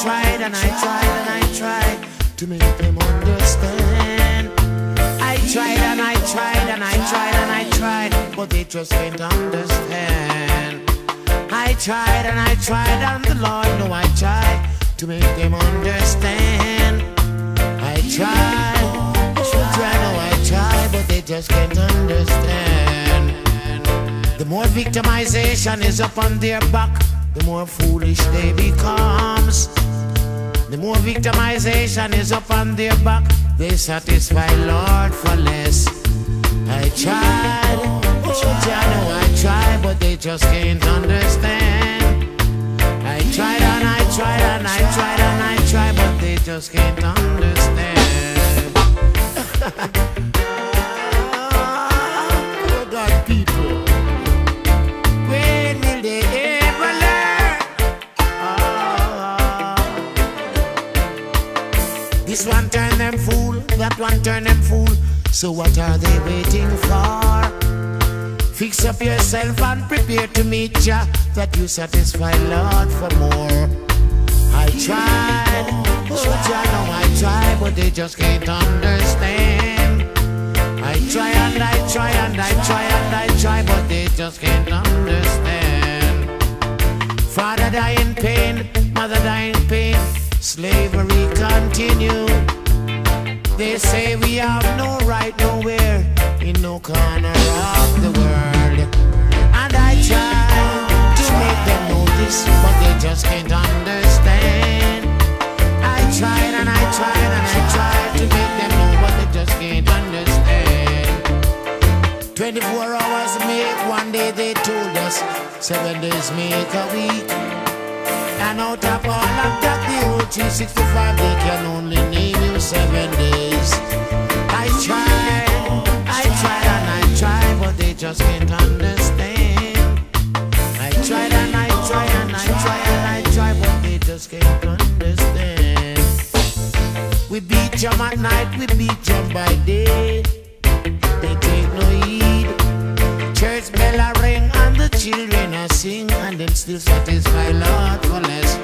tried and I tried and I tried to make them understand. I tried and I tried and I tried and I tried, but they just can't understand. I tried and I tried and the Lord know I tried to make them understand. I tried, I know I tried, but they just can't understand. The more victimization is upon their back, the more foolish they becomes. The more victimization is upon their back, they satisfy Lord for less. I tried, I know I tried, but they just can't understand. I tried and I tried and I tried and I tried, but they just can't understand. Oh God, people, when will they ever learn? This one turn them fool, that one turn them fool. So what are they waiting for? Fix up yourself and prepare to meet Jah, that you satisfy Lord for more. I tried, Jah know I tried, but they just can't understand. I try and I try and I try and I try, but they just can't understand. Father die in pain, mother die in pain, slavery continue. They say we have no right nowhere, in no corner of the world. And I try to make them notice, but they just can't understand. I tried and I tried and I tried to make them know, but they just can't understand. 24 hours make one day, they told us. 7 days make a week. And out of all of that, the whole 365, they can only name you 7 days. I tried and I tried, but they just can't understand. I tried and I tried and I tried and I tried, but they just can't understand. We beat them at night, we beat them by day. They take no heed. Church bell a ring and the children a sing, and them still satisfy Lord for less.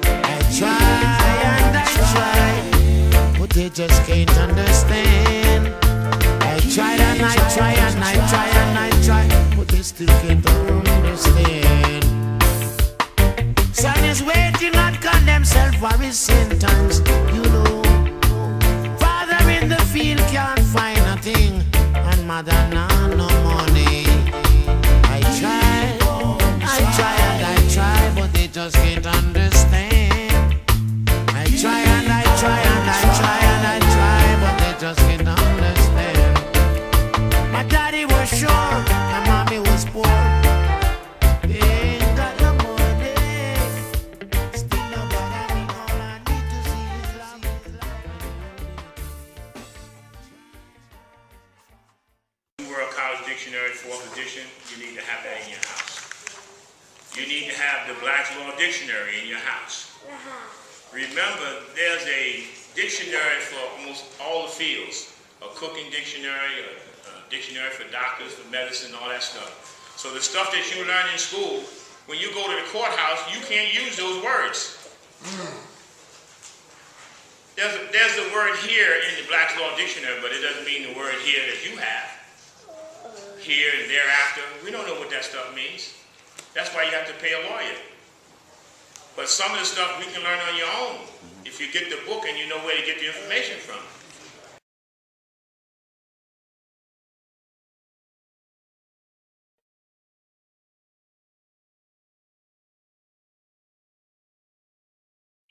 I try and I try, but they just can't understand. I tried and I try and I try and I try, but they still can't understand. Son is waiting and condemn himself for his sentence, you know. Father in the field can't find a thing, and mother nah no money. I try and I try, but they just can't understand. I try and I try and I try and I try, but they just can't understand. My daddy was sure, my mommy was poor. They ain't got no money. Still nobody, all I need to see is love. World College Dictionary, 4th edition, you need to have that in your house. You need to have the Black's Law Dictionary in your house. Remember, there's a dictionary for almost all the fields. A cooking dictionary, a dictionary for doctors, for medicine, all that stuff. So the stuff that you learn in school, when you go to the courthouse, you can't use those words. There's the word here in the Black's Law Dictionary, but it doesn't mean the word here that you have. Here and thereafter, we don't know what that stuff means. That's why you have to pay a lawyer. But some of the stuff we can learn on your own if you get the book and you know where to get the information from.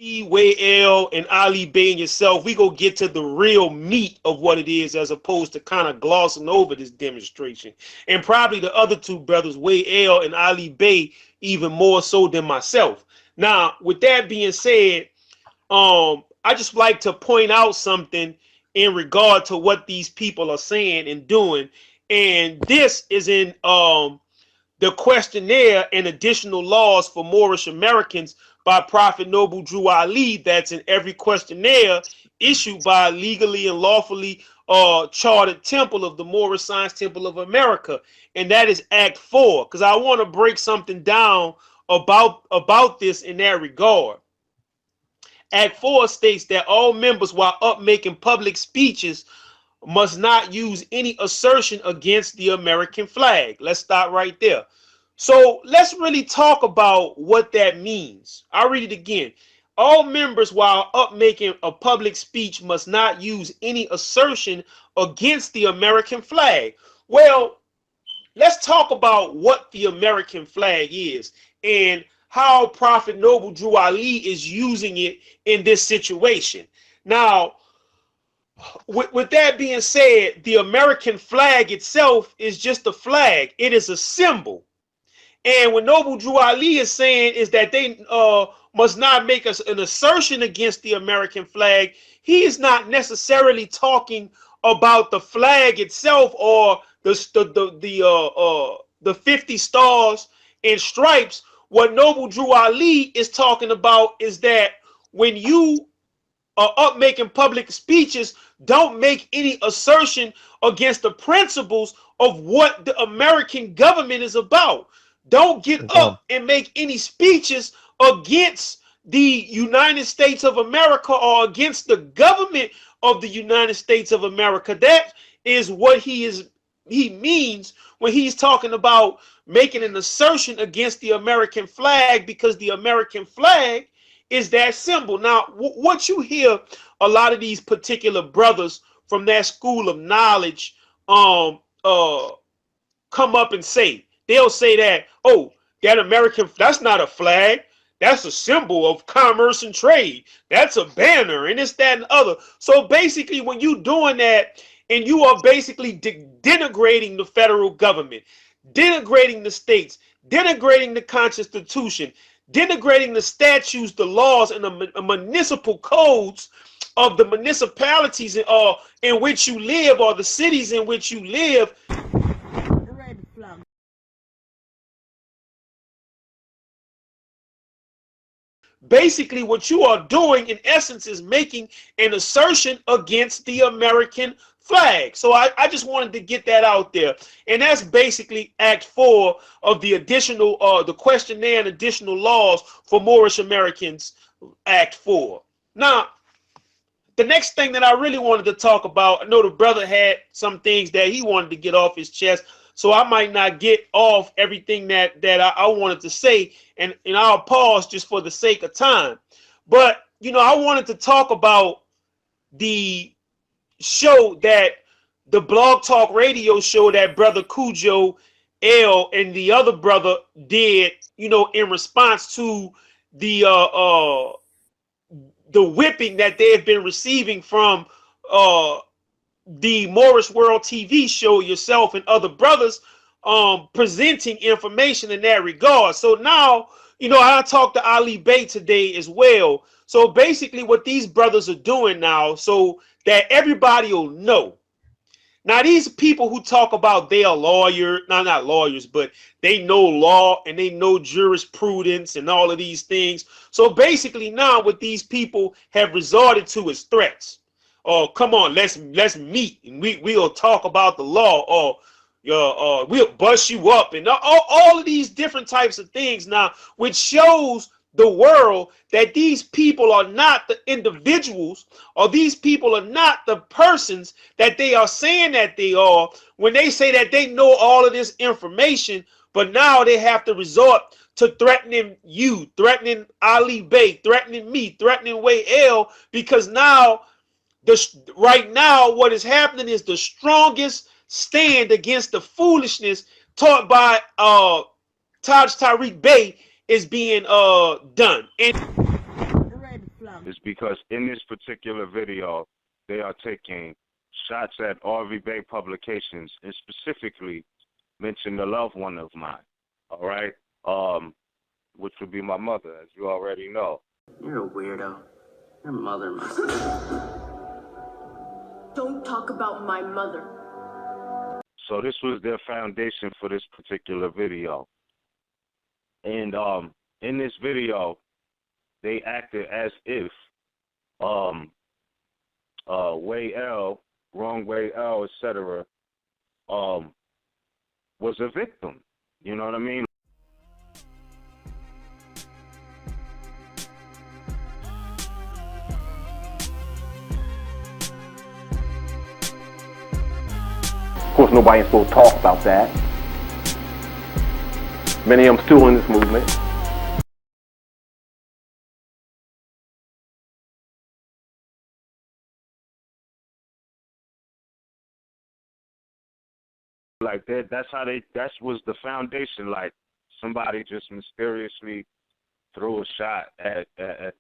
Way and Ali Bey and yourself, we go get to the real meat of what it is, as opposed to kind of glossing over this demonstration. And probably the other two brothers, Way L and Ali Bey, even more so than myself. Now, with that being said, I just like to point out something in regard to what these people are saying and doing. And this is in the questionnaire and additional laws for Moorish Americans by Prophet Noble Drew Ali, that's in every questionnaire issued by a legally and lawfully chartered temple of the Moorish Science Temple of America. And that is Act 4, because I want to break something down about this in that regard. Act 4 states that all members, while up making public speeches, must not use any assertion against the American flag. Let's stop right there. So let's really talk about what that means. I'll read it again. All members, while up making a public speech, must not use any assertion against the American flag. Well, let's talk about what the American flag is and how Prophet Noble Drew Ali is using it in this situation. Now, with that being said, the American flag itself is just a flag. It is a symbol. And what Noble Drew Ali is saying is that they must not make an assertion against the American flag. He is not necessarily talking about the flag itself or the 50 stars and stripes. What Noble Drew Ali is talking about is that when you are up making public speeches, don't make any assertion against the principles of what the American government is about. Don't get up and make any speeches against the United States of America or against the government of the United States of America. That is what he means when he's talking about making an assertion against the American flag, because the American flag is that symbol. Now, what you hear a lot of these particular brothers from that school of knowledge come up and say, they'll say that, oh, that American, that's not a flag. That's a symbol of commerce and trade. That's a banner and it's that and other. So basically, when you're doing that and you are basically denigrating the federal government, denigrating the states, denigrating the Constitution, denigrating the statutes, the laws, and the municipal codes of the municipalities in which you live or the cities in which you live. Red flag. Basically, what you are doing in essence is making an assertion against the American flag. So I just wanted to get that out there. And that's basically Act 4 of the additional, the questionnaire and additional laws for Moorish Americans, Act 4. Now, the next thing that I really wanted to talk about, I know the brother had some things that he wanted to get off his chest, so I might not get off everything that I wanted to say, and I'll pause just for the sake of time. But, you know, I wanted to talk about the show that the Blog Talk Radio show that brother Cujo L and the other brother did, you know, in response to the whipping that they have been receiving from the Morisco World TV show, yourself and other brothers presenting information in that regard. So now, you know, I talked to Ali Bey today as well. So basically what these brothers are doing now, so that everybody will know. Now, these people who talk about they are lawyers, not lawyers, but they know law and they know jurisprudence and all of these things. So basically now what these people have resorted to is threats. Oh, come on, let's meet and we'll talk about the law, or we'll bust you up, and all of these different types of things now, which shows the world that these people are not the individuals, or these people are not the persons that they are saying that they are when they say that they know all of this information, but now they have to resort to threatening you, threatening Ali Bey, threatening me, threatening Way L, because now right now what is happening is the strongest stand against the foolishness taught by Taj Tariq Bey is being done. And Red flag. It's because in this particular video, they are taking shots at RV Bey publications and specifically mention a loved one of mine, all right? Which would be my mother, as you already know. You're a weirdo. Your mother must be. Don't talk about my mother. So this was their foundation for this particular video. And in this video, they acted as if Way L, Wrong Way L, etc., was a victim. You know what I mean? course, nobody's supposed to talk about that. Many of them still in this movement. Like that was the foundation. Like somebody just mysteriously threw a shot at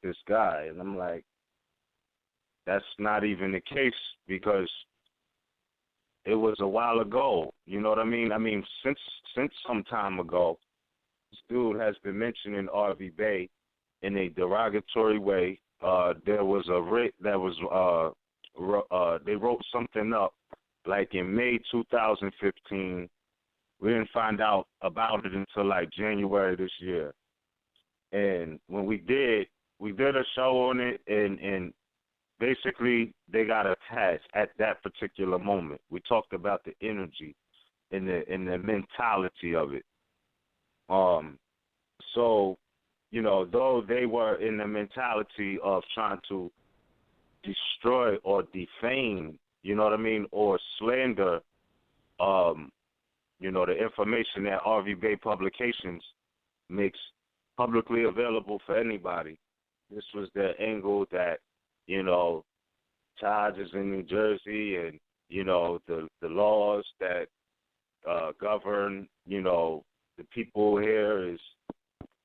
this guy, and I'm like, that's not even the case, because it was a while ago. You know what I mean? I mean, since some time ago, this dude has been mentioning RV Bey in a derogatory way. There was a writ that was they wrote something up like in May 2015. We didn't find out about it until like January this year. And when we did a show on it, and basically they got attached at that particular moment. We talked about the energy and the mentality of it. So, you know, though they were in the mentality of trying to destroy or defame, you know what I mean, or slander, you know, the information that RV Bey Publications makes publicly available for anybody. This was their angle that, you know, charges in New Jersey and, you know, the laws that govern, you know, the people here is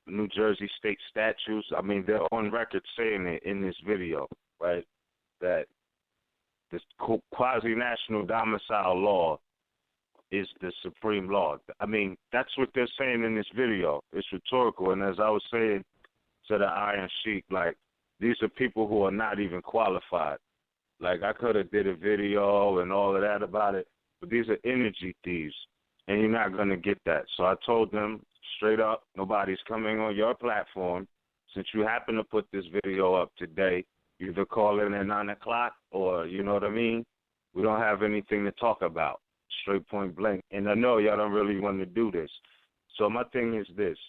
New Jersey state statutes. I mean, they're on record saying it in this video, right, that this quasi-national domicile law is the supreme law. I mean, that's what they're saying in this video. It's rhetorical. And as I was saying to the Iron Sheik, like, these are people who are not even qualified. Like, I could have did a video and all of that about it, but these are energy thieves, and you're not going to get that. So I told them straight up, nobody's coming on your platform. Since you happen to put this video up today, either call in at 9 o'clock or, you know what I mean? We don't have anything to talk about, straight point blank. And I know y'all don't really want to do this. So my thing is this.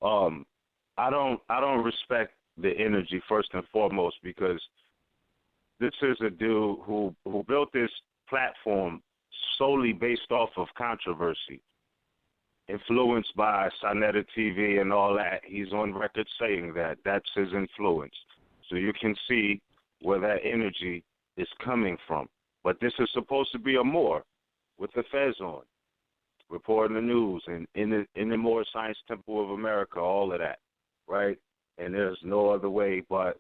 I don't respect the energy first and foremost, because this is a dude who built this platform solely based off of controversy, influenced by Sonetta TV and all that. He's on record saying that. That's his influence. So you can see where that energy is coming from. But this is supposed to be a Moor with the fez on, reporting the news, and in the Moor Science Temple of America, all of that, right? And there's no other way but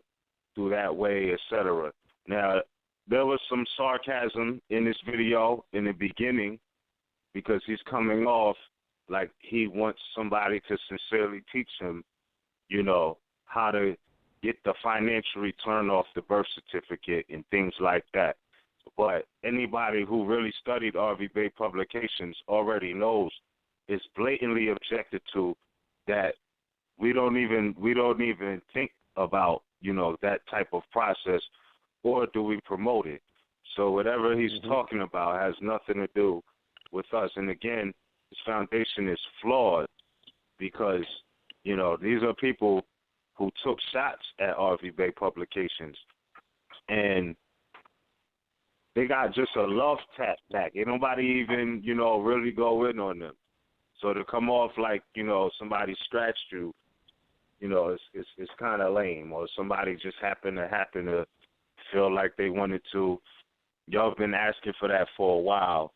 through that way, etc. Now, there was some sarcasm in this video in the beginning, because he's coming off like he wants somebody to sincerely teach him, you know, how to get the financial return off the birth certificate and things like that. But anybody who really studied RV Bey Publications already knows it's blatantly objected to that we don't even think about, you know, that type of process, or do we promote it? So whatever he's talking about has nothing to do with us. And again, his foundation is flawed, because, you know, these are people who took shots at RV Bey Publications, and they got just a love tap back. Ain't nobody even, you know, really go in on them. So to come off like, you know, somebody scratched you, you know, it's kind of lame. Or somebody just happened to feel like they wanted to. Y'all have been asking for that for a while.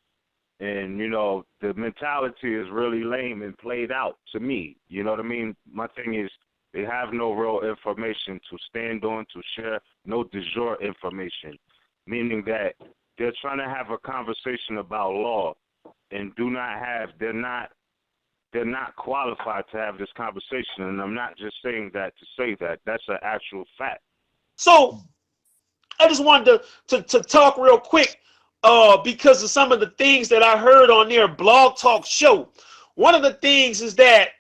And, you know, the mentality is really lame and played out to me. You know what I mean? My thing is, they have no real information to stand on, to share, no de jure information, meaning that they're trying to have a conversation about law and they're not qualified to have this conversation. And I'm not just saying that to say that. That's an actual fact. So I just wanted to talk real quick because of some of the things that I heard on their Blog Talk show. One of the things is that,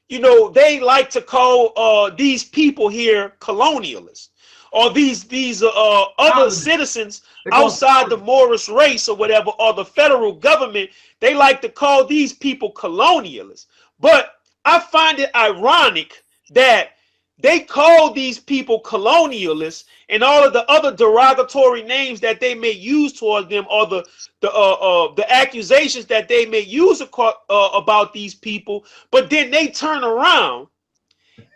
you know, they like to call these people here colonialists, or these other citizens outside the Moorish race or whatever, or the federal government. They like to call these people colonialists. But I find it ironic that they call these people colonialists, and all of the other derogatory names that they may use towards them, or the accusations that they may use about these people. But then they turn around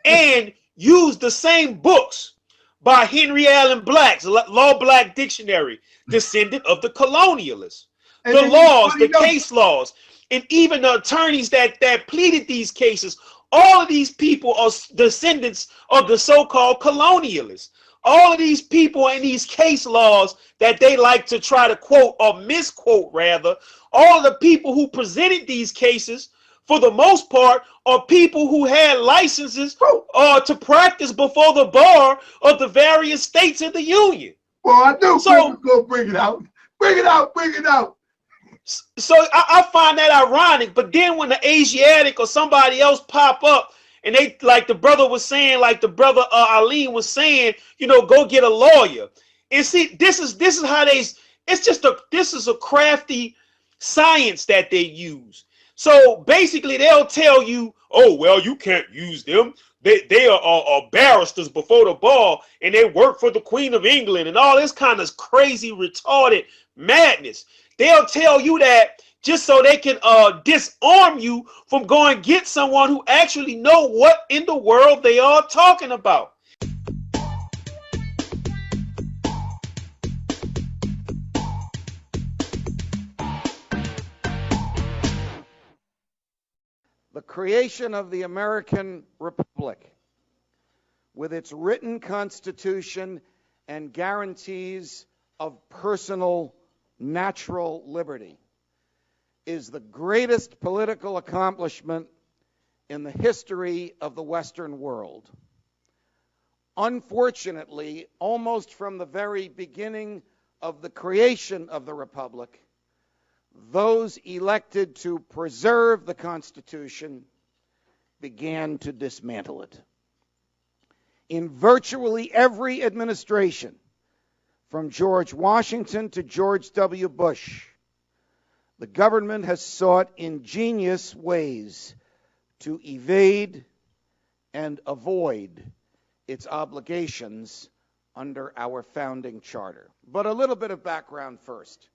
and use the same books by Henry Allen Black's Law Black Dictionary, descendant of the colonialists, and the laws, the case laws, and even the attorneys that pleaded these cases. All of these people are descendants of the so-called colonialists. All of these people in these case laws that they like to try to quote, or misquote rather, all of the people who presented these cases, for the most part, are people who had licenses to practice before the bar of the various states in the Union. Well, I knew so, go bring it out. Bring it out, bring it out. So I find that ironic, but then when the Asiatic or somebody else pop up and they, like the brother was saying, like the brother Aline was saying, you know, go get a lawyer. And see, this is how this is a crafty science that they use. So basically they'll tell you, oh, well, you can't use them. They are barristers before the bar, and they work for the Queen of England and all this kind of crazy, retarded madness. They'll tell you that just so they can disarm you from going and get someone who actually know what in the world they are talking about. The creation of the American Republic, with its written constitution and guarantees of personal natural liberty, is the greatest political accomplishment in the history of the Western world. Unfortunately, almost from the very beginning of the creation of the Republic, those elected to preserve the Constitution began to dismantle it. In virtually every administration, from George Washington to George W. Bush, the government has sought ingenious ways to evade and avoid its obligations under our founding charter. But a little bit of background first.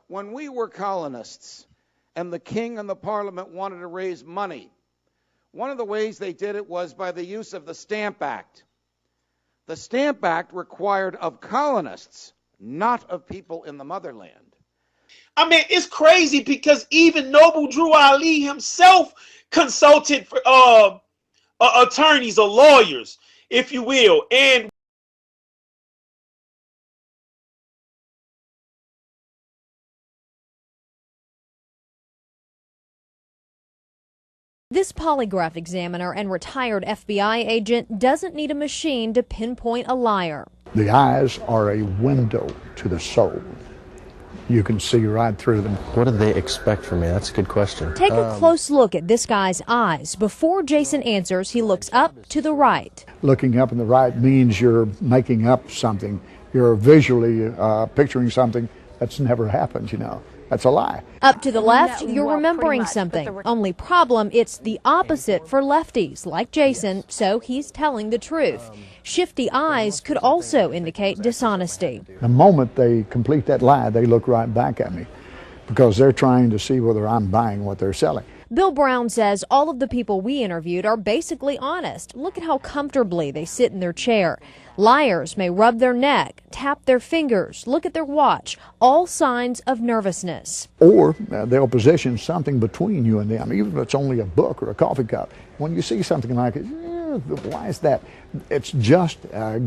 When we were colonists and the king and the parliament wanted to raise money, one of the ways they did it was by the use of the Stamp Act. The Stamp Act required of colonists, not of people in the motherland. I mean, it's crazy because even Noble Drew Ali himself consulted for attorneys or lawyers, if you will. And this polygraph examiner and retired FBI agent doesn't need a machine to pinpoint a liar. The eyes are a window to the soul. You can see right through them. What do they expect from me? That's a good question. Take a close look at this guy's eyes. Before Jason answers, he looks up to the right. Looking up in the right means you're making up something. You're visually picturing something that's never happened, you know. That's a lie. Up to the left, you're remembering something. Only problem, it's the opposite for lefties, like Jason, so he's telling the truth. Shifty eyes could also indicate dishonesty. The moment they complete that lie, they look right back at me because they're trying to see whether I'm buying what they're selling. Bill Brown says all of the people we interviewed are basically honest. Look at how comfortably they sit in their chair. Liars may rub their neck, tap their fingers, look at their watch, all signs of nervousness. Or they'll position something between you and them, even if it's only a book or a coffee cup. When you see something like it, why is that? It's just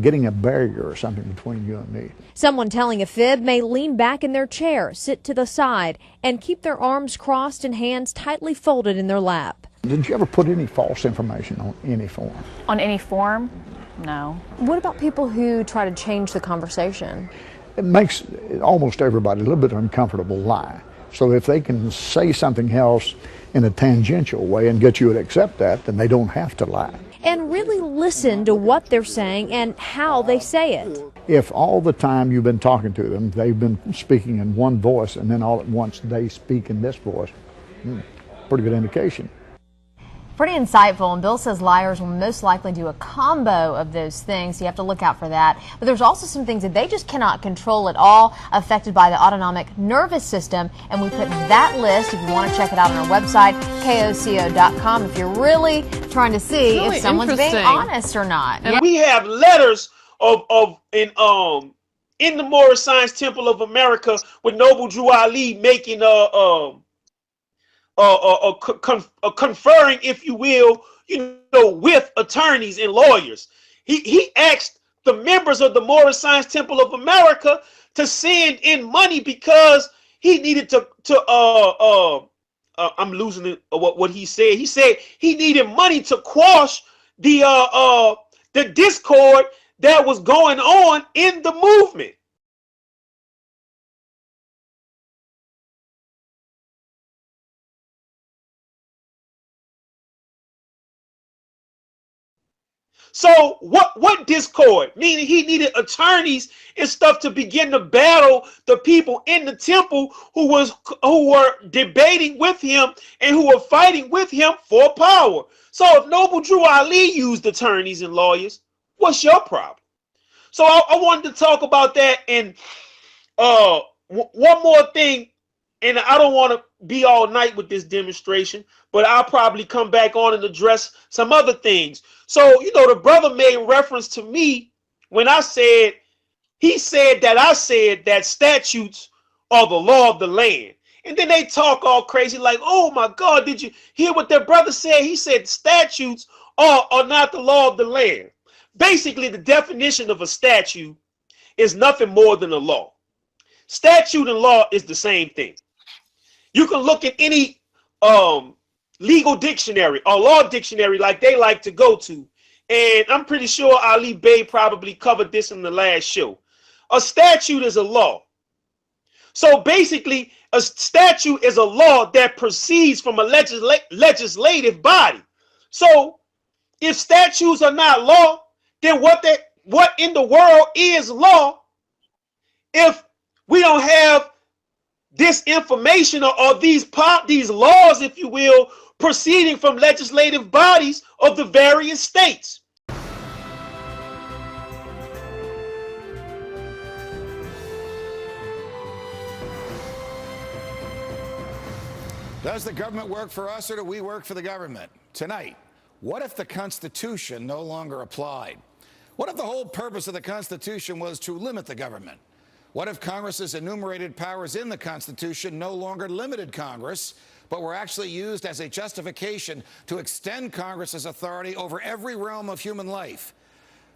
getting a barrier or something between you and me. Someone telling a fib may lean back in their chair, sit to the side, and keep their arms crossed and hands tightly folded in their lap. Did you ever put any false information on any form? On any form? No. What about people who try to change the conversation? It makes almost everybody a little bit uncomfortable lie. So if they can say something else in a tangential way and get you to accept that, then they don't have to lie. And really listen to what they're saying and how they say it. If all the time you've been talking to them, they've been speaking in one voice, and then all at once they speak in this voice, pretty good indication. Pretty insightful, and Bill says liars will most likely do a combo of those things, so you have to look out for that. But there's also some things that they just cannot control at all, affected by the autonomic nervous system, and we put that list, if you want to check it out on our website, KOCO.com, if you're really trying to see really if someone's being honest or not. And we have letters in the Moorish Science Temple of America with Noble Drew Ali making conferring, if you will, with attorneys and lawyers. He asked the members of the Moorish Science Temple of America to send in money because he needed to I'm losing it, what he said. He said he needed money to quash the discord that was going on in the movement. So what discord? Meaning he needed attorneys and stuff to begin to battle the people in the temple who were debating with him and who were fighting with him for power. So if Noble Drew Ali used attorneys and lawyers, what's your problem? So I wanted to talk about that. And one more thing, and I don't want to be all night with this demonstration, but I'll probably come back on and address some other things. So, the brother made reference to me when I said that statutes are the law of the land. And then they talk all crazy like, oh my God, did you hear what their brother said? He said statutes are not the law of the land. Basically, the definition of a statute is nothing more than a law. Statute and law is the same thing. You can look at any legal dictionary or law dictionary like they like to go to, and I'm pretty sure Ali Bey probably covered this in the last show. A statute is a law. So basically, a statute is a law that proceeds from a legislative body. So if statutes are not law, then what in the world is law if we don't have this information or these laws, if you will, proceeding from legislative bodies of the various states? Does the government work for us or do we work for the government? Tonight, what if the Constitution no longer applied? What if the whole purpose of the Constitution was to limit the government? What if Congress's enumerated powers in the Constitution no longer limited Congress, but were actually used as a justification to extend Congress's authority over every realm of human life?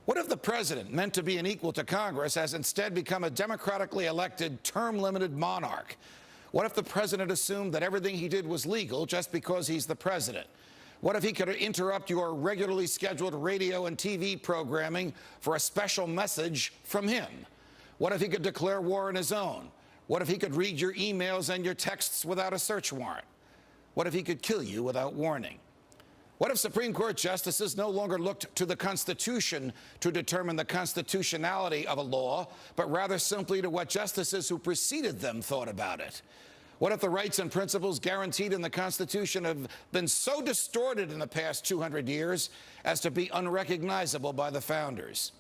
What if the president, meant to be an equal to Congress, has instead become a democratically elected, term-limited monarch? What if the president assumed that everything he did was legal just because he's the president? What if he could interrupt your regularly scheduled radio and TV programming for a special message from him? What if he could declare war on his own? What if he could read your emails and your texts without a search warrant? What if he could kill you without warning? What if Supreme Court justices no longer looked to the Constitution to determine the constitutionality of a law, but rather simply to what justices who preceded them thought about it? What if the rights and principles guaranteed in the Constitution have been so distorted in the past 200 years as to be unrecognizable by the founders?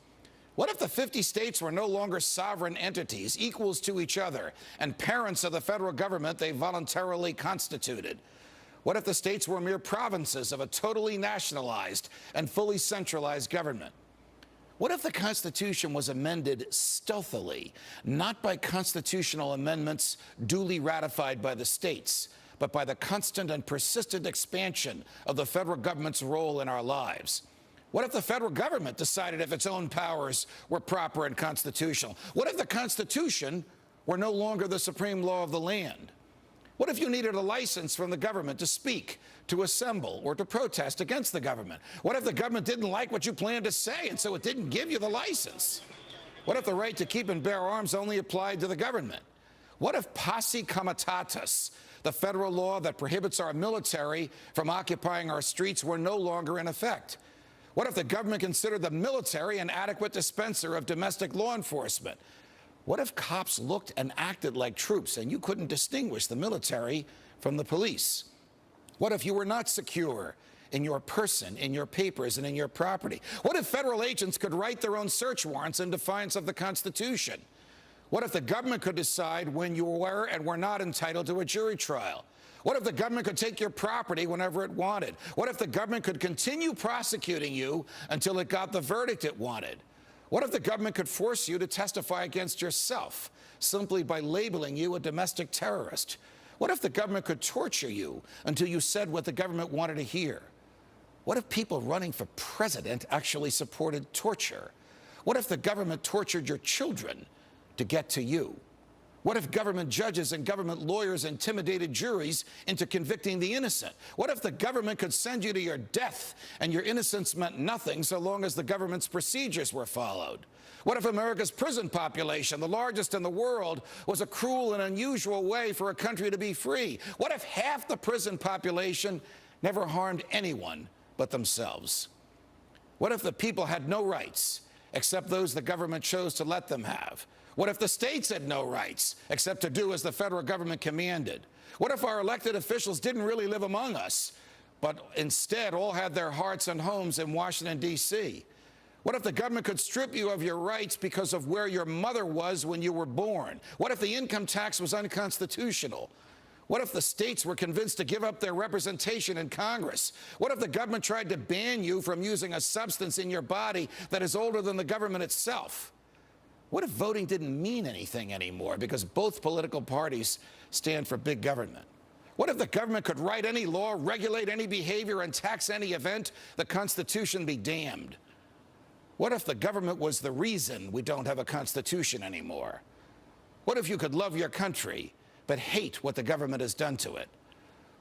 What if the 50 states were no longer sovereign entities, equals to each other, and parents of the federal government they voluntarily constituted? What if the states were mere provinces of a totally nationalized and fully centralized government? What if the Constitution was amended stealthily, not by constitutional amendments duly ratified by the states, but by the constant and persistent expansion of the federal government's role in our lives? What if the federal government decided if its own powers were proper and constitutional? What if the Constitution were no longer the supreme law of the land? What if you needed a license from the government to speak, to assemble, or to protest against the government? What if the government didn't like what you planned to say, and so it didn't give you the license? What if the right to keep and bear arms only applied to the government? What if posse comitatus, the federal law that prohibits our military from occupying our streets, were no longer in effect? What if the government considered the military an adequate dispenser of domestic law enforcement? What if cops looked and acted like troops and you couldn't distinguish the military from the police? What if you were not secure in your person, in your papers, and in your property? What if federal agents could write their own search warrants in defiance of the Constitution? What if the government could decide when you were and were not entitled to a jury trial? What if the government could take your property whenever it wanted? What if the government could continue prosecuting you until it got the verdict it wanted? What if the government could force you to testify against yourself simply by labeling you a domestic terrorist? What if the government could torture you until you said what the government wanted to hear? What if people running for president actually supported torture? What if the government tortured your children to get to you? What if government judges and government lawyers intimidated juries into convicting the innocent? What if the government could send you to your death and your innocence meant nothing so long as the government's procedures were followed? What if America's prison population, the largest in the world, was a cruel and unusual way for a country to be free? What if half the prison population never harmed anyone but themselves? What if the people had no rights except those the government chose to let them have? What if the states had no rights except to do as the federal government commanded? What if our elected officials didn't really live among us, but instead all had their hearts and homes in Washington, D.C.? What if the government could strip you of your rights because of where your mother was when you were born? What if the income tax was unconstitutional? What if the states were convinced to give up their representation in Congress? What if the government tried to ban you from using a substance in your body that is older than the government itself? What if voting didn't mean anything anymore because both political parties stand for big government? What if the government could write any law, regulate any behavior, and tax any event? The Constitution be damned. What if the government was the reason we don't have a Constitution anymore? What if you could love your country but hate what the government has done to it?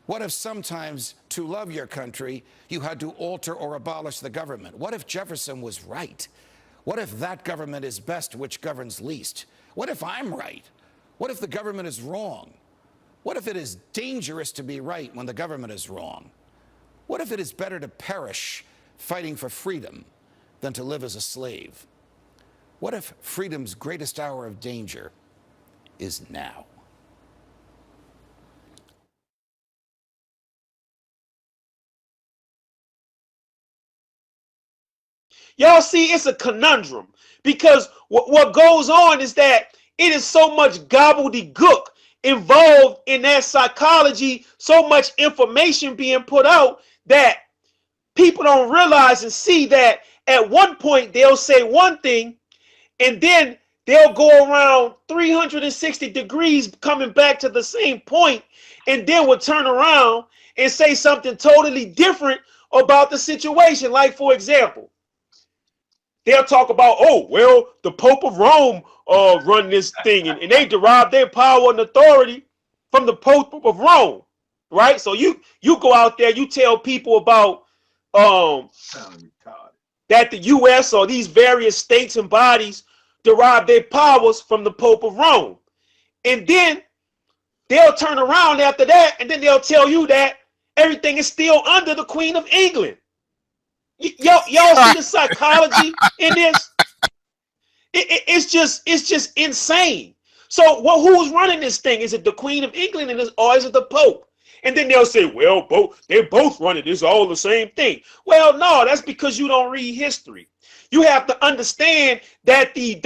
What if sometimes to love your country you had to alter or abolish the government? What if Jefferson was right? What if that government is best which governs least? What if I'm right? What if the government is wrong? What if it is dangerous to be right when the government is wrong? What if it is better to perish fighting for freedom than to live as a slave? What if freedom's greatest hour of danger is now? Y'all see, it's a conundrum because what goes on is that it is so much gobbledygook involved in that psychology, so much information being put out that people don't realize and see that at one point they'll say one thing and then they'll go around 360 degrees coming back to the same point and then will turn around and say something totally different about the situation. Like, for example, they'll talk about, oh, well, the Pope of Rome run this thing, and they derive their power and authority from the Pope of Rome, right? So you go out there, you tell people about that the U.S. or these various states and bodies derive their powers from the Pope of Rome. And then they'll turn around after that, and then they'll tell you that everything is still under the Queen of England. Y'all see the psychology in this? It's just insane. So who's running this thing? Is it the Queen of England or is it the Pope? And then they'll say, well, they're both running. It's all the same thing. Well, no, that's because you don't read history. You have to understand that the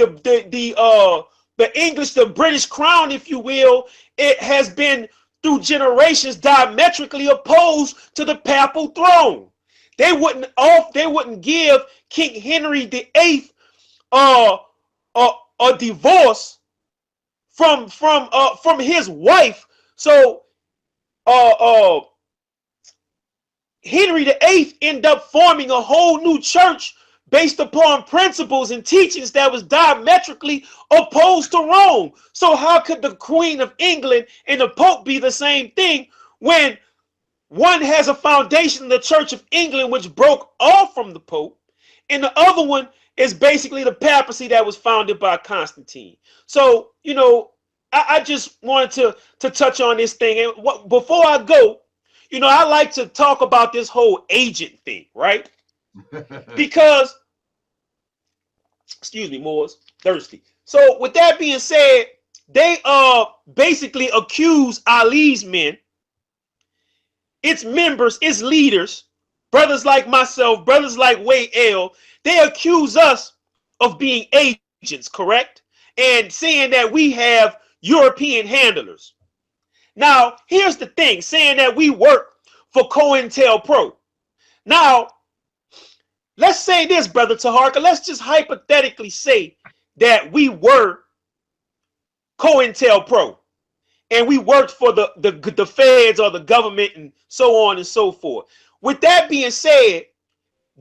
English, the British crown, if you will, it has been through generations diametrically opposed to the papal throne. They wouldn't give King Henry VIII a divorce from his wife. So Henry VIII ended up forming a whole new church based upon principles and teachings that was diametrically opposed to Rome. So how could the Queen of England and the Pope be the same thing when one has a foundation in the Church of England which broke off from the Pope, and the other one is basically the papacy that was founded by Constantine? So, you know, I just wanted to touch on this thing. And before I go, you know, I like to talk about this whole agent thing, right? Because, excuse me, Moors, thirsty. So with that being said, they basically accuse Ali's men, its members, its leaders, brothers like myself, brothers like Wade L, they accuse us of being agents, correct? And saying that we have European handlers. Now, here's the thing, saying that we work for COINTELPRO. Now, let's say this, Brother Taharka. Let's just hypothetically say that we were COINTELPRO and we worked for the feds or the government and so on and so forth. With that being said,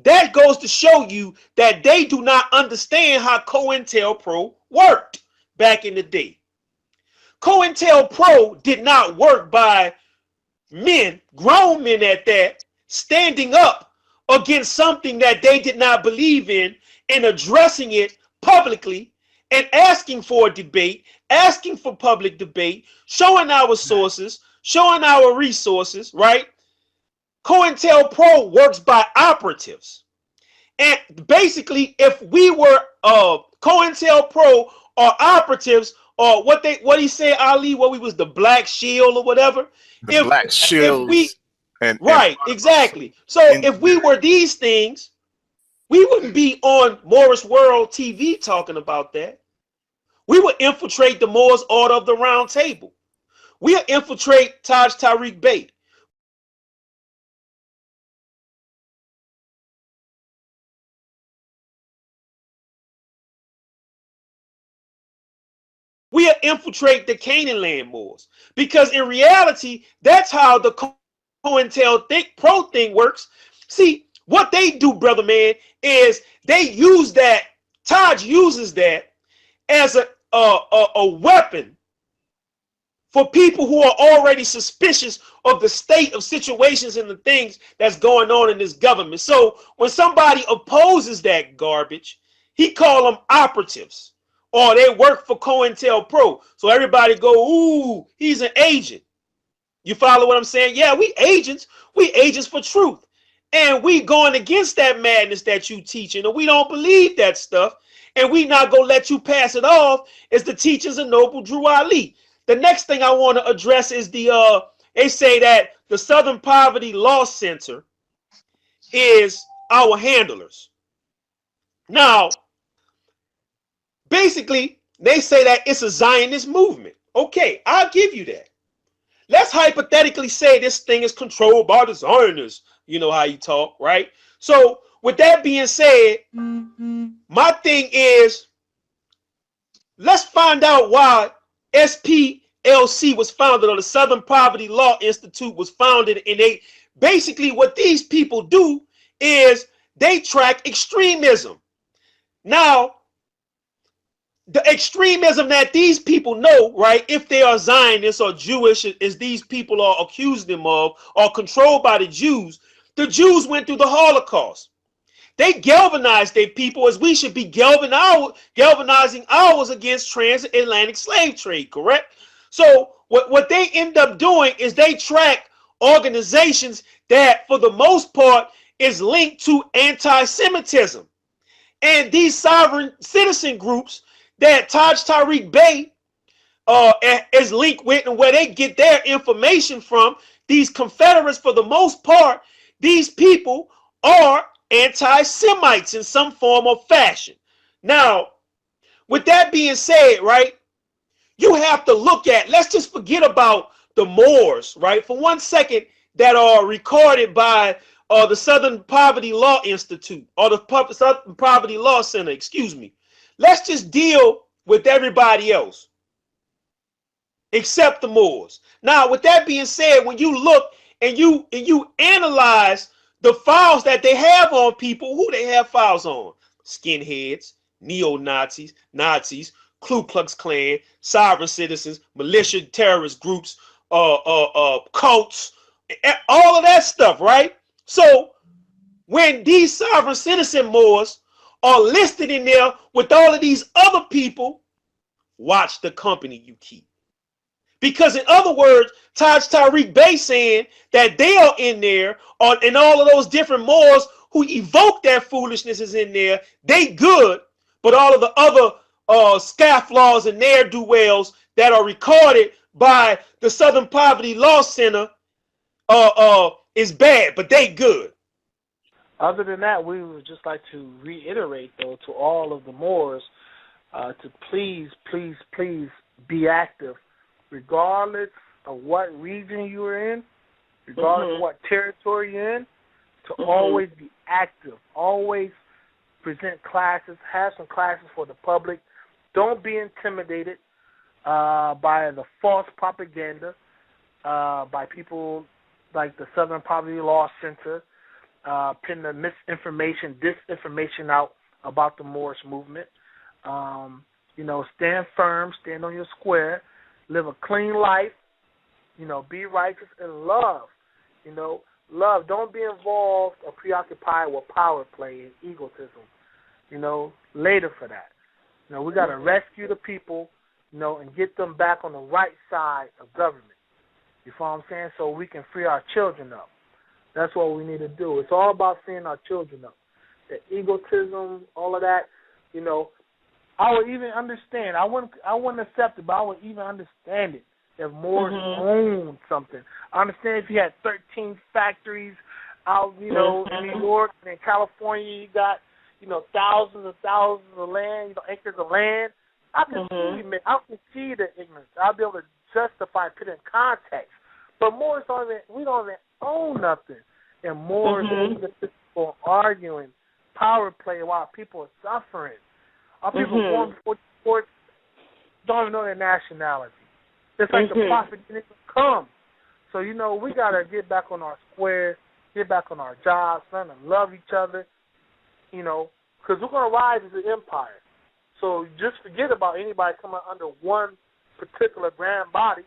that goes to show you that they do not understand how COINTELPRO worked back in the day. COINTELPRO did not work by men, grown men at that, standing up against something that they did not believe in and addressing it publicly and asking for a debate, asking for public debate, showing our sources, showing our resources, right? COINTELPRO works by operatives. And basically, if we were COINTELPRO or operatives, or what he said, Ali, what we was the Black Shield or whatever. The Black Shields. Right, exactly. So if we were these things, we wouldn't be on Morisco World TV talking about that. We would infiltrate the Moors Order of the Round Table. We'll infiltrate Tariq Bey. We'll infiltrate the Canaanland Moors. Because in reality, that's how the COINTELPRO thing works. See, what they do, brother man, is they use that, Taj uses that as a weapon for people who are already suspicious of the state of situations and the things that's going on in this government. So when somebody opposes that garbage, he call them operatives, or they work for COINTELPRO. So everybody go, ooh, he's an agent. You follow what I'm saying? Yeah, we agents for truth. And we going against that madness that you teaching, and we don't believe that stuff. And we not gonna let you pass it off as the teachings of Noble Drew Ali. The next thing I want to address is the they say that the Southern Poverty Law Center is our handlers. Now, basically, they say that it's a Zionist movement. Okay, I'll give you that. Let's hypothetically say this thing is controlled by the Zionists. You know how you talk, right? So with that being said, my thing is, let's find out why SPLC was founded, or the Southern Poverty Law Institute was founded. And they basically, what these people do is they track extremism. Now, the extremism that these people know, right, if they are Zionists or Jewish, as these people are accused them of, or controlled by the Jews went through the Holocaust. They galvanized their people as we should be galvanizing ours against transatlantic slave trade, correct? So what they end up doing is they track organizations that, for the most part, is linked to anti-Semitism. And these sovereign citizen groups that Tariq Bey is linked with, and where they get their information from, these Confederates, for the most part, these people are anti-Semites in some form or fashion. Now, with that being said, right, you have to look at, let's just forget about the Moors, right, for 1 second, that are recorded by the Southern Poverty Law Institute, or the Southern Poverty Law Center, excuse me. Let's just deal with everybody else except the Moors. Now, with that being said, when you look and you analyze the files that they have on people, who they have files on: skinheads, neo-Nazis, Nazis, Ku Klux Klan, sovereign citizens, militia, terrorist groups, cults, all of that stuff, right? So when these sovereign citizen Moors are listed in there with all of these other people, watch the company you keep. Because in other words, Tariq Bey saying that they are in there, and all of those different Moors who evoke that foolishness is in there, they good, but all of the other scofflaws and ne'er-do-wells that are recorded by the Southern Poverty Law Center is bad, but they good. Other than that, we would just like to reiterate, though, to all of the Moors to please, please, please be active, regardless of what region you're in, regardless of what territory you're in, to always be active, always present classes, have some classes for the public. Don't be intimidated by the false propaganda, by people like the Southern Poverty Law Center, putting the misinformation, disinformation out about the Moorish movement. Stand firm, stand on your square, live a clean life, be righteous and love. Love. Don't be involved or preoccupied with power play and egotism. Later for that. We got to rescue the people, and get them back on the right side of government. You follow what I'm saying? So we can free our children up. That's what we need to do. It's all about freeing our children up. The egotism, all of that, I would even understand. I wouldn't accept it, but I would even understand it if Moors owned something. I understand if you had 13 factories out, in New York and in California, you got, thousands and thousands of land, acres of land. I can see the ignorance. I'll be able to justify, put it in context. But Moors we don't even own nothing. And Moors are arguing, power play while people are suffering. Our people going before the courts don't even know their nationality. It's like the prophet didn't even come. So, we got to get back on our square, get back on our jobs, learn to love each other, because we're going to rise as an empire. So just forget about anybody coming under one particular grand body.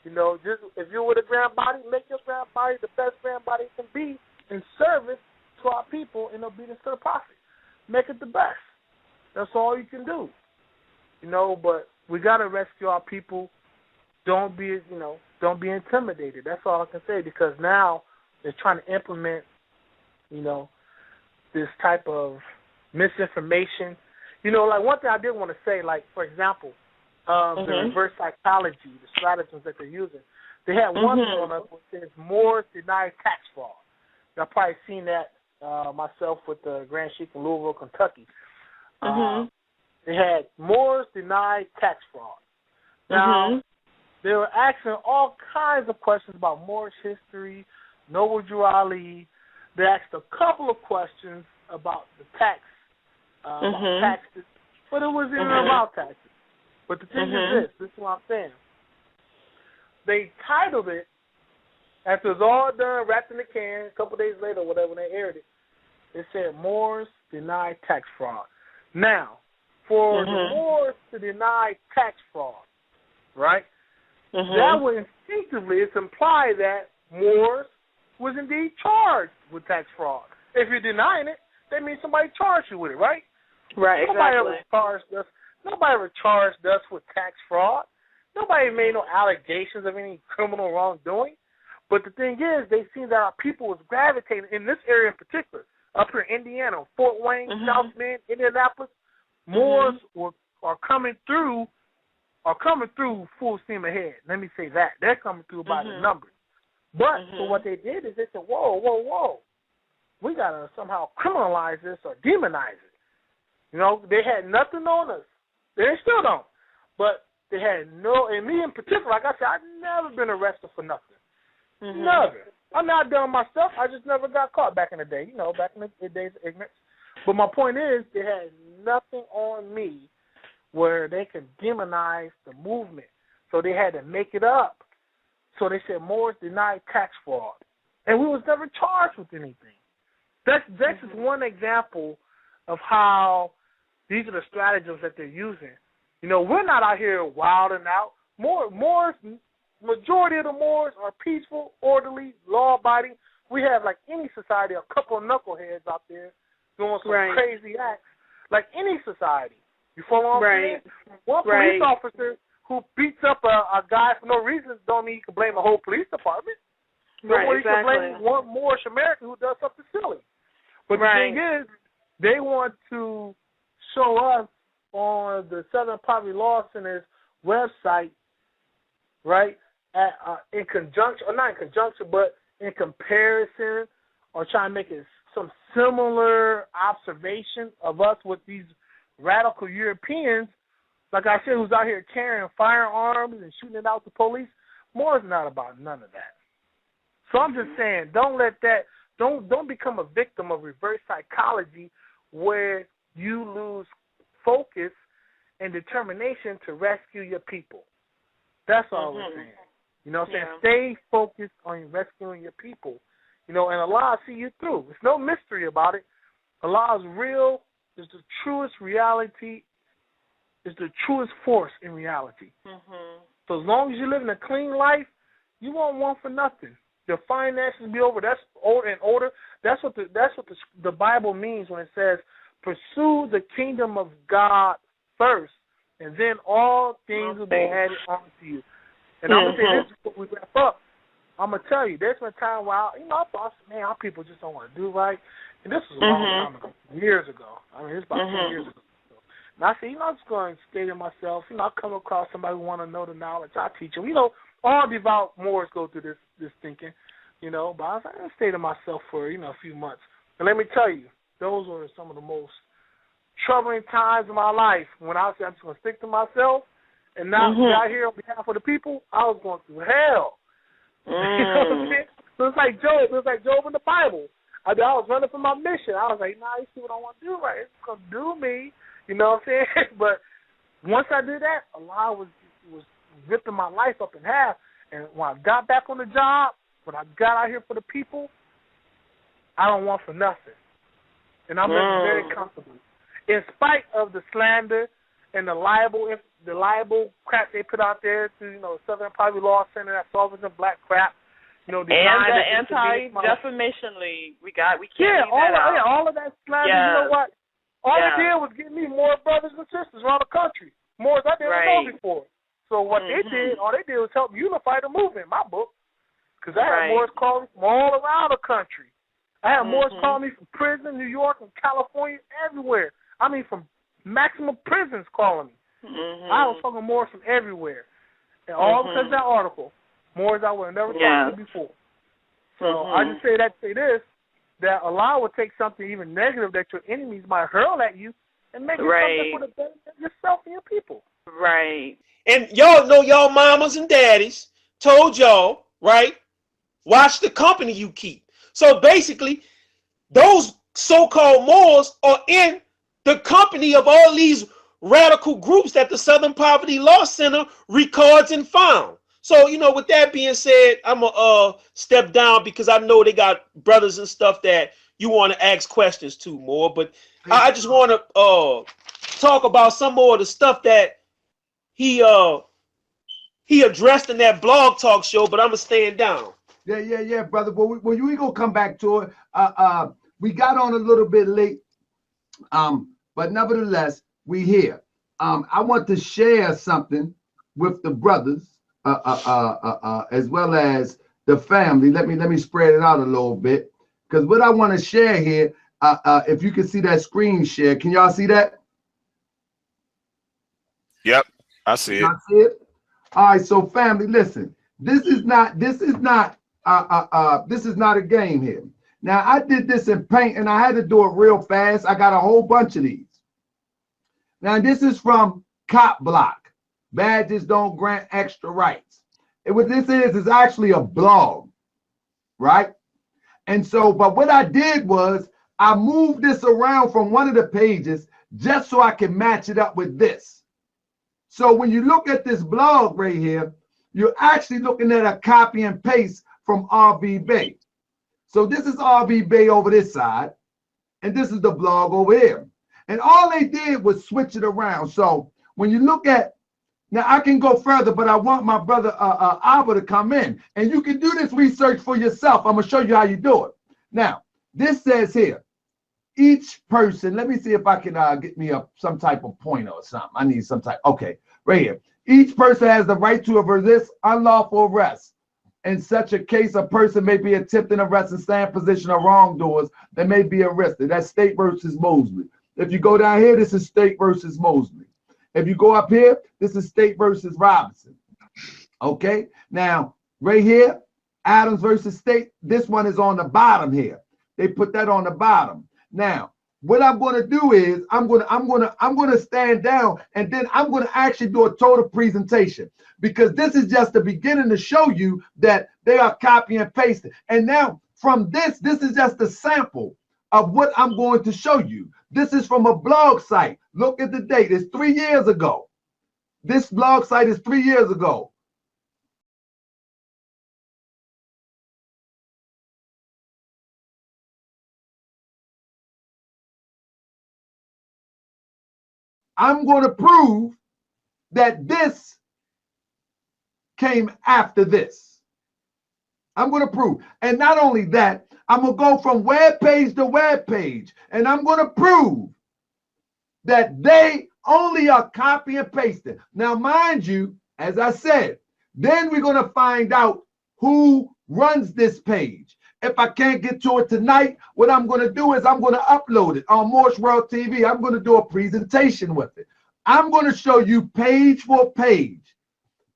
Just if you're with a grand body, make your grand body the best grand body it can be in service to our people in obedience to the prophet. Make it the best. That's all you can do. But we got to rescue our people. Don't be intimidated. That's all I can say, because now they're trying to implement, this type of misinformation. Like one thing I did want to say, like, for example, the reverse psychology, the stratagems that they're using. They had one thing on us that says Moors deny tax fraud. I've probably seen that myself with the Grand Sheik in Louisville, Kentucky. They had Moors deny tax fraud. Now, they were asking all kinds of questions about Moorish history, Noble Drew Ali. They asked a couple of questions about the tax, about taxes, but it wasn't even about taxes. But the thing is this is what I'm saying. They titled it, after it was all done, wrapped in the can, a couple days later, whatever, when they aired it, it said Moors deny tax fraud. Now, for the Moors to deny tax fraud, right, that would instinctively, it's implied that Moors was indeed charged with tax fraud. If you're denying it, that means somebody charged you with it, right? Right, Nobody exactly. Nobody ever charged us with tax fraud. Nobody made no allegations of any criminal wrongdoing. But the thing is, they seen that our people was gravitating in this area in particular, up here in Indiana, Fort Wayne, South Bend, Indianapolis. Moors are coming through full steam ahead. Let me say that. They're coming through by the numbers. But so what they did is they said, whoa. We got to somehow criminalize this or demonize it. They had nothing on us. They still don't. But they had and me in particular, like I said, I've never been arrested for nothing. Never. I'm not done my stuff. I just never got caught back in the day, back in the days of ignorance. But my point is, they had nothing on me where they could demonize the movement. So they had to make it up. So they said Moors denied tax fraud. And we was never charged with anything. That's just one example of how these are the stratagems that they're using. We're not out here wilding out. Moors, majority of the Moors are peaceful, orderly, law-abiding. We have, like any society, a couple of knuckleheads out there doing some crazy acts, like any society. You follow what I'm saying? One police officer who beats up a guy for no reason don't mean you can blame the whole police department. You can blame one Moorish American who does something silly. But the thing is, they want to show us on the Southern Poverty Law Center's website, right, in conjunction, or not in conjunction, but in comparison, or trying to make it some similar observation of us with these radical Europeans, like I said, who's out here carrying firearms and shooting it out the police. Moors not about none of that. So I'm just saying, don't let that, don't become a victim of reverse psychology where you lose focus and determination to rescue your people. That's all we're saying. You know what I'm saying? Stay focused on rescuing your people. You know, and Allah will see you through. There's no mystery about it. Allah is real. It's the truest reality. It's the truest force in reality. So as long as you live in a clean life, you won't want for nothing. Your finances be over. That's order and order. That's what the Bible means when it says, pursue the kingdom of God first, and then all things will be added onto you. And I'm going to say this before we wrap up. I'm going to tell you, there's been a time where, I thought, man, our people just don't want to do right. And this was a long time ago, years ago. I mean, it's about 10 years ago. And I said, I'm just going to stay to myself. I'll come across somebody who want to know the knowledge. I'll teach them. All devout Moors go through this thinking, But I was like, I'll stay to myself for, a few months. And let me tell you, those were some of the most troubling times in my life when I said I'm just going to stick to myself and not be out here on behalf of the people. I was going through hell. You know what I'm saying? So it's like Job. It was like Job in the Bible. I was running from my mission. I was like, you see what I want to do, right? It's going to do me. You know what I'm saying? But once I did that, Allah was ripping my life up in half. And when I got back on the job, when I got out here for the people, I don't want for nothing. And I'm very comfortable. In spite of the slander and the libel crap they put out there through, Southern Poverty Law Center, that solvents of black crap. And the Anti-Defamation League. We can't leave that out. All of that slander. Yes. You know what? All it did was get me more brothers and sisters around the country. More I didn't know before. So what they did, all they did was help unify the movement, my book. Because I had Moors calling from all around the country. I had Moors calling me from prison, New York, and California, everywhere. I mean, from maximum prisons calling me. I was talking Moors from everywhere. And all because of that article. Moors I would have never talked to before. So I just say this, that Allah will take something even negative that your enemies might hurl at you and make it something for the benefit of yourself and your people. Right. And y'all know y'all mamas and daddies told y'all, right? Watch the company you keep. So basically, those so-called Moors are in the company of all these radical groups that the Southern Poverty Law Center records and found. So, with that being said, I'm going to step down because I know they got brothers and stuff that you want to ask questions to more. But I just want to talk about some more of the stuff that he addressed in that blog talk show, but I'm going to stand down. Yeah, brother. Well, we going to come back to it. We got on a little bit late, but nevertheless, we here. I want to share something with the brothers. As well as the family. Let me spread it out a little bit, because what I want to share here, if you can see that screen share, can y'all see that? Yep, I see it. See it? All right, so family, listen. This is not a game here. Now I did this in paint and I had to do it real fast. I got a whole bunch of these. Now this is from Cop Block. Badges don't grant extra rights. And what this is actually a blog, right? And so, but what I did was I moved this around from one of the pages just so I can match it up with this. So when you look at this blog right here, you're actually looking at a copy and paste from RB Bey. So this is RB Bey over this side, and this is the blog over here. And all they did was switch it around. So when you look at, now I can go further, but I want my brother Abba to come in. And you can do this research for yourself. I'm going to show you how you do it. Now, this says here, each person, let me see if I can get me some type of pointer or something. I need some type, okay, right here. Each person has the right to resist unlawful arrest. In such a case, a person may be attempting arrest and stay in position of wrongdoers that may be arrested. That's State versus Mosley. If you go down here, this is State versus Mosley. If you go up here, this is State versus Robinson. Okay, now right here, Adams versus State. This one is on the bottom here. They put that on the bottom. Now, what I'm going to do is I'm going to stand down, and then I'm going to actually do a total presentation, because this is just the beginning to show you that they are copy and pasting. And now from this is just a sample of what I'm going to show you. This is from a blog site. Look at the date. It's 3 years ago. This blog site is 3 years ago. I'm going to prove that this came after this. I'm going to prove. And not only that, I'm going to go from web page to web page, and I'm going to prove that they only are copy and pasting. Now, mind you, as I said, then we're going to find out who runs this page. If I can't get to it tonight, what I'm going to do is I'm going to upload it on Morisco World TV. I'm going to do a presentation with it. I'm going to show you page for page,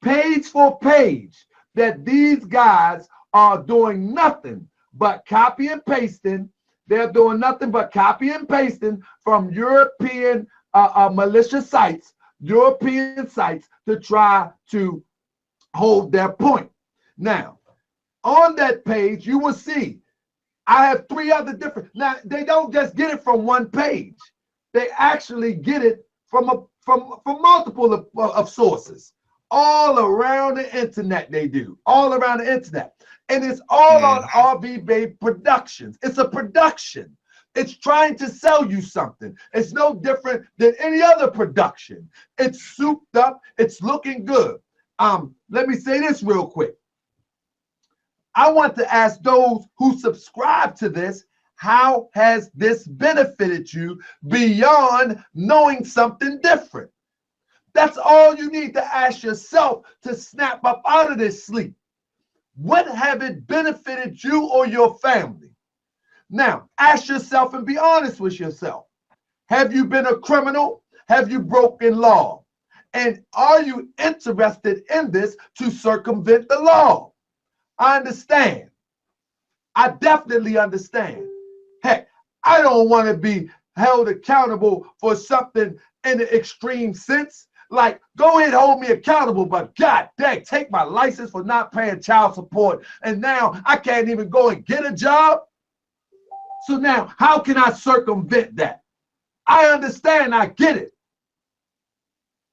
that these guys are doing nothing but copy and pasting. They're doing nothing but copy and pasting from European malicious sites, European sites, to try to hold their point. Now, on that page, you will see I have 3 other different. Now, they don't just get it from one page. They actually get it from multiple of sources. All around the internet they do. All around the internet. And it's all on RB Bey Productions. It's a production. It's trying to sell you something. It's no different than any other production. It's souped up. It's looking good. Let me say this real quick. I want to ask those who subscribe to this, how has this benefited you beyond knowing something different? That's all you need to ask yourself to snap up out of this sleep. What have it benefited you or your family? Now, ask yourself and be honest with yourself. Have you been a criminal? Have you broken law? And are you interested in this to circumvent the law? I understand. I definitely understand. Heck, I don't want to be held accountable for something in the extreme sense. Like, go ahead, hold me accountable, but God dang, take my license for not paying child support, and now I can't even go and get a job. So now, how can I circumvent that? I understand, I get it.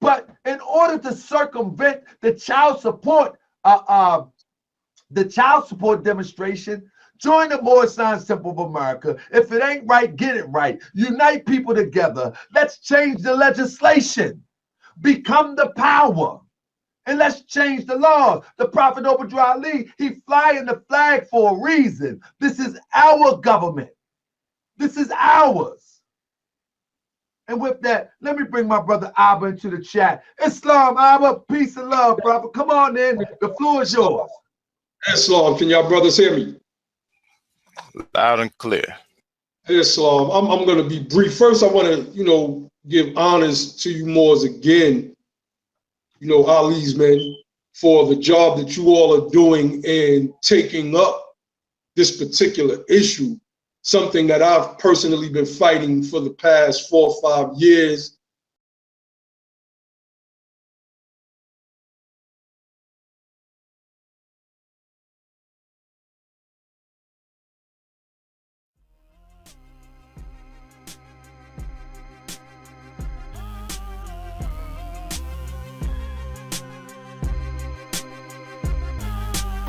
But in order to circumvent the child support demonstration, join the Moors Signs Temple of America. If it ain't right, get it right. Unite people together. Let's change the legislation. Become the power. And let's change the laws. The Prophet Obadiah Ali, he flying the flag for a reason. This is our government. This is ours. And with that, let me bring my brother Abba into the chat. Islam, Abba, peace and love, brother. Come on in. The floor is yours. Islam, can y'all brothers hear me? Loud and clear. Islam, I'm going to be brief. First, I want to, give honors to you Moors again, Ali's men, for the job that you all are doing in taking up this particular issue, something that I've personally been fighting for the past 4 or 5 years.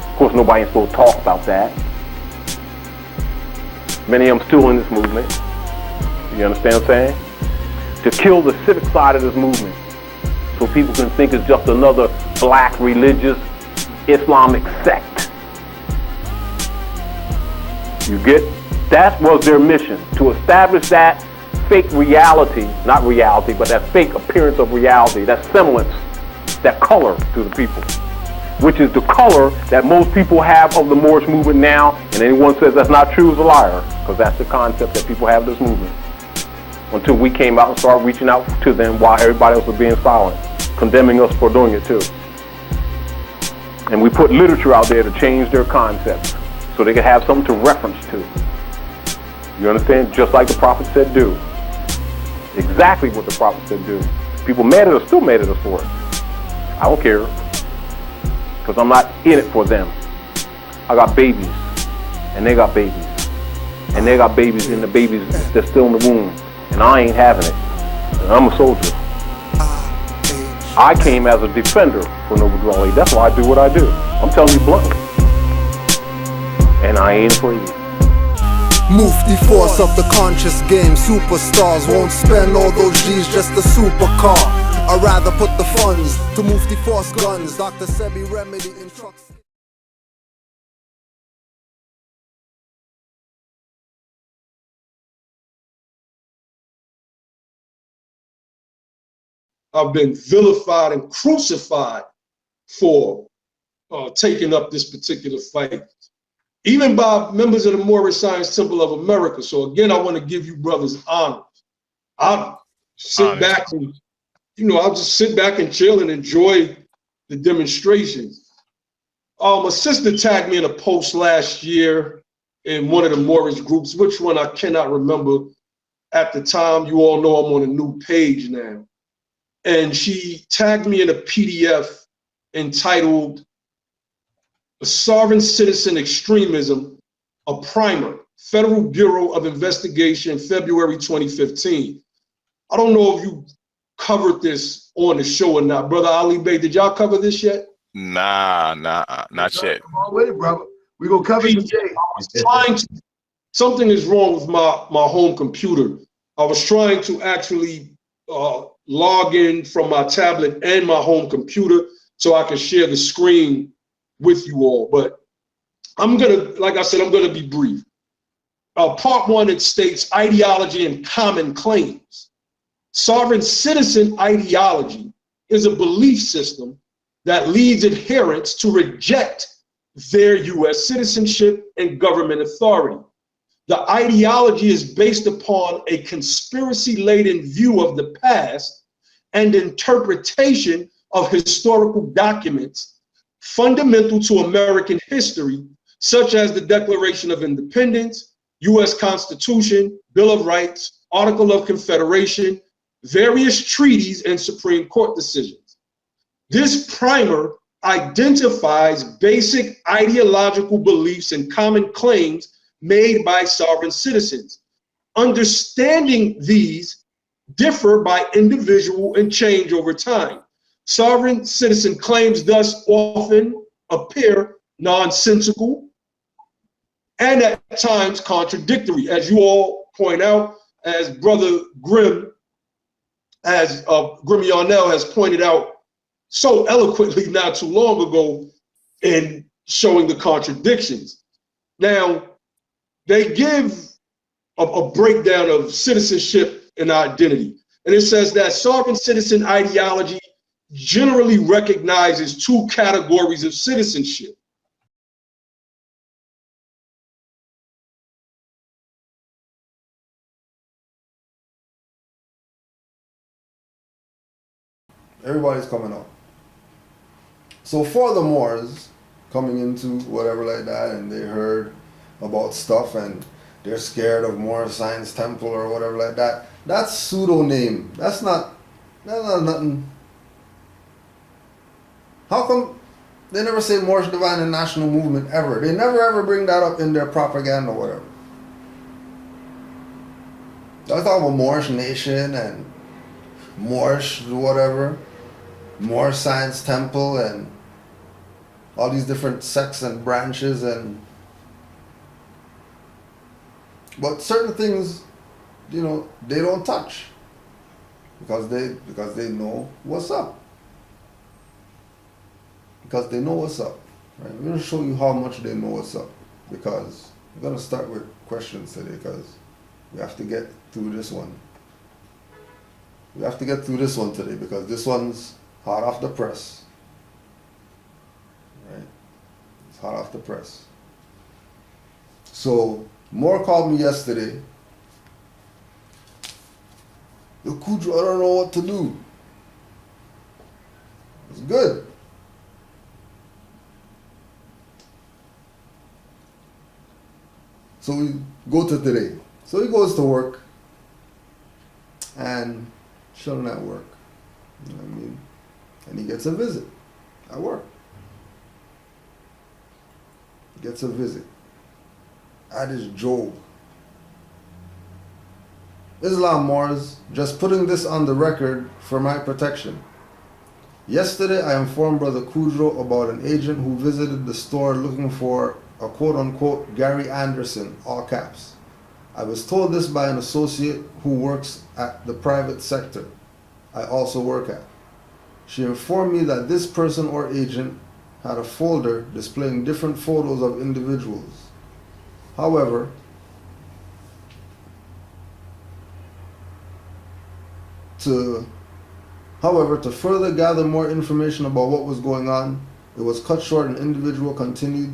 Of course, nobody ain't supposed to talk about that. Many of them still in this movement. You understand what I'm saying? To kill the civic side of this movement so people can think it's just another black religious Islamic sect. You get? That was their mission, to establish that fake reality, not reality, but that fake appearance of reality, that semblance, that color to the people, which is the color that most people have of the Moorish movement now, and anyone says that's not true is a liar, because that's the concept that people have of this movement. Until we came out and started reaching out to them while everybody else was being silent, condemning us for doing it too. And we put literature out there to change their concepts so they could have something to reference to. You understand? Just like the prophet said do. Exactly what the prophet said do. People mad at us, still mad at us for it. I don't care. Because I'm not in it for them. I got babies. And they got babies. And they got babies, and the babies that's still in the womb. And I ain't having it. And I'm a soldier. I came as a defender for Noble Dwelling. That's why I do what I do. I'm telling you bluntly. And I ain't afraid of you. Move the force of the conscious game. Superstars won't spend all those G's just a supercar. I'd rather put the funds to move the force guns. Dr. Sebi Remedy in trucks. I've been vilified and crucified for taking up this particular fight, even by members of the Moorish Science Temple of America. So again, I want to give you brothers honor. I'll sit back and, I'll just sit back and chill and enjoy the demonstrations. A sister tagged me in a post last year in one of the Moorish groups, which one I cannot remember at the time. You all know I'm on a new page now. And she tagged me in a PDF entitled Sovereign Citizen Extremism, a Primer, Federal Bureau of Investigation, February 2015. I don't know if you covered this on the show or not. Brother Ali Bey, did y'all cover this yet? Nah, not yet. Come on with it, brother. We're going to cover it today. Something is wrong with my home computer. I was trying to actually log in from my tablet and my home computer so I can share the screen with you all. But I'm like I said, I'm gonna be brief. Part one, it states ideology and common claims. Sovereign citizen ideology is a belief system that leads adherents to reject their U.S. citizenship and government authority. The ideology is based upon a conspiracy-laden view of the past and interpretation of historical documents fundamental to American history, such as the Declaration of Independence, U.S. Constitution, Bill of Rights, Article of Confederation, various treaties, and Supreme Court decisions. This primer identifies basic ideological beliefs and common claims made by sovereign citizens. Understanding these differ by individual and change over time. Sovereign citizen claims thus often appear nonsensical and at times contradictory, as you all point out, as Brother Grim, as Grim Yarnell has pointed out so eloquently not too long ago in showing the contradictions. Now, they give a breakdown of citizenship and identity. And it says that sovereign citizen ideology generally recognizes two categories of citizenship. Everybody's coming up. So for the Moors coming into whatever like that, and they heard about stuff and they're scared of Moorish Science Temple or whatever like that, that's pseudonym. That's not nothing. How come they never say Moorish Divine and National Movement ever? They never ever bring that up in their propaganda or whatever. They talk about Moorish Nation and Moorish whatever, Moorish Science Temple and all these different sects and branches, but certain things, they don't touch because they know what's up. Because they know what's up. Right? We're going to show you how much they know what's up, because we're going to start with questions today, because we have to get through this one. We have to get through this one today, because this one's hot off the press. Right? It's hot off the press. So, Moore called me yesterday. Yo, Kudro, I don't know what to do. It's good. So we go to today. So he goes to work and chilling at work. You know what I mean? And he gets a visit at work. Gets a visit. That is Job. Islam Moors, just putting this on the record for my protection. Yesterday I informed Brother Kudro about an agent who visited the store looking for a quote-unquote Gary Anderson, all caps. I was told this by an associate who works at the private sector I also work at. She informed me that this person or agent had a folder displaying different photos of individuals. However, to further gather more information about what was going on, it was cut short. An individual continued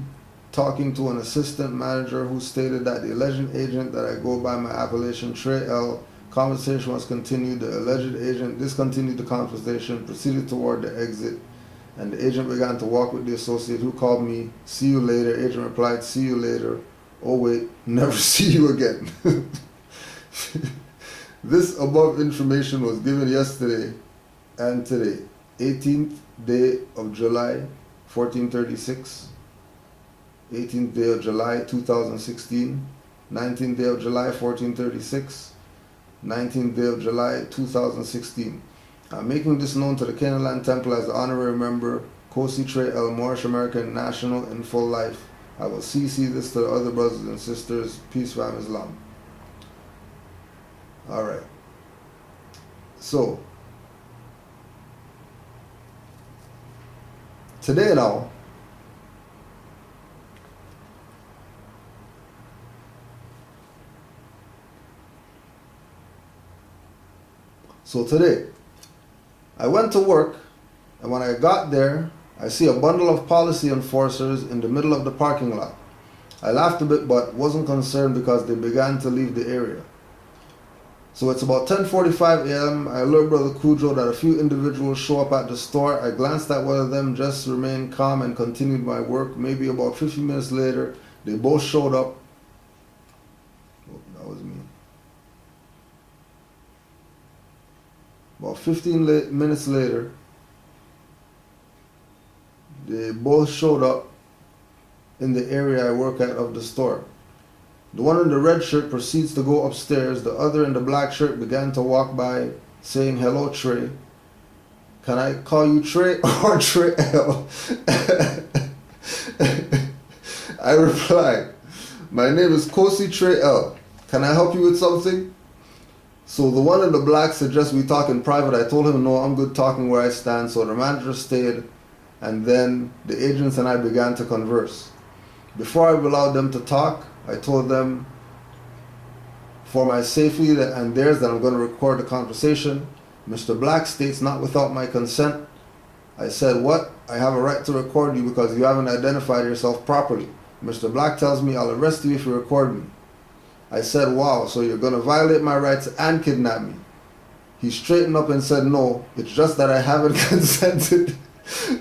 talking to an assistant manager who stated that the alleged agent that I go by my appellation, Trey L. Conversation was continued. The alleged agent discontinued the conversation, proceeded toward the exit, and the agent began to walk with the associate who called me, "See you later." Agent replied, "See you later." "Oh wait, never see you again." This above information was given yesterday and today, 18th day of July, 1436, 18th day of July, 2016, 19th day of July, 1436, 19th day of July 2016. I'm making this known to the Canaanland Temple as the honorary member, Kosi Trey El Moorish American National in full life. I will CC this to the other brothers and sisters. Peace, fam, Islam. Alright. So, today now, today, I went to work, and when I got there, I see a bundle of policy enforcers in the middle of the parking lot. I laughed a bit, but wasn't concerned because they began to leave the area. So it's about 10:45 a.m. I alert Brother Kudro that a few individuals show up at the store. I glanced at one of them, just remained calm and continued my work. Maybe about 50 minutes later, they both showed up. Oh, that was me. About 15 minutes later, they both showed up in the area I work at of the store. The one in the red shirt proceeds to go upstairs. The other in the black shirt began to walk by saying, "Hello, Trey. Can I call you Trey or Trey L?" I replied, "My name is Kosi Trey L. Can I help you with something?" So the one in the black suggests we talk in private. I told him, "No, I'm good talking where I stand." So the manager stayed, and then the agents and I began to converse. Before I allowed them to talk, I told them for my safety and theirs that I'm going to record the conversation. Mr. Black states, "Not without my consent." I said, "What? I have a right to record you because you haven't identified yourself properly." Mr. Black tells me, "I'll arrest you if you record me." I said, "Wow, so you're going to violate my rights and kidnap me?" He straightened up and said, "No, it's just that I haven't consented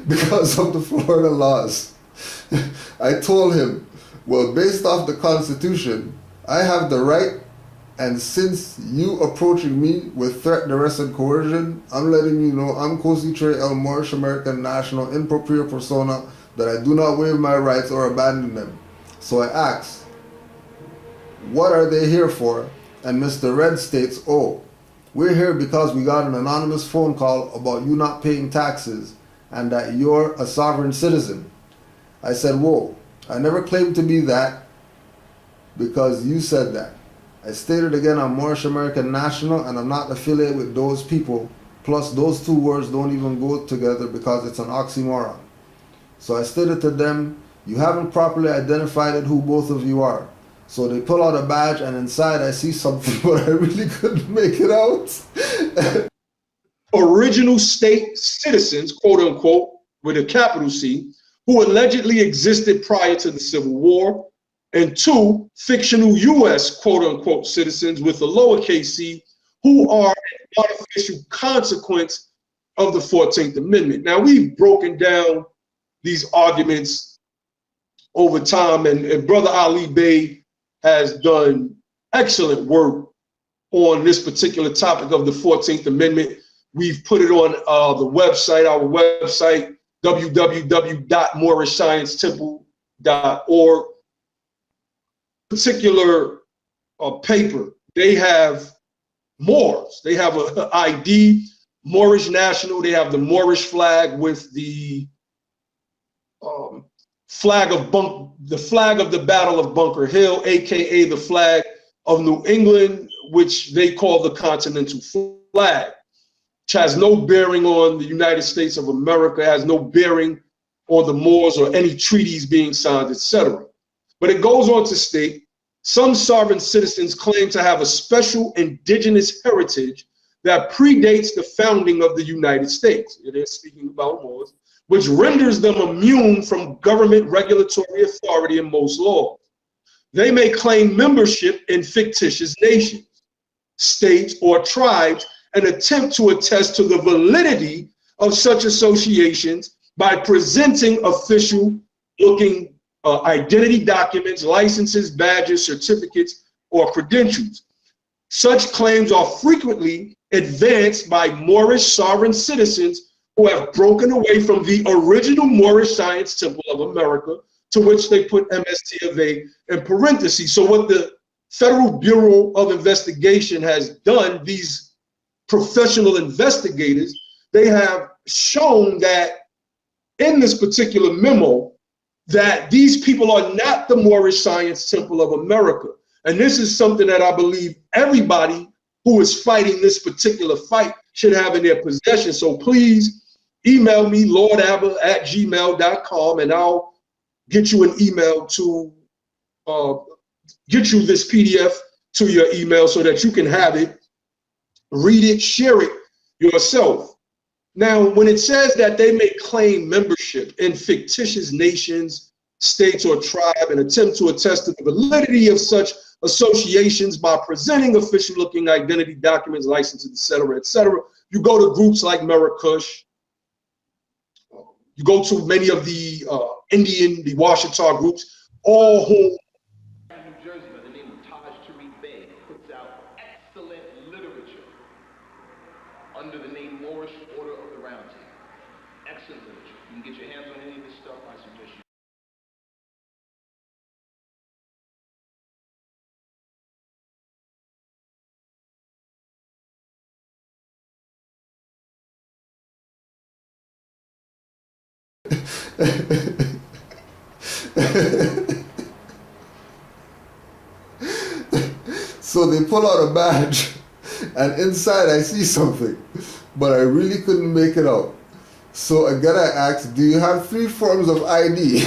because of the Florida laws." I told him, "Well, based off the Constitution, I have the right, and since you approaching me with threat, duress, and coercion, I'm letting you know I'm Kosi Trey El Moorish American National in propria persona, that I do not waive my rights or abandon them." So I asked, "What are they here for?" And Mr. Red states, "Oh, we're here because we got an anonymous phone call about you not paying taxes and that you're a sovereign citizen." I said, "Whoa, I never claimed to be that because you said that." I stated again, I'm Moorish American National and I'm not affiliated with those people. Plus, those two words don't even go together because it's an oxymoron. So I stated to them, "You haven't properly identified who both of you are." So they pull out a badge and inside I see something, but I really couldn't make it out. Original state citizens, quote unquote, with a capital C, who allegedly existed prior to the Civil War, and 2 fictional U.S. quote unquote citizens with a lowercase c, who are an artificial consequence of the 14th Amendment. Now, we've broken down these arguments over time, and Brother Ali Bey has done excellent work on this particular topic of the 14th Amendment. We've put it on the website, our website, www.morissciencetemple.org. Particular paper, they have Moors. They have an ID, Moorish National. They have the Moorish flag with the flag of the Battle of Bunker Hill, aka the flag of New England, which they call the Continental flag, which has no bearing on the United States of America, has no bearing on the Moors or any treaties being signed, etc. But it goes on to state, some sovereign citizens claim to have a special indigenous heritage that predates the founding of the United States. They're speaking about Moors, which renders them immune from government regulatory authority in most laws. They may claim membership in fictitious nations, states, or tribes and attempt to attest to the validity of such associations by presenting official-looking identity documents, licenses, badges, certificates, or credentials. Such claims are frequently advanced by Moorish sovereign citizens who have broken away from the original Moorish Science Temple of America, to which they put MST of A in parentheses. So what the Federal Bureau of Investigation has done, these professional investigators, they have shown that in this particular memo, that these people are not the Moorish Science Temple of America. And this is something that I believe everybody who is fighting this particular fight should have in their possession. So please email me, lordabba@gmail.com, and I'll get you an email to get you this PDF to your email so that you can have it, read it, share it yourself. Now, when it says that they may claim membership in fictitious nations, states, or tribe and attempt to attest to the validity of such associations by presenting official-looking identity documents, licenses, etc., you go to groups like Marrakesh, you go to many of the the Washita groups, all who New Jersey by the name of Bey puts out excellent literature under the name Moorish Order of the Round Table. Excellent literature. You can get your hands on any of this stuff, I suggest you. So they pull out a badge, and inside I see something, but I really couldn't make it out. So again I asked, do you have 3 forms of ID?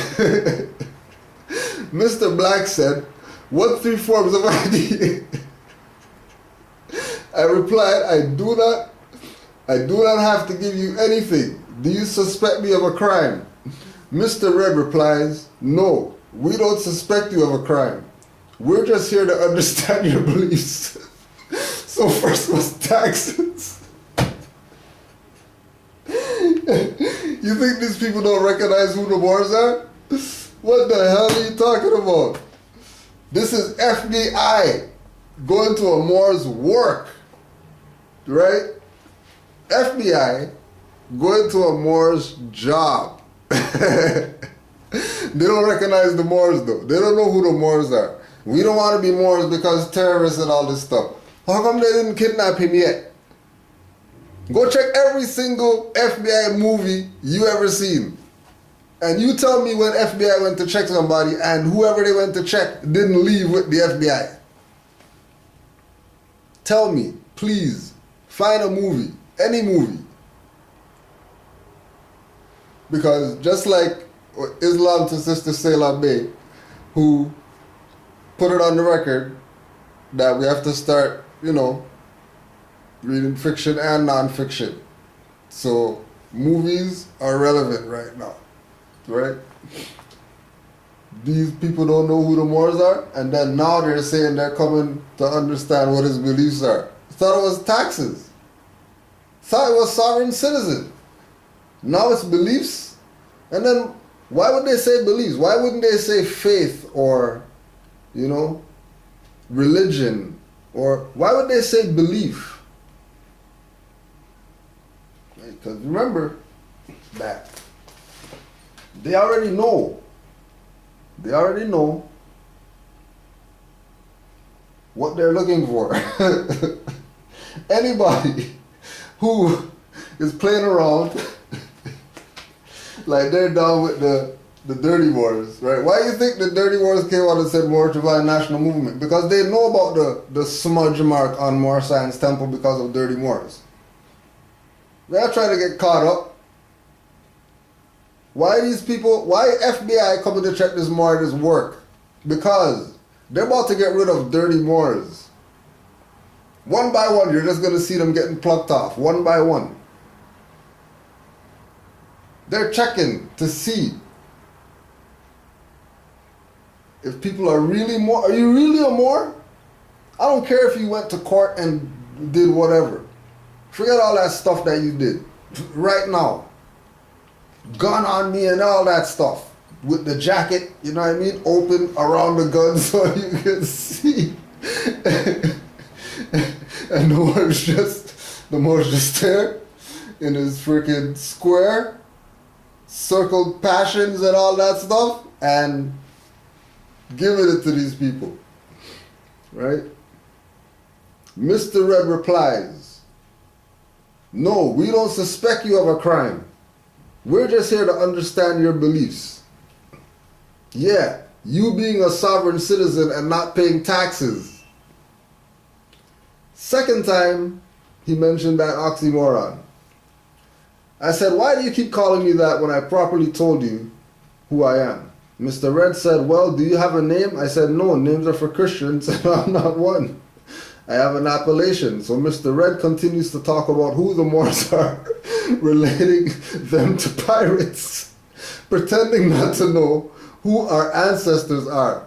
Mr. Black said, what 3 forms of ID? I replied, I do not have to give you anything. Do you suspect me of a crime? Mr. Red replies, no, we don't suspect you of a crime. We're just here to understand your beliefs. So first was taxes. You think these people don't recognize who the Moors are? What the hell are you talking about? This is FBI going to a Moor's work, right? FBI going to a Moor's job. They don't recognize the Moors though. They don't know who the Moors are. We don't want to be Moors because terrorists and all this stuff. How come they didn't kidnap him yet? Go check every single FBI movie you ever seen. And you tell me when FBI went to check somebody and whoever they went to check didn't leave with the FBI. Tell me, please, find a movie, any movie. Because just like Islam to Sister Solidays Bey, who put it on the record that we have to start, reading fiction and non-fiction. So movies are relevant right now, right? These people don't know who the Moors are, and then now they're saying they're coming to understand what his beliefs are. Thought it was taxes. Thought it was sovereign citizen. Now it's beliefs. And then why would they say beliefs? Why wouldn't they say faith or, the religion, or why would they say belief? Because remember that they already know. They already know what they're looking for. Anybody who is playing around like they're down with the Dirty Wars, right? Why do you think the Dirty Wars came out and said Moorish Divine National Movement? Because they know about the smudge mark on Moor Science Temple because of Dirty Moors. They're trying to get caught up. Why these people, why FBI coming to check this Moorish work? Because they're about to get rid of Dirty Moors. One by one, you're just going to see them getting plucked off, one by one. They're checking to see if people are really Moor. Are you really a Moor? I don't care if you went to court and did whatever. Forget all that stuff that you did. Right now. Gun on me and all that stuff. With the jacket, you know what I mean? Open around the gun so you can see. And the Moor's just there in his freaking square, circled passions and all that stuff, and giving it to these people. Right? Mr. Red replies, "No, we don't suspect you of a crime. We're just here to understand your beliefs. Yeah, you being a sovereign citizen and not paying taxes." Second time, he mentioned that oxymoron. I said, "Why do you keep calling me that when I properly told you who I am?" Mr. Red said, "Well, do you have a name?" I said, "No, names are for Christians and I'm not one. I have an appellation." So Mr. Red continues to talk about who the Moors are, relating them to pirates, pretending not to know who our ancestors are,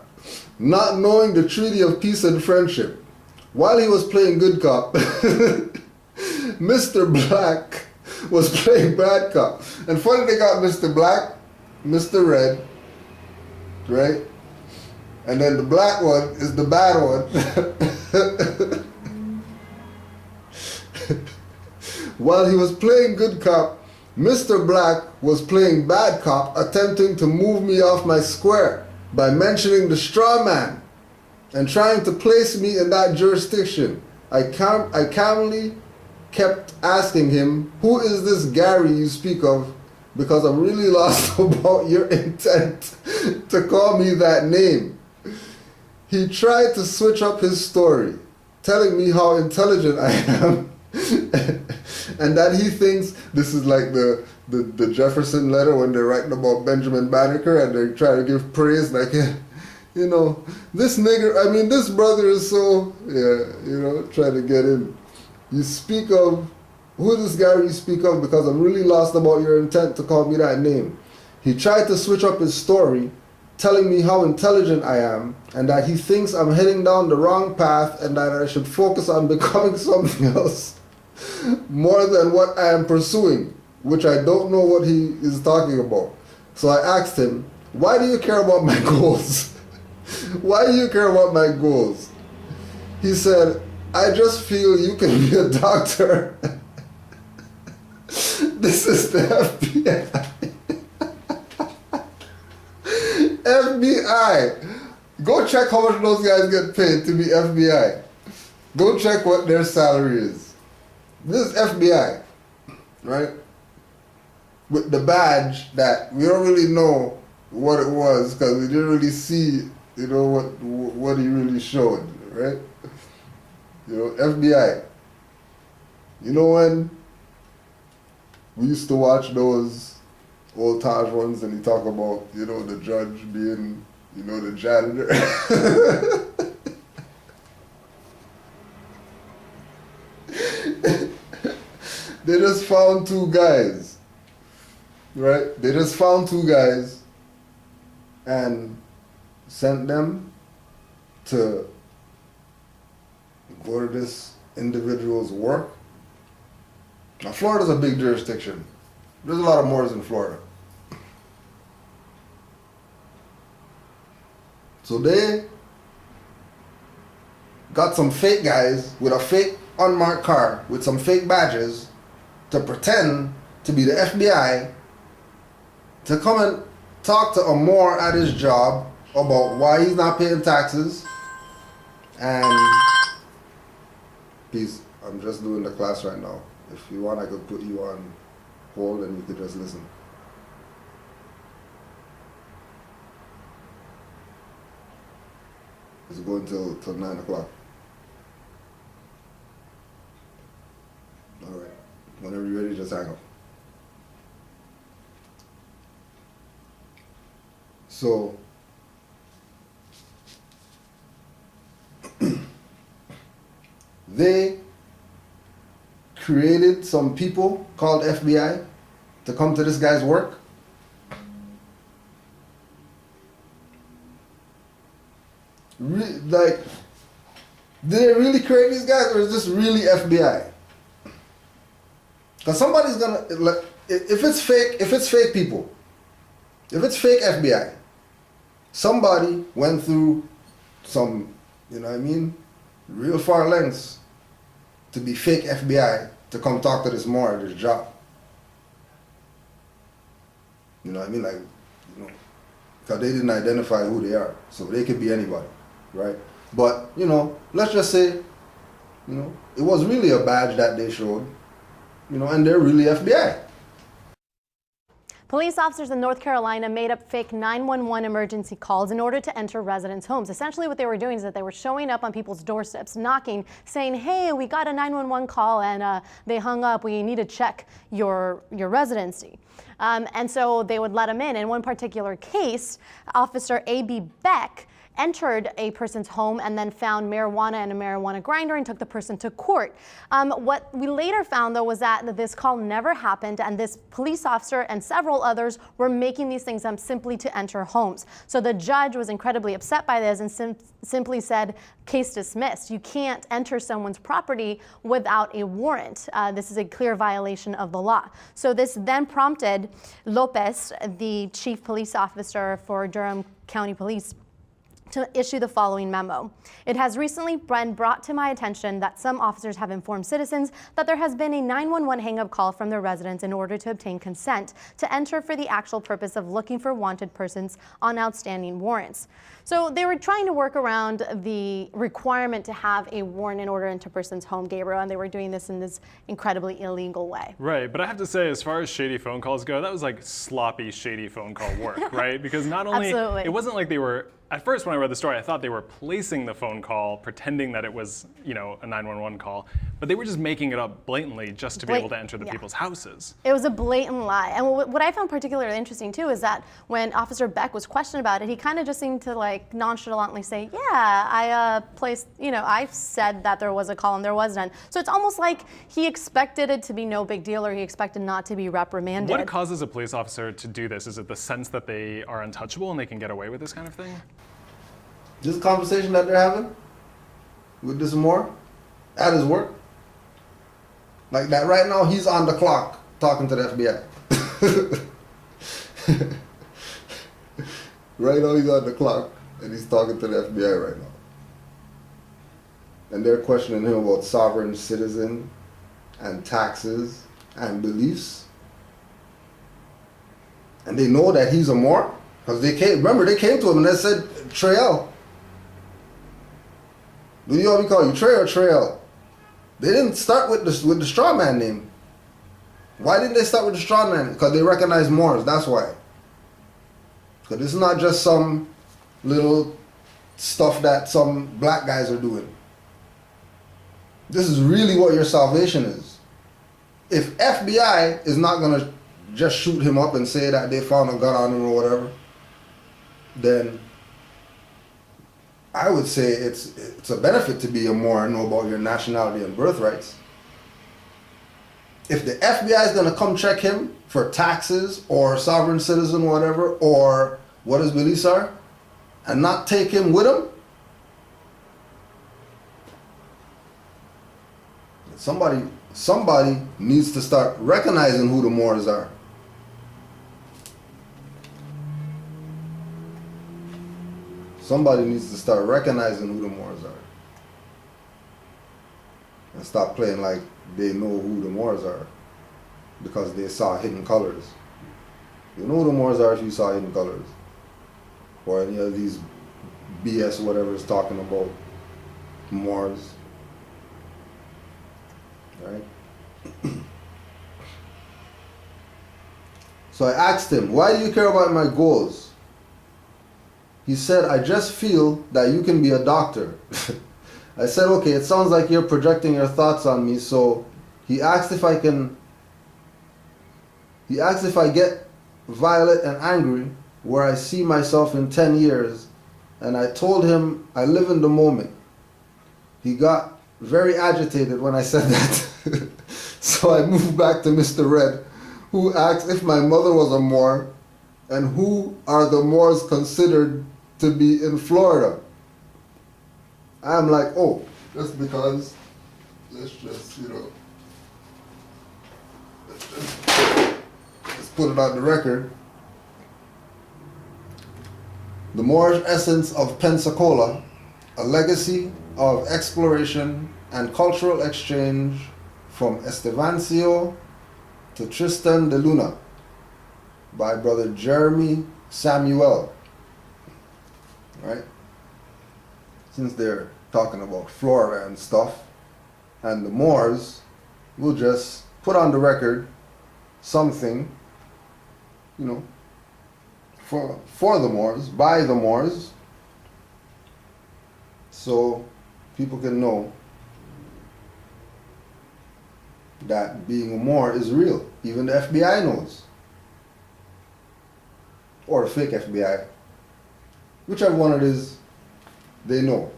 not knowing the Treaty of Peace and Friendship. While he was playing good cop, Mr. Black was playing bad cop. And funny they got Mr. Black, Mr. Red, right? And then the black one is the bad one. While he was playing good cop, Mr. Black was playing bad cop, attempting to move me off my square by mentioning the straw man and trying to place me in that jurisdiction. I calmly kept asking him, "Who is this Gary you speak of?" because I'm really lost about your intent to call me that name. He tried to switch up his story, telling me how intelligent I am and that he thinks this is like the Jefferson letter when they're writing about Benjamin Banneker and they try to give praise like, you know, this brother is so, try to get in. You speak of, who is this guy you speak of because I'm really lost about your intent to call me that name. He tried to switch up his story, telling me how intelligent I am and that he thinks I'm heading down the wrong path and that I should focus on becoming something else more than what I am pursuing, which I don't know what he is talking about. So I asked him, "Why do you care about my goals? Why do you care about my goals?" He said, "I just feel you can be a doctor." This is the FBI. FBI. Go check how much those guys get paid to be FBI. Go check what their salary is. This is FBI, right? With the badge that we don't really know what it was because we didn't really see, what he really showed, right? FBI. You know when we used to watch those old Taj ones and he talk about, the judge being, the janitor. They just found two guys, right? They just found two guys and sent them to go to this individual's work. Now, Florida's a big jurisdiction. There's a lot of Moors in Florida. So they got some fake guys with a fake unmarked car with some fake badges to pretend to be the FBI to come and talk to a Moor at his job about why he's not paying taxes. And please, I'm just doing the class right now. If you want, I could put you on hold and you could just listen. It's going till 9 o'clock. All right. Whenever you're ready, just hang up. So, they created some people called FBI to come to this guy's work. Like, did they really create these guys, or is this really FBI? Because somebody's gonna, like, if it's fake people, if it's fake FBI, somebody went through some, you know what I mean, real far lengths to be fake FBI to come talk to this Moor at his job. You know what I mean? Like, you know, because they didn't identify who they are, so they could be anybody, right? But, you know, let's just say, you know, it was really a badge that they showed, you know, and they're really FBI. Police officers in North Carolina made up fake 911 emergency calls in order to enter residents' homes. Essentially what they were doing is that they were showing up on people's doorsteps, knocking, saying, hey, we got a 911 call and they hung up. We need to check your residency. And so they would let them in. In one particular case, Officer A.B. Beck entered a person's home and then found marijuana and a marijuana grinder and took the person to court. What we later found, though, was that this call never happened, and this police officer and several others were making these things up simply to enter homes. So the judge was incredibly upset by this and simply said, case dismissed. You can't enter someone's property without a warrant. This is a clear violation of the law. So this then prompted Lopez, the chief police officer for Durham County Police, to issue the following memo. It has recently been brought to my attention that some officers have informed citizens that there has been a 911 hang-up call from their residents in order to obtain consent to enter for the actual purpose of looking for wanted persons on outstanding warrants. So they were trying to work around the requirement to have a warrant in order to enter a person's home, Gabriel, and they were doing this in this incredibly illegal way. Right, but I have to say, as far as shady phone calls go, that was like sloppy, shady phone call work, right? Because not only, it wasn't like they were, at first when I read the story, I thought they were placing the phone call, pretending that it was, you know, a 911 call, but they were just making it up blatantly just to be able to enter the people's houses. It was a blatant lie. And what I found particularly interesting too is that when Officer Beck was questioned about it, he kind of just seemed to like nonchalantly say, yeah, I placed, you know, I said that there was a call and there was none. So it's almost like he expected it to be no big deal, or he expected not to be reprimanded. What causes a police officer to do this? Is it the sense that they are untouchable and they can get away with this kind of thing? This conversation that they're having with this Moor at his work, like that right now, he's on the clock talking to the FBI. Right now he's on the clock and he's talking to the FBI right now. And they're questioning him about sovereign citizen and taxes and beliefs. And they know that he's a Moor because they came, remember they came to him and they said, Trail. Do you know what we call you, Trey or Trail? They didn't start with the straw man name. Why didn't they start with the straw man? Because they recognize Moors, that's why. Because this is not just some little stuff that some black guys are doing. This is really what your salvation is. If FBI is not going to just shoot him up and say that they found a gun on him or whatever, then I would say it's a benefit to be a Moor and know about your nationality and birthrights. If the FBI is going to come check him for taxes or sovereign citizen or whatever, or what his beliefs are, and not take him with him, somebody needs to start recognizing who the Moors are. Somebody needs to start recognizing who the Moors are. and stop playing like they know who the Moors are because they saw Hidden Colors. You know who the Moors are if you saw Hidden Colors, or any of these BS whatever is talking about Moors, right? So I asked him, why do you care about my goals? He said, I just feel that you can be a doctor. I said, okay, it sounds like you're projecting your thoughts on me. So he asked if I get violent and angry, where I see myself in 10 years. And I told him I live in the moment. He got very agitated when I said that. So I moved back to Mr. Red, who asked if my mother was a Moor and who are the Moors considered to be in Florida. I'm like, oh, just because, let's just, you know, let's put it on the record. The Moorish essence of Pensacola, a legacy of exploration and cultural exchange from Estevancio to Tristan de Luna by Brother Jeremy Samuel. Right? Since they're talking about Florida and stuff, and the Moors, we'll just put on the record something, you know, for the Moors, by the Moors, so people can know that being a Moor is real. Even the FBI knows. Or the fake FBI. Whichever one it is, they know.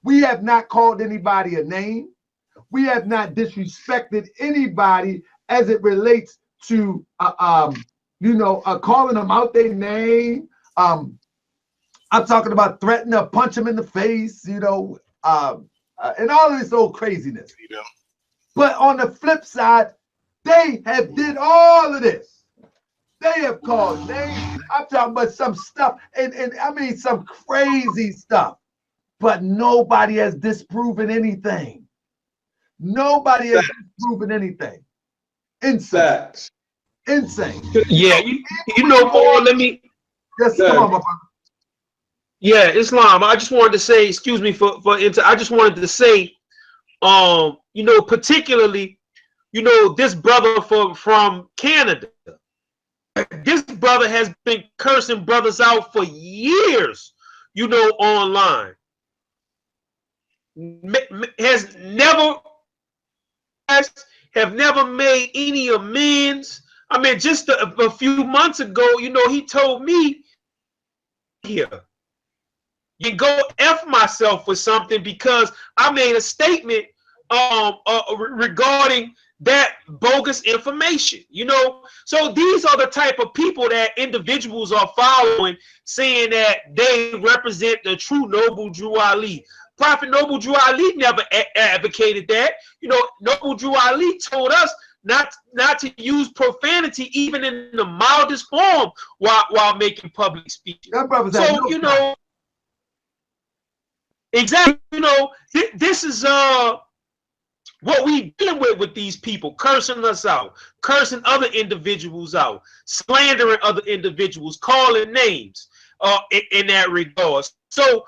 We have not called anybody a name. We have not disrespected anybody as it relates to calling them out their name. I'm talking about threatening to punch them in the face, and all of this old craziness. But on the flip side, they have did all of this. They have called names. I'm talking about some stuff, and I mean some crazy stuff. But nobody has disproven anything. Nobody has disproven anything. Insane. Insane. Yeah, you know more. Let me. Yes, come on, my brother. Yeah, Islam. I just wanted to say, excuse me I just wanted to say, particularly, this brother from Canada. This brother has been cursing brothers out for years, online. Have never made any amends. I mean, just a few months ago, he told me here, you go F myself for something because I made a statement regarding that bogus information, So these are the type of people that individuals are following, saying that they represent the true Noble Drew Ali. Prophet Noble Drew Ali never advocated that. Noble Drew Ali told us not to use profanity even in the mildest form while making public speeches. So, exactly, this is what we dealing with these people, cursing us out, cursing other individuals out, slandering other individuals, calling names in that regard. So,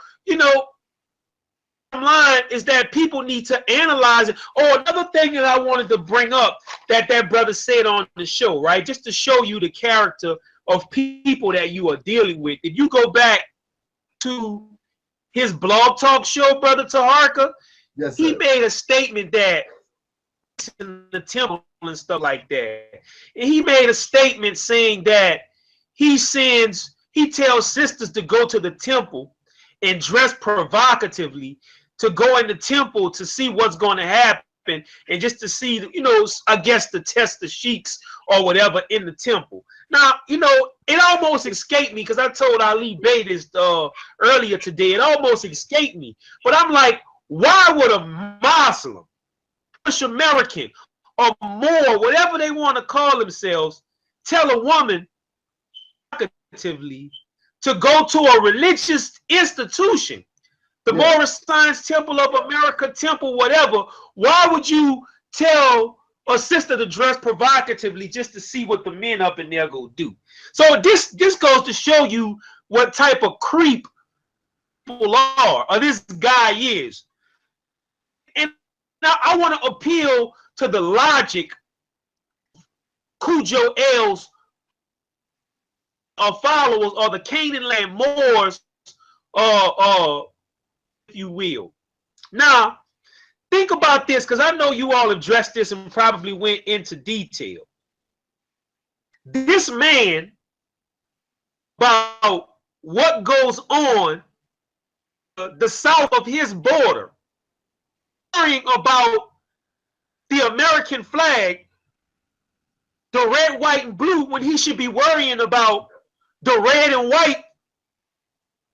line is that people need to analyze it. Oh, another thing that I wanted to bring up that brother said on the show, right? Just to show you the character of people that you are dealing with. If you go back to his blog talk show, Brother Taharka, yes, he made a statement that in the temple and stuff like that. And he made a statement saying that he tells sisters to go to the temple and dress provocatively, to go in the temple to see what's going to happen, and just to see, I guess to test the sheiks or whatever in the temple. Now, it almost escaped me because I told Ali Bey this earlier today. It almost escaped me. But I'm like, why would a Muslim, British American, or Moor, whatever they want to call themselves, tell a woman provocatively to go to a religious institution the Morris Science Temple of America Temple, whatever, why would you tell a sister to dress provocatively just to see what the men up in there go do? So this goes to show you what type of creep people are, or this guy is. And now I want to appeal to the logic Cujo L's followers, or the Canaanland Moors, if you will. Now, think about this, because I know you all addressed this and probably went into detail. This man, about what goes on the south of his border, worrying about the American flag, the red, white, and blue, when he should be worrying about the red and white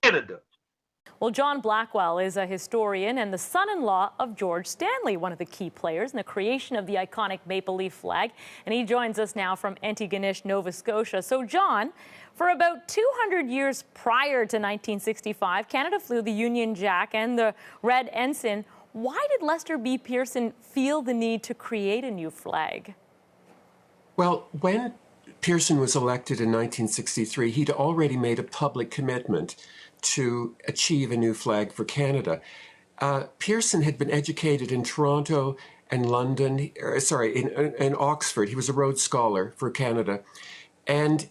Canada. Well, John Blackwell is a historian and the son-in-law of George Stanley, one of the key players in the creation of the iconic maple leaf flag. And he joins us now from Antigonish, Nova Scotia. So, John, for about 200 years prior to 1965, Canada flew the Union Jack and the Red Ensign. Why did Lester B. Pearson feel the need to create a new flag? Well, when Pearson was elected in 1963, he'd already made a public commitment to achieve a new flag for Canada. Pearson had been educated in Toronto and London, in Oxford. He was a Rhodes Scholar for Canada. And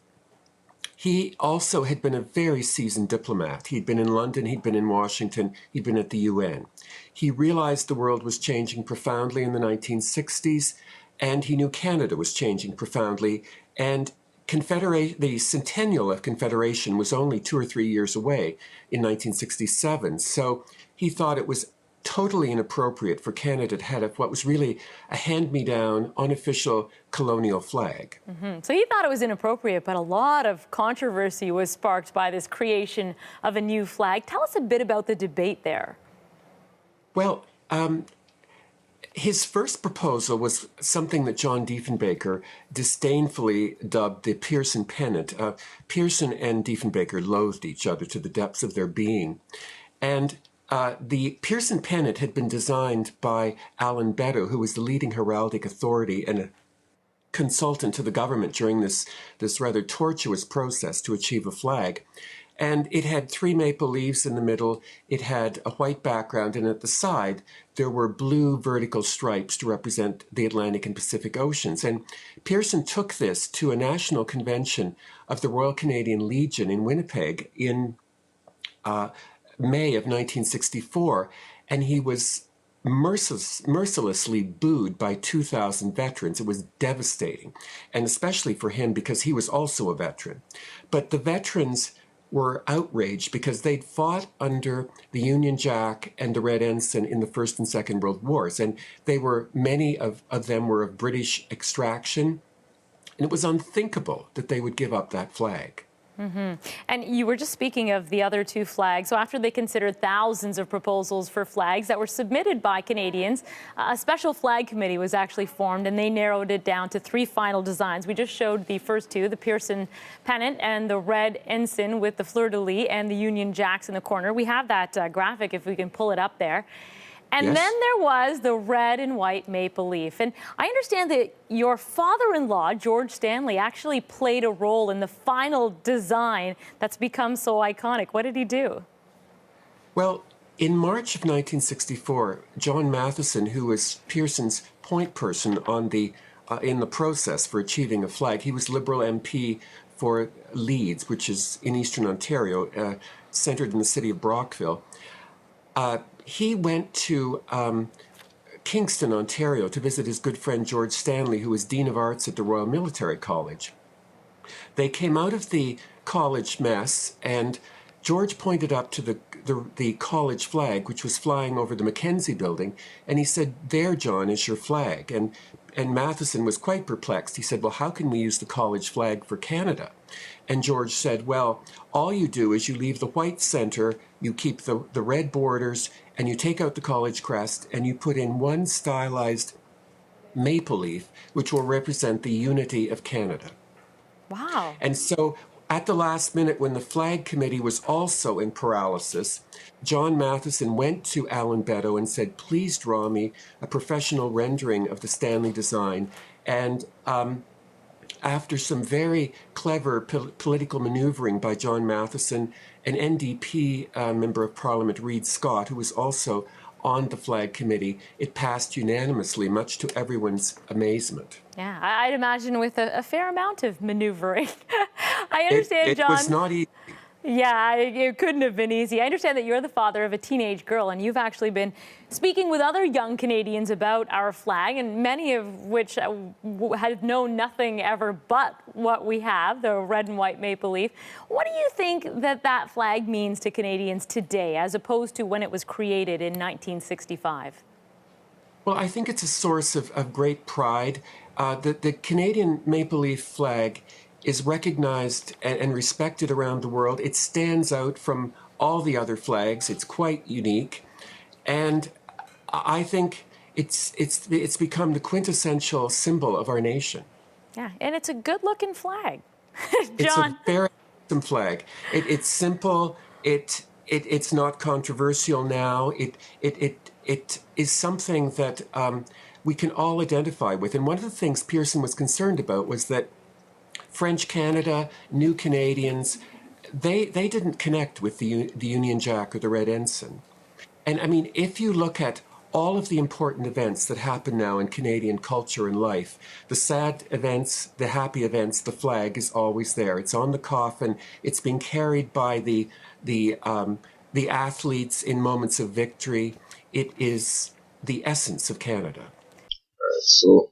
he also had been a very seasoned diplomat. He'd been in London, he'd been in Washington, he'd been at the UN. He realized the world was changing profoundly in the 1960s, and he knew Canada was changing profoundly. And the centennial of Confederation was only 2 or 3 years away in 1967. So he thought it was totally inappropriate for Canada to have what was really a hand-me-down, unofficial colonial flag. So he thought it was inappropriate, but a lot of controversy was sparked by this creation of a new flag. Tell us a bit about the debate there. Well, his first proposal was something that John Diefenbaker disdainfully dubbed the Pearson pennant. Pearson and Diefenbaker loathed each other to the depths of their being. And the Pearson pennant had been designed by Alan Beddoe, who was the leading heraldic authority and a consultant to the government during this rather tortuous process to achieve a flag. And it had 3 maple leaves in the middle, it had a white background, and at the side there were blue vertical stripes to represent the Atlantic and Pacific Oceans. And Pearson took this to a national convention of the Royal Canadian Legion in Winnipeg in May of 1964, and he was mercilessly booed by 2,000 veterans. It was devastating, and especially for him because he was also a veteran. But the veterans were outraged because they'd fought under the Union Jack and the Red Ensign in the First and Second World Wars, and many of them were of British extraction, and it was unthinkable that they would give up that flag. And you were just speaking of the other 2 flags. So after they considered thousands of proposals for flags that were submitted by Canadians, a special flag committee was actually formed, and they narrowed it down to 3 final designs. We just showed the first 2, the Pearson pennant and the Red Ensign with the fleur-de-lis and the Union Jacks in the corner. We have that graphic if we can pull it up there. And Yes. then there was the red and white maple leaf. And I understand that your father-in-law, George Stanley, actually played a role in the final design that's become so iconic. What did he do? Well, in March of 1964, John Matheson, who was Pearson's point person in the process for achieving a flag, he was Liberal MP for Leeds, which is in Eastern Ontario, centered in the city of Brockville. He went to Kingston, Ontario, to visit his good friend George Stanley, who was Dean of Arts at the Royal Military College. They came out of the college mess, and George pointed up to the college flag, which was flying over the Mackenzie building, and he said, "There, John, is your flag." And Matheson was quite perplexed. He said, "Well, how can we use the college flag for Canada?" And George said, "Well, all you do is you leave the white center, you keep the red borders, and you take out the college crest, and you put in one stylized maple leaf, which will represent the unity of Canada." Wow. And so At the last minute, when the flag committee was also in paralysis, John Matheson went to Alan Beddoe and said, please draw me a professional rendering of the Stanley design. And after some very clever political maneuvering by John Matheson, an NDP member of Parliament, Reid Scott, who was also on the flag committee, it passed unanimously, much to everyone's amazement. Yeah, I'd imagine with a fair amount of maneuvering. I understand, John. It was not easy. Yeah, it couldn't have been easy. I understand that you're the father of a teenage girl, and you've actually been speaking with other young Canadians about our flag, and many of which have known nothing ever but what we have, the red and white maple leaf. What do you think that flag means to Canadians today, as opposed to when it was created in 1965? Well, I think it's a source of great pride. The Canadian maple leaf flag is recognized and respected around the world. It stands out from all the other flags. It's quite unique. And I think it's become the quintessential symbol of our nation. Yeah, and it's a good-looking flag. John. It's a very awesome flag. It's simple. It's not controversial now. It is something that we can all identify with. And one of the things Pearson was concerned about was that French Canada, New Canadians, they didn't connect with the Union Jack or the Red Ensign. And I mean, if you look at all of the important events that happen now in Canadian culture and life, the sad events, the happy events, the flag is always there. It's on the coffin. It's being carried by the athletes in moments of victory. It is the essence of Canada. So,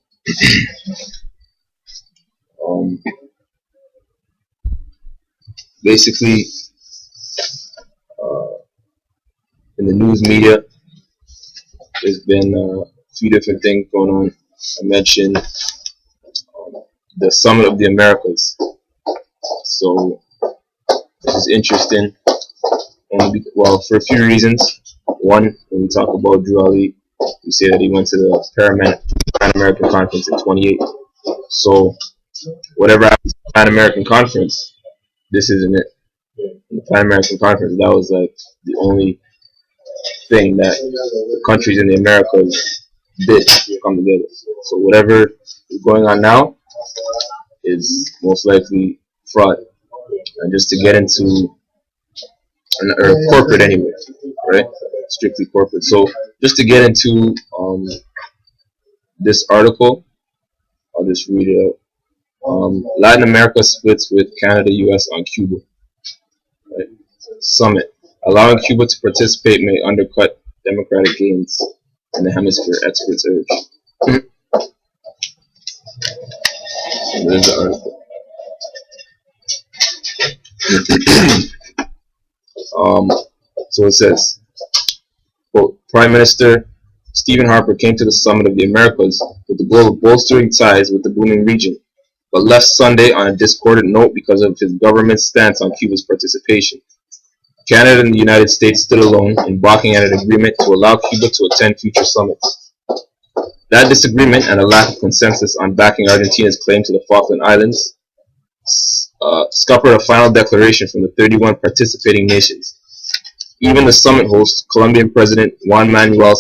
basically, in the news media, there's been a few different things going on. I mentioned the Summit of the Americas. So, this is interesting. Well, for a few reasons. One, when we talk about Drew Ali, we say that he went to the Pan American Conference in 28. So, whatever happens to the Pan American Conference, this isn't it. In the Pan American Conference, that was like the only thing that the countries in the Americas did come together. So whatever is going on now is most likely fraud, and just to get into or corporate anyway, right? Strictly corporate. So just to get into this article, I'll just read it out. Latin America splits with Canada, U.S. on Cuba. Right? Summit. Allowing Cuba to participate may undercut democratic gains in the hemisphere, experts urge. There's the article. So it says, quote, Prime Minister Stephen Harper came to the Summit of the Americas with the goal of bolstering ties with the booming region, but left Sunday on a discordant note because of his government's stance on Cuba's participation. Canada and the United States stood alone in balking at an agreement to allow Cuba to attend future summits. That disagreement and a lack of consensus on backing Argentina's claim to the Falkland Islands scuppered a final declaration from the 31 participating nations. Even the summit host, Colombian President Juan Manuel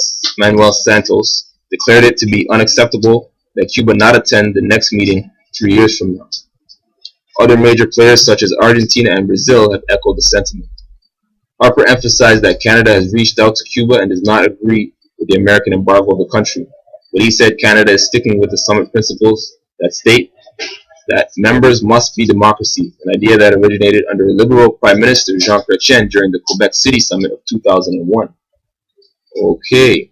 Santos, declared it to be unacceptable that Cuba not attend the next meeting 3 years from now. Other major players such as Argentina and Brazil have echoed the sentiment. Harper emphasized that Canada has reached out to Cuba and does not agree with the American embargo of the country, but he said Canada is sticking with the summit principles that state that members must be democracy, an idea that originated under Liberal Prime Minister Jean Chrétien during the Quebec City Summit of 2001. Okay.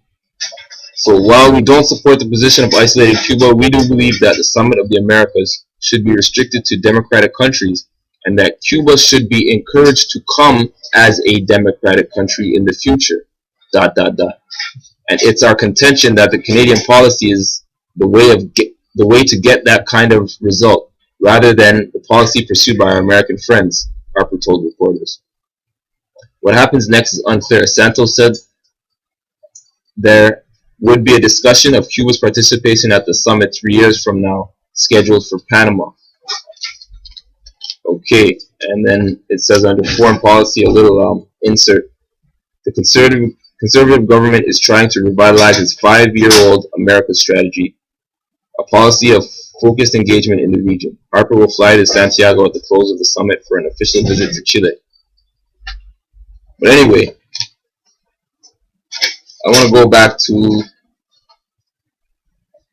So while we don't support the position of isolating Cuba, we do believe that the Summit of the Americas should be restricted to democratic countries and that Cuba should be encouraged to come as a democratic country in the future. ... And it's our contention that the Canadian policy is the way to get that kind of result, rather than the policy pursued by our American friends, Harper told reporters. What happens next is unclear. Santos said there would be a discussion of Cuba's participation at the summit 3 years from now, scheduled for Panama. Okay, and then it says under foreign policy, a little insert. The conservative government is trying to revitalize its 5-year-old America strategy, a policy of focused engagement in the region. Harper will fly to Santiago at the close of the summit for an official visit to Chile. But anyway, I want to go back to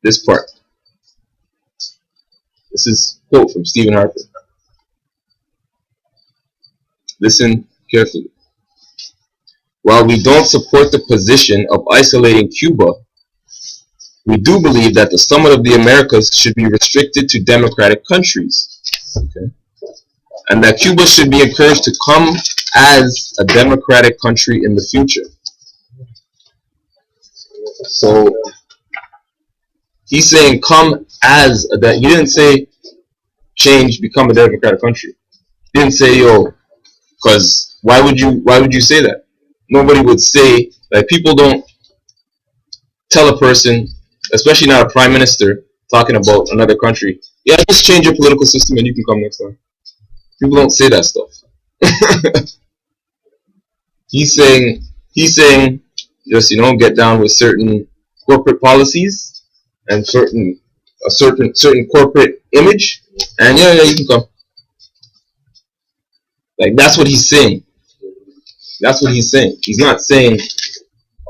this part. This is a quote from Stephen Harper. Listen carefully. While we don't support the position of isolating Cuba, we do believe that the Summit of the Americas should be restricted to democratic countries. Okay? And that Cuba should be encouraged to come as a democratic country in the future. So he's saying come as a he didn't say change, become a democratic country. He didn't say because why would you say that? Nobody would say, like, people don't tell a person, especially not a prime minister talking about another country, yeah, just change your political system and you can come next time. People don't say that stuff. He's saying just, get down with certain corporate policies and certain corporate image, and yeah, you can come. Like, that's what he's saying. That's what he's saying. He's not saying,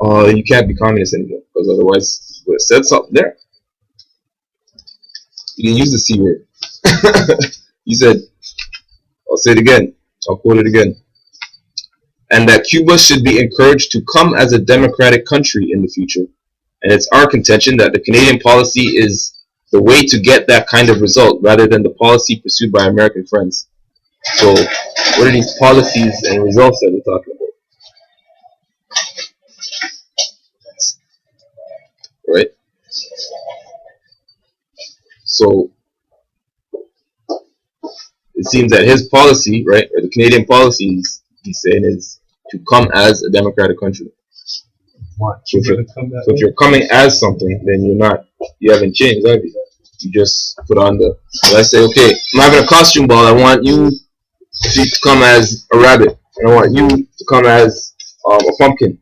oh, you can't be communist anymore, because otherwise he would have said something there. He didn't use the C word. He said, I'll say it again, I'll quote it again, and that Cuba should be encouraged to come as a democratic country in the future. And it's our contention that the Canadian policy is the way to get that kind of result, rather than the policy pursued by American friends. So, what are these policies and results that we're talking about? Right? So, it seems that his policy, right, or the Canadian policies, he's saying, is to come as a democratic country. So if you're coming as something, then you haven't changed, have you? You just put on I say, okay, I'm having a costume ball, I want you to come as a rabbit, and I want you to come as a pumpkin,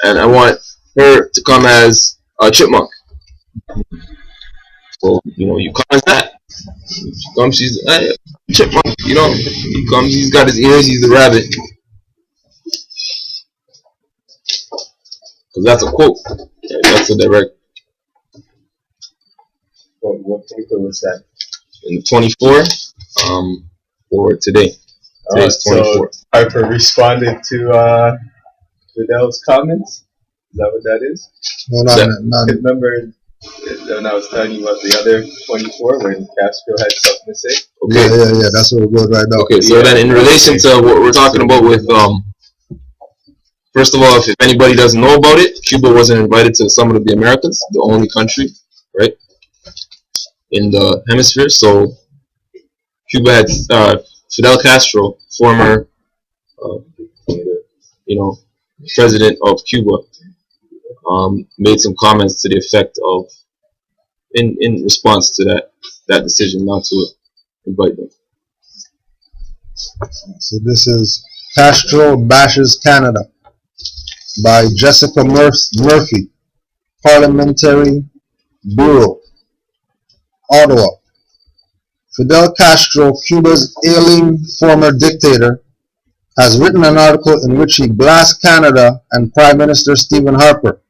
and I want her to come as a chipmunk. So, you come as that. She comes, she's a chipmunk, he comes, he's got his ears, he's the rabbit. Because that's a quote. Right? That's a direct. What paper was that? In the 24, for today. Today's 24. So Harper responded to Fidel's comments? Is that what that is? No, not. Remember when I was telling you about the other 24 when Castro had something to say? Okay. Yeah, that's what we're going right now. Okay, so then in relation to what we're talking about with, first of all, if anybody doesn't know about it, Cuba wasn't invited to the Summit of the Americas, the only country, right, in the hemisphere. So Cuba had Fidel Castro, former, president of Cuba, made some comments to the effect of, in response to that decision not to invite them. So this is Castro Bashes Canada by Jessica Murphy, Parliamentary Bureau, Ottawa. Fidel Castro, Cuba's ailing former dictator, has written an article in which he blasts Canada and Prime Minister Stephen Harper.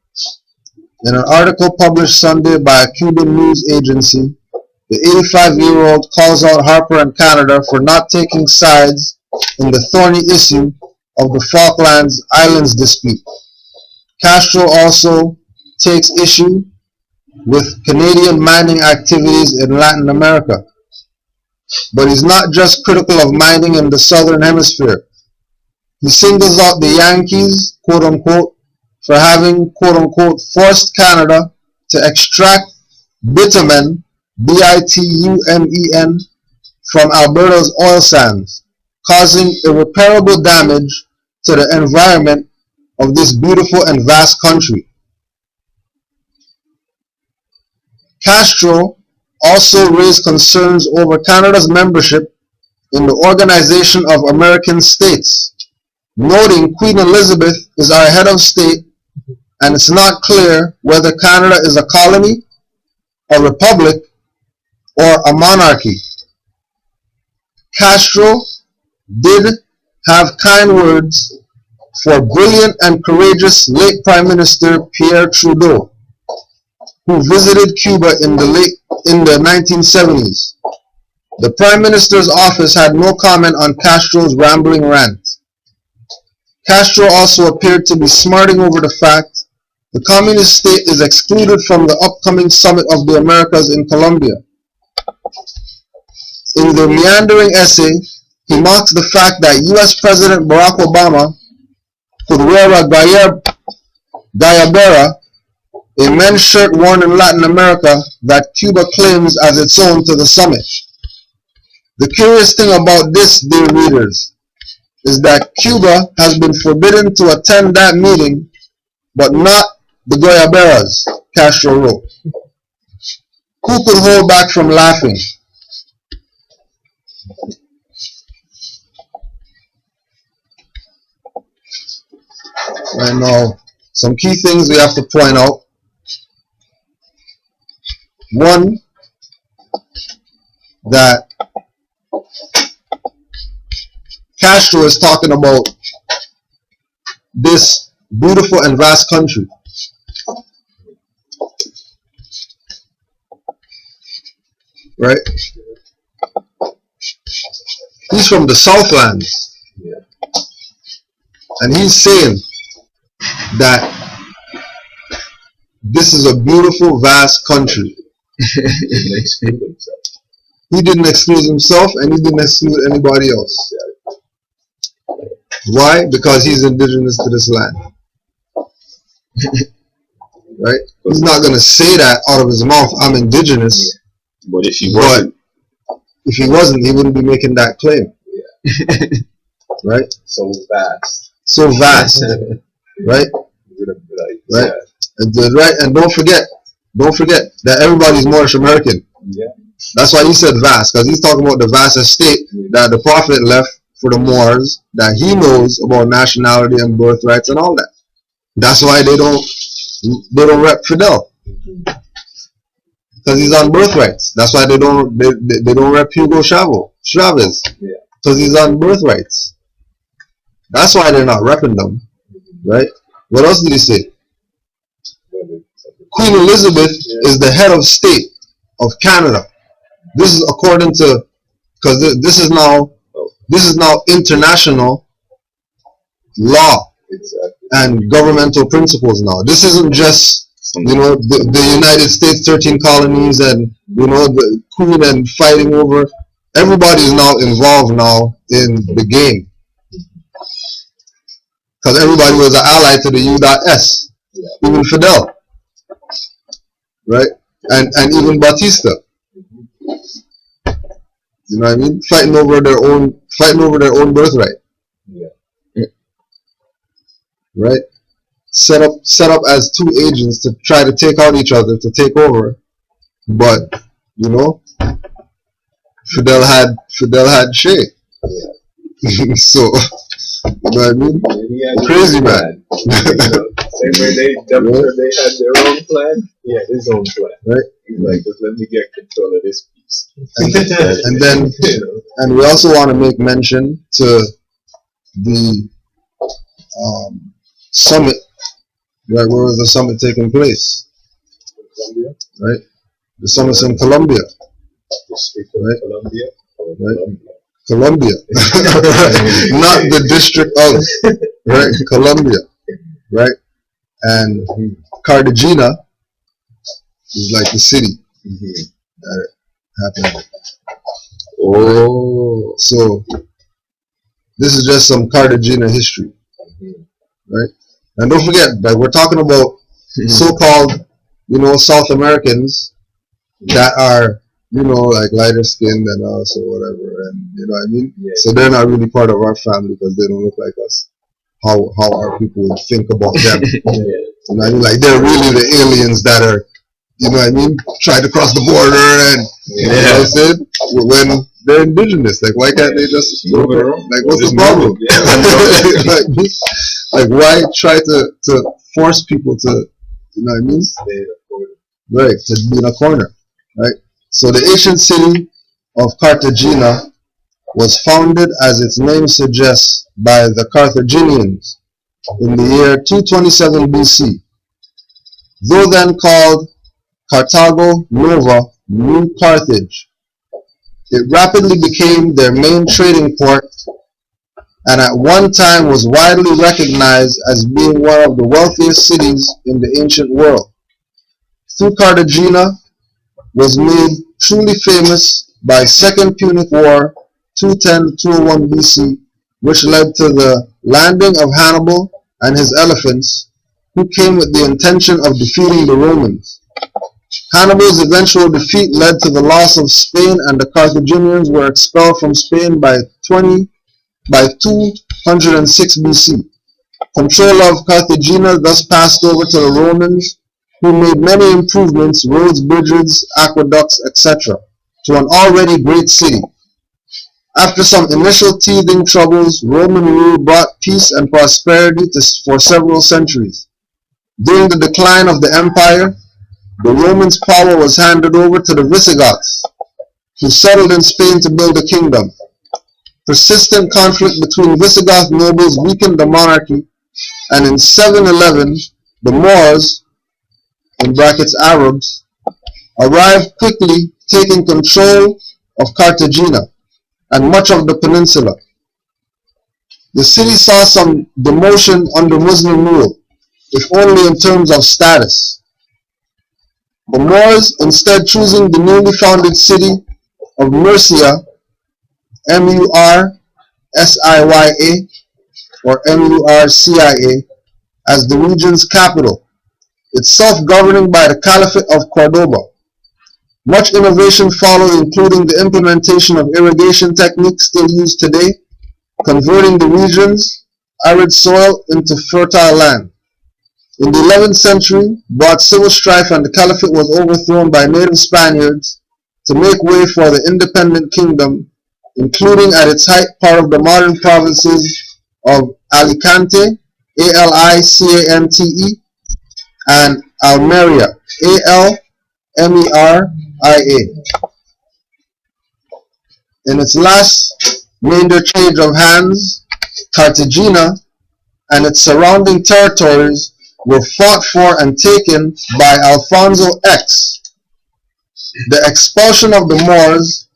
In an article published Sunday by a Cuban news agency, the 85-year-old calls out Harper and Canada for not taking sides in the thorny issue of the Falklands Islands dispute. Castro also takes issue with Canadian mining activities in Latin America. But he's not just critical of mining in the southern hemisphere. He singles out the Yankees, quote-unquote, for having, quote-unquote, forced Canada to extract bitumen, bitumen, from Alberta's oil sands, causing irreparable damage to the environment of this beautiful and vast country. Castro also raised concerns over Canada's membership in the Organization of American States, noting Queen Elizabeth is our head of state and it's not clear whether Canada is a colony, a republic, or a monarchy. Castro did have kind words for brilliant and courageous late Prime Minister Pierre Trudeau, who visited Cuba in the 1970s. The Prime Minister's office had no comment on Castro's rambling rant. Castro also appeared to be smarting over the fact the communist state is excluded from the upcoming Summit of the Americas in Colombia. In the meandering essay, he mocks the fact that US President Barack Obama could wear a gayabera, a men's shirt worn in Latin America that Cuba claims as its own, to the summit. The curious thing about this, dear readers, is that Cuba has been forbidden to attend that meeting, but not the Goyaberas, Castro wrote. Who could hold back from laughing? Right now, some key things we have to point out. One, that Castro is talking about this beautiful and vast country. Right? He's from the Southlands. And he's saying that this is a beautiful, vast country. He didn't exclude himself and he didn't exclude anybody else. Why? Because he's indigenous to this land. Right? He's not going to say that out of his mouth, I'm indigenous. But if he wasn't, he wouldn't be making that claim. Right? So vast. So vast. Right? Right? And don't forget that everybody's Moorish American. Yeah. That's why he said vast, because he's talking about the vast estate that the Prophet left for the Moors, that he knows about nationality and birthrights and all that. That's why they don't rep Fidel, because he's on birthrights. That's why they don't rep Hugo Chavez, because he's on birthrights. That's why they're not repping them, right? What else did he say? Queen Elizabeth is the head of state of Canada. This is according to, because this is now international law and governmental principles now. This isn't just, the United States 13 colonies and, the Queen and fighting over. Everybody's now involved now in the game. Because everybody was an ally to the U.S. Even Fidel. Right? And even Batista. You know what I mean? Fighting over their own birthright. Right? Set up as two agents to try to take out each other, to take over. But Fidel had Che. So, you know what I mean? Crazy man. Same way they had their own plan, he had his own plan. Right? He's like, just let me get control of this piece. And then, and we also want to make mention to the summit. Right? Where was the summit taking place? Colombia. Right? The summit's in Colombia. District of right? Colombia. Right? Colombia. Not the district of, right? Colombia. Right? And Cartagena is like the city that happened. Oh, so this is just some Cartagena history, right? And don't forget that we're talking about so-called, South Americans that are, like lighter skinned than us or whatever, and you know what I mean? Yeah. So they're not really part of our family because they don't look like us. How our people would think about them. You know what I mean? Like they're really the aliens that are, you know what I mean, trying to cross the border and you know what I'm saying? when they're indigenous? Like, why can't they just move it? Like, what's the problem? like, why try to force people to, you know what I mean? Right, to be in a corner, right? So the ancient city of Cartagena was founded, as its name suggests, by the Carthaginians in the year 227 BC. Though then called Carthago Nova, New Carthage, it rapidly became their main trading port and at one time was widely recognized as being one of the wealthiest cities in the ancient world. Through Cartagena was made truly famous by Second Punic War 210-201 BC, which led to the landing of Hannibal and his elephants, who came with the intention of defeating the Romans. Hannibal's eventual defeat led to the loss of Spain, and the Carthaginians were expelled from Spain by 206 BC. Control of Cartagena thus passed over to the Romans, who made many improvements, roads, bridges, aqueducts, etc., to an already great city. After some initial teething troubles, Roman rule brought peace and prosperity for several centuries. During the decline of the empire, the Romans' power was handed over to the Visigoths, who settled in Spain to build a kingdom. Persistent conflict between Visigoth nobles weakened the monarchy, and in 711, the Moors, in brackets Arabs, arrived quickly, taking control of Cartagena and much of the peninsula. The city saw some demotion under Muslim rule, if only in terms of status. The Moors instead choosing the newly founded city of Murcia, M-U-R-S-I-Y-A, or M-U-R-C-I-A, as the region's capital, itself governing by the Caliphate of Cordoba. Much innovation followed, including the implementation of irrigation techniques still used today, converting the region's arid soil into fertile land. In the 11th century, brought civil strife, and the Caliphate was overthrown by native Spaniards to make way for the independent kingdom, including at its height part of the modern provinces of Alicante, A-L-I-C-A-N-T-E, and Almeria, A-L-M-E-R-I-A. In its last major change of hands, Cartagena and its surrounding territories were fought for and taken by Alfonso X. The expulsion of the Moors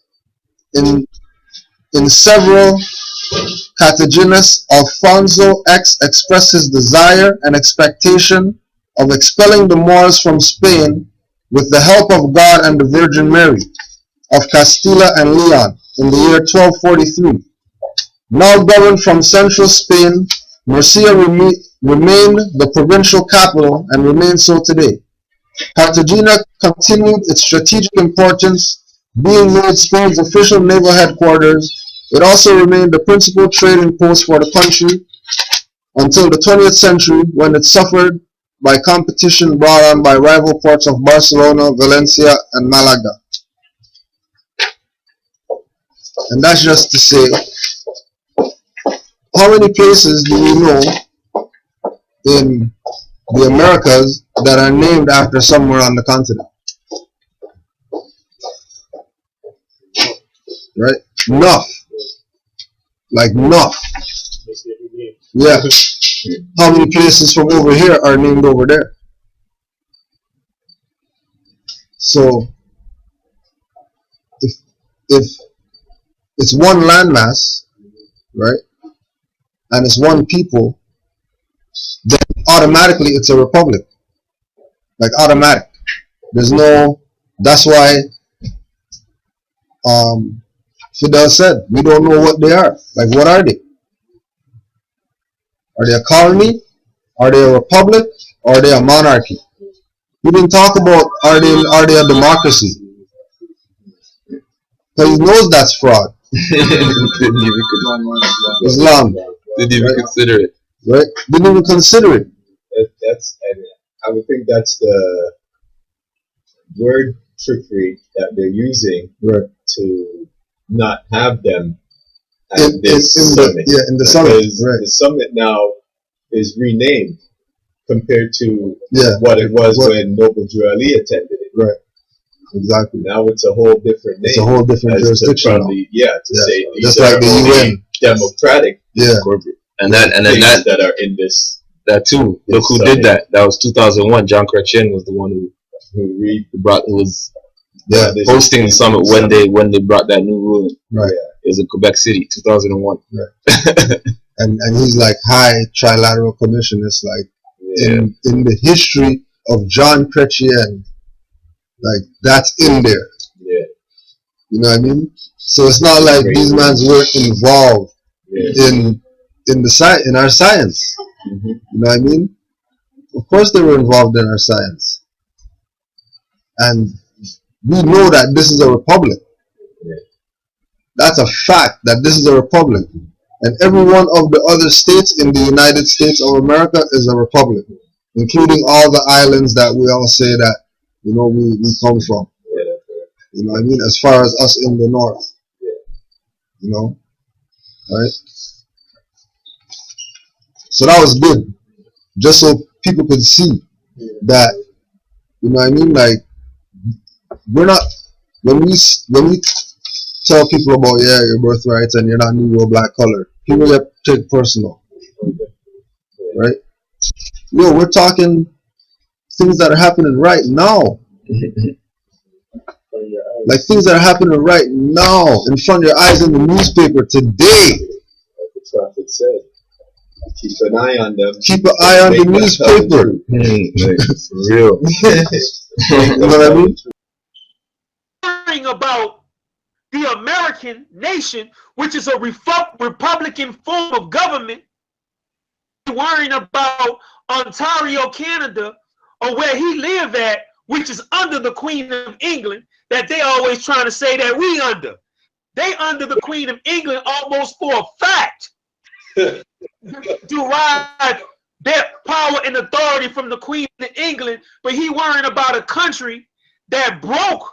in several Cartagenas, Alfonso X expressed his desire and expectation of expelling the Moors from Spain with the help of God and the Virgin Mary of Castilla and Leon in the year 1243. Now governed from central Spain, Murcia remained the provincial capital and remains so today. Cartagena continued its strategic importance, being made Spain's official naval headquarters. It also remained the principal trading post for the country until the 20th century, when it suffered by competition brought on by rival ports of Barcelona, Valencia, and Malaga. And that's just to say, how many places do we know in the Americas that are named after somewhere on the continent? Right? Enough. Like enough. Yeah. How many places from over here are named over there? So, if it's one landmass, right, and it's one people, then automatically it's a republic. Like automatic. There's no, that's why Fidel said, we don't know what they are. Like, what are they? Are they a colony? Are they a republic? Or are they a monarchy? We didn't talk about are they a democracy? Because he knows that's fraud. Islam. Didn't even consider it. Right? Didn't even consider it. I would think that's the word trickery that they're using to not have them at this summit. In the summit. Right. The summit now is renamed compared to what it was when Noble Drew Ali attended it. Right. Exactly. Now it's a whole different name. It's a whole different jurisdiction. Say just like the UN. Democratic. Corporate. And that are in this. That too. Look who did that. That was 2001. John Chrétien was the one who was hosting the summit when they brought that new ruling. Right. It was in Quebec City, 2001. Right. and he's like high trilateral commission. It's like in the history of John Chrétien, like that's in there. Yeah. You know what I mean? So it's not like these mans were involved in our science. Mm-hmm. You know what I mean? Of course they were involved in our science. And we know that this is a republic. Yeah. That's a fact that this is a republic. And every one of the other states in the United States of America is a republic, including all the islands that we all say that, you know, we come from. Yeah, that's right. You know what I mean? As far as us in the north. Yeah. You know? Right? So that was good. Just so people could see that, you know what I mean? Like, we're not, when we tell people about, your birthrights and you're not Negro, black, color, people get take personal. Right? Yo, we're talking things that are happening right now. Like things that are happening right now in front of your eyes in the newspaper today. Like the prophet said. Keep an eye on them. Keep an eye on the newspaper. For real. You know what I mean? Worrying about the American nation, which is a Republican form of government, worrying about Ontario, Canada, or where he live at, which is under the Queen of England, that they always trying to say that we under. They under the Queen of England almost for a fact. Derive their power and authority from the Queen of England, but he worrying about a country that broke.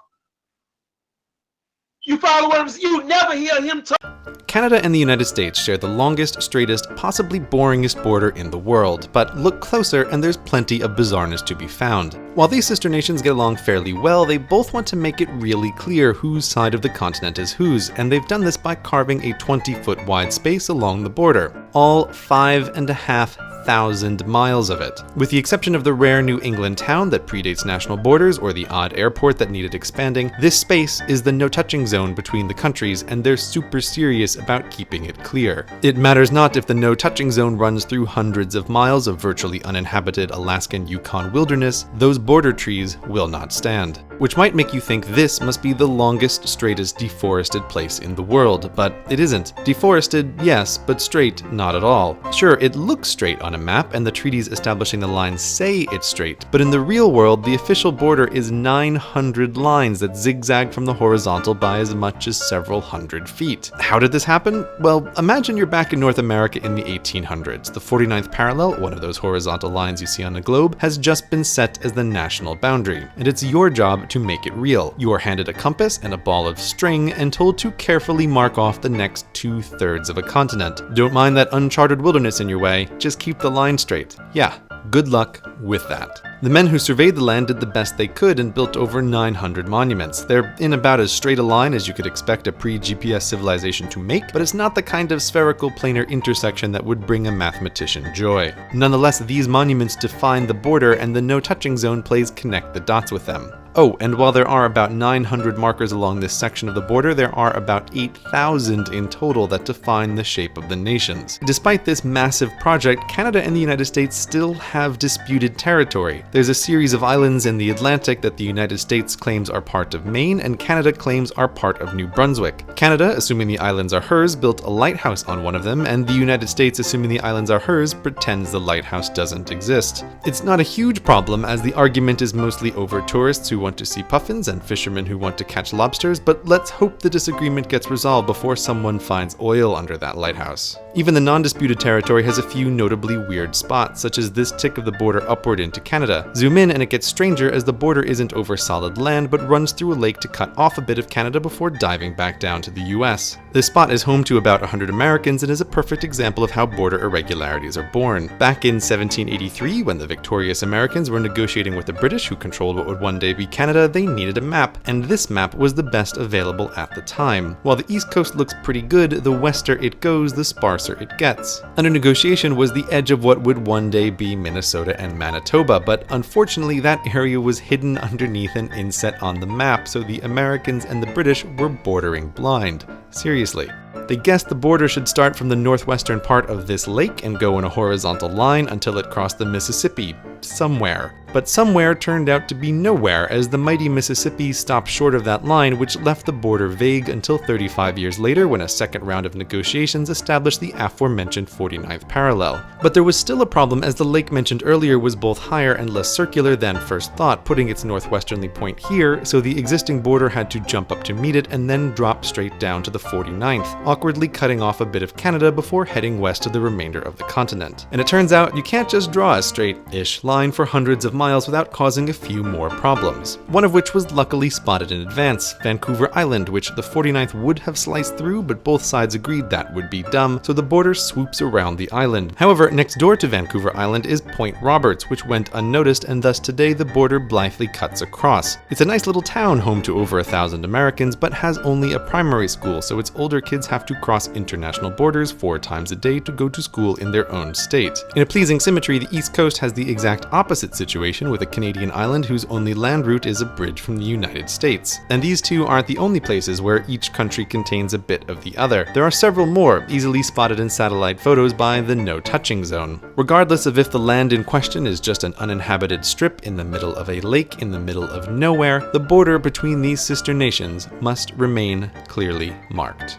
You follow what I'm saying? You never hear him talk. Canada and the United States share the longest, straightest, possibly boringest border in the world, but look closer and there's plenty of bizarreness to be found. While these sister nations get along fairly well, they both want to make it really clear whose side of the continent is whose, and they've done this by carving a 20-foot wide space along the border, all 5,500 miles of it. With the exception of the rare New England town that predates national borders or the odd airport that needed expanding, this space is the no-touching zone between the countries, and they're super serious about keeping it clear. It matters not if the no-touching zone runs through hundreds of miles of virtually uninhabited Alaskan Yukon wilderness, those border trees will not stand. Which might make you think this must be the longest, straightest deforested place in the world, but it isn't. Deforested, yes, but straight, not at all. Sure, it looks straight on a map, and the treaties establishing the lines say it's straight, but in the real world, the official border is 900 lines that zigzag from the horizontal by as much as several hundred feet. How did this happen? Well, imagine you're back in North America in the 1800s. The 49th parallel, one of those horizontal lines you see on a globe, has just been set as the national boundary, and it's your job to make it real. You are handed a compass and a ball of string and told to carefully mark off the next 2/3 of a continent. Don't mind that uncharted wilderness in your way, just keep the line straight. Yeah, good luck with that. The men who surveyed the land did the best they could and built over 900 monuments. They're in about as straight a line as you could expect a pre-GPS civilization to make, but it's not the kind of spherical planar intersection that would bring a mathematician joy. Nonetheless, these monuments define the border, and the no-touching zone plays connect the dots with them. Oh, and while there are about 900 markers along this section of the border, there are about 8,000 in total that define the shape of the nations. Despite this massive project, Canada and the United States still have disputed territory. There's a series of islands in the Atlantic that the United States claims are part of Maine, and Canada claims are part of New Brunswick. Canada, assuming the islands are hers, built a lighthouse on one of them, and the United States, assuming the islands are hers, pretends the lighthouse doesn't exist. It's not a huge problem, as the argument is mostly over tourists who want to see puffins and fishermen who want to catch lobsters, but let's hope the disagreement gets resolved before someone finds oil under that lighthouse. Even the non-disputed territory has a few notably weird spots, such as this tick of the border upward into Canada. Canada. Zoom in and it gets stranger as the border isn't over solid land but runs through a lake to cut off a bit of Canada before diving back down to the US. This spot is home to about 100 Americans and is a perfect example of how border irregularities are born. Back in 1783, when the victorious Americans were negotiating with the British, who controlled what would one day be Canada, they needed a map, and this map was the best available at the time. While the East Coast looks pretty good, the wester it goes, the sparser it gets. Under negotiation was the edge of what would one day be Minnesota and Manitoba, but unfortunately that area was hidden underneath an inset on the map, so the Americans and the British were bordering blind. Seriously. They guessed the border should start from the northwestern part of this lake and go in a horizontal line until it crossed the Mississippi, somewhere. But somewhere turned out to be nowhere, as the mighty Mississippi stopped short of that line, which left the border vague until 35 years later when a second round of negotiations established the aforementioned 49th parallel. But there was still a problem, as the lake mentioned earlier was both higher and less circular than first thought, putting its northwesterly point here, so the existing border had to jump up to meet it and then drop straight down to the 49th, awkwardly cutting off a bit of Canada before heading west to the remainder of the continent. And it turns out you can't just draw a straight-ish line for hundreds of miles without causing a few more problems. One of which was luckily spotted in advance, Vancouver Island, which the 49th would have sliced through, but both sides agreed that would be dumb, so the border swoops around the island. However, next door to Vancouver Island is Point Roberts, which went unnoticed, and thus today the border blithely cuts across. It's a nice little town home to over 1,000 Americans, but has only a primary school, so its older kids have to cross international borders 4 times a day to go to school in their own state. In a pleasing symmetry, the East Coast has the exact opposite situation, with a Canadian island whose only land route is a bridge from the United States. And these two aren't the only places where each country contains a bit of the other. There are several more, easily spotted in satellite photos by the no-touching zone. Regardless of if the land in question is just an uninhabited strip in the middle of a lake in the middle of nowhere, the border between these sister nations must remain clearly marked.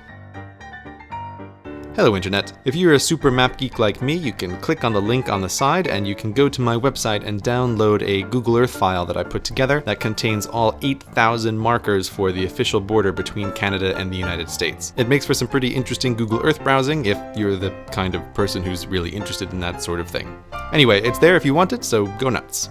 Hello Internet. If you're a super map geek like me, you can click on the link on the side and you can go to my website and download a Google Earth file that I put together that contains all 8,000 markers for the official border between Canada and the United States. It makes for some pretty interesting Google Earth browsing if you're the kind of person who's really interested in that sort of thing. Anyway, it's there if you want it, so go nuts.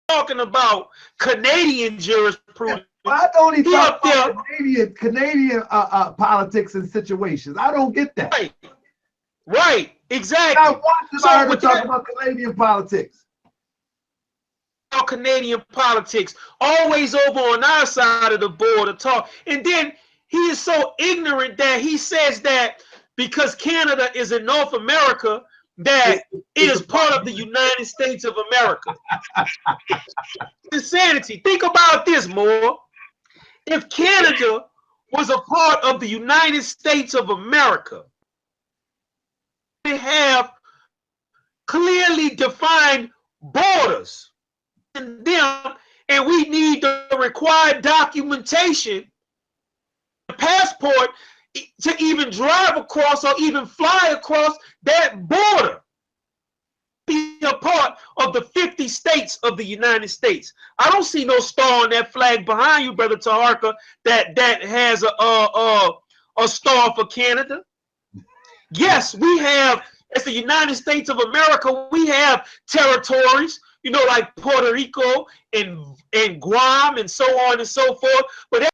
Talking about Canadian jurisprudence. Why don't he talk about Canadian politics and situations? I don't get that. Right, exactly. Now, why should I ever talk about Canadian politics? Canadian politics, always over on our side of the border talk. And then he is so ignorant that he says that because Canada is in North America, that it is part of the United States of America. Insanity. Think about this, Moore. If Canada was a part of the United States of America, they have clearly defined borders in them, and we need the required documentation, the passport, to even drive across or even fly across that border, be a part of the 50 states of the United States. I don't see no star on that flag behind you, Brother Taharka, that has a star for Canada. Yes, we have, as the United States of America, we have territories, you know, like Puerto Rico and Guam and so on and so forth, but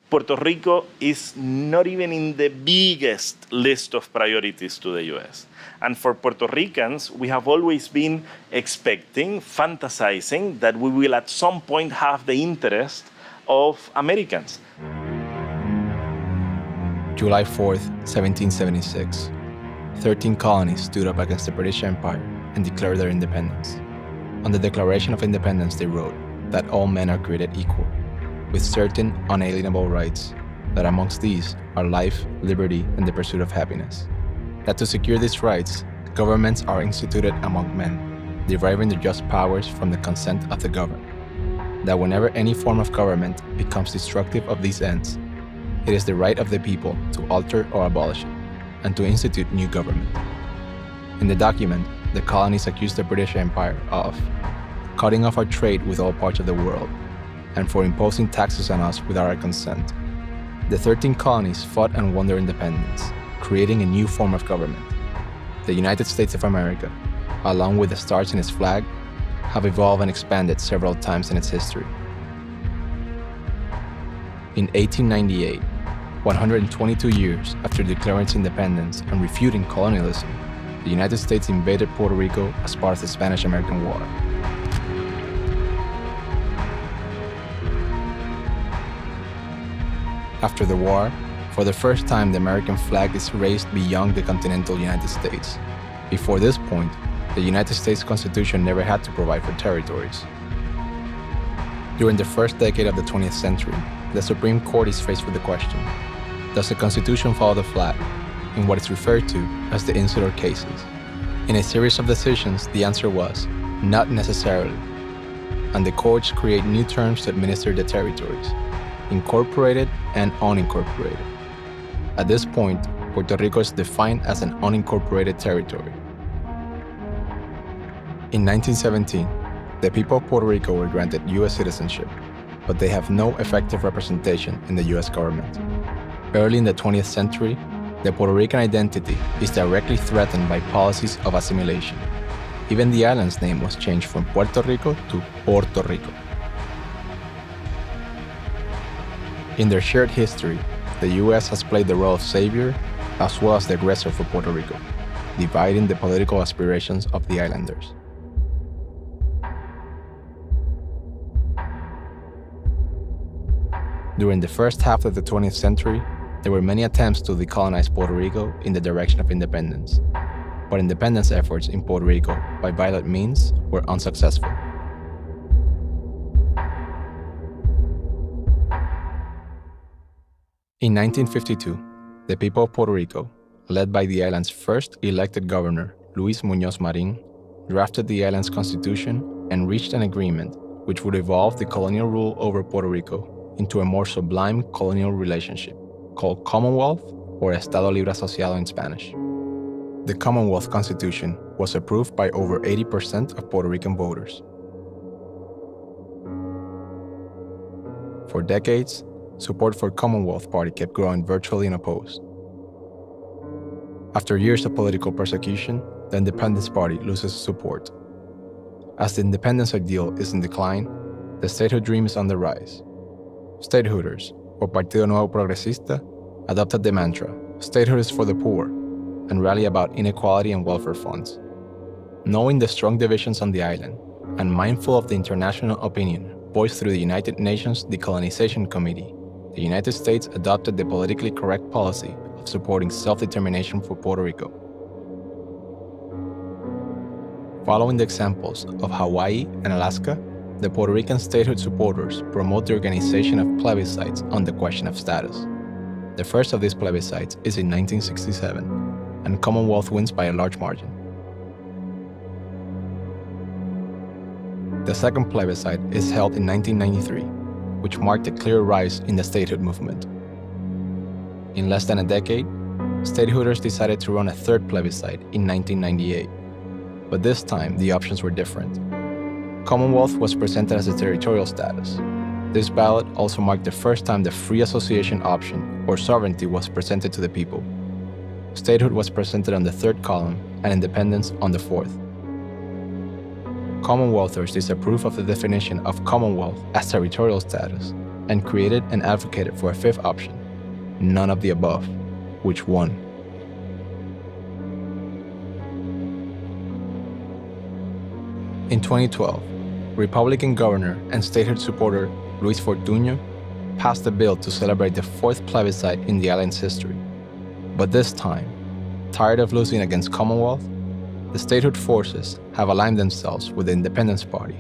Puerto Rico is not even in the biggest list of priorities to the US. And for Puerto Ricans, we have always been expecting, fantasizing that we will at some point have the interest of Americans. July 4th, 1776. 13 colonies stood up against the British Empire and declared their independence. On the Declaration of Independence, they wrote that all men are created equal, with certain unalienable rights, that amongst these are life, liberty, and the pursuit of happiness. That to secure these rights, governments are instituted among men, deriving their just powers from the consent of the governed. That whenever any form of government becomes destructive of these ends, it is the right of the people to alter or abolish it, and to institute new government. In the document, the colonies accused the British Empire of cutting off our trade with all parts of the world, and for imposing taxes on us without our consent. The 13 colonies fought and won their independence, creating a new form of government. The United States of America, along with the stars in its flag, have evolved and expanded several times in its history. In 1898, 122 years after declaring its independence and refuting colonialism, the United States invaded Puerto Rico as part of the Spanish-American War. After the war, for the first time the American flag is raised beyond the continental United States. Before this point, the United States Constitution never had to provide for territories. During the first decade of the 20th century, the Supreme Court is faced with the question, does the Constitution follow the flag, in what is referred to as the insular cases? In a series of decisions, the answer was, not necessarily, and the courts create new terms to administer the territories, incorporated and unincorporated. At this point, Puerto Rico is defined as an unincorporated territory. In 1917, the people of Puerto Rico were granted U.S. citizenship, but they have no effective representation in the U.S. government. Early in the 20th century, the Puerto Rican identity is directly threatened by policies of assimilation. Even the island's name was changed from Puerto Rico to Puerto Rico. In their shared history, the U.S. has played the role of savior as well as the aggressor for Puerto Rico, dividing the political aspirations of the islanders. During the first half of the 20th century, there were many attempts to decolonize Puerto Rico in the direction of independence, but independence efforts in Puerto Rico by violent means were unsuccessful. In 1952, the people of Puerto Rico, led by the island's first elected governor, Luis Muñoz Marín, drafted the island's constitution and reached an agreement which would evolve the colonial rule over Puerto Rico into a more sublime colonial relationship called Commonwealth, or Estado Libre Asociado in Spanish. The Commonwealth Constitution was approved by over 80% of Puerto Rican voters. For decades, support for Commonwealth Party kept growing virtually unopposed. After years of political persecution, the Independence Party loses support. As the independence ideal is in decline, the statehood dream is on the rise. Statehooders, or Partido Nuevo Progresista, adopted the mantra, statehood is for the poor, and rally about inequality and welfare funds. Knowing the strong divisions on the island, and mindful of the international opinion voiced through the United Nations Decolonization Committee, the United States adopted the politically correct policy of supporting self-determination for Puerto Rico. Following the examples of Hawaii and Alaska, the Puerto Rican statehood supporters promote the organization of plebiscites on the question of status. The first of these plebiscites is in 1967, and Commonwealth wins by a large margin. The second plebiscite is held in 1993, which marked a clear rise in the statehood movement. In less than a decade, statehooders decided to run a third plebiscite in 1998, but this time the options were different. Commonwealth was presented as a territorial status. This ballot also marked the first time the free association option, or sovereignty, was presented to the people. Statehood was presented on the third column and independence on the fourth. Commonwealthers disapproved of the definition of Commonwealth as territorial status and created and advocated for a fifth option, none of the above, which won. In 2012, Republican governor and statehood supporter Luis Fortuño passed a bill to celebrate the fourth plebiscite in the island's history. But this time, tired of losing against Commonwealth, the statehood forces have aligned themselves with the Independence Party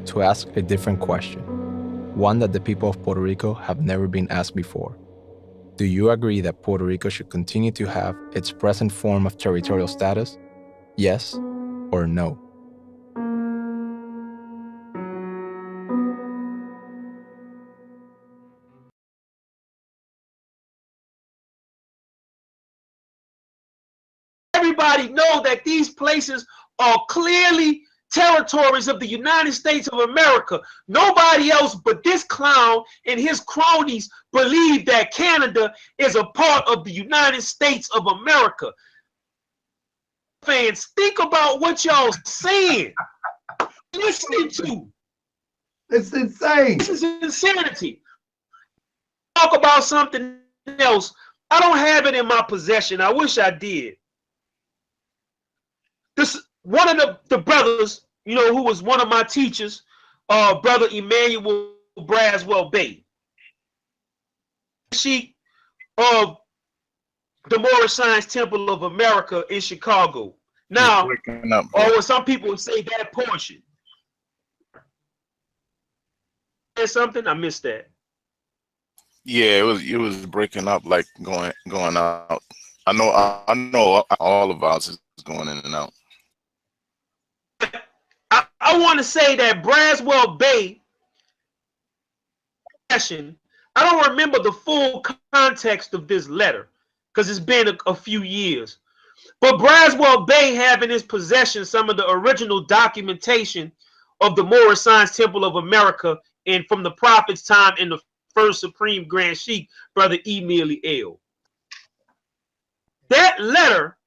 to ask a different question, one that the people of Puerto Rico have never been asked before. Do you agree that Puerto Rico should continue to have its present form of territorial status? Yes or no? Everybody know that these places are clearly territories of the United States of America. Nobody else but this clown and his cronies believe that Canada is a part of the United States of America. Fans, think about what y'all saying, listening to. It's insane. This is insanity. Talk about something else. I don't have it in my possession. I wish I did. This one of the brothers, you know, who was one of my teachers, brother Emmanuel Braswell Bey. She of the Moorish Science Temple of America in Chicago. Now, or some people would say that portion. There's something I missed that. Yeah, it was breaking up, like going out. I know all of ours is going in and out. I want to say that Braswell Bey, I don't remember the full context of this letter because it's been a few years. But Braswell Bey have in his possession some of the original documentation of the Moorish Science Temple of America and from the Prophet's time in the first Supreme Grand Sheikh, Brother Emili El. That letter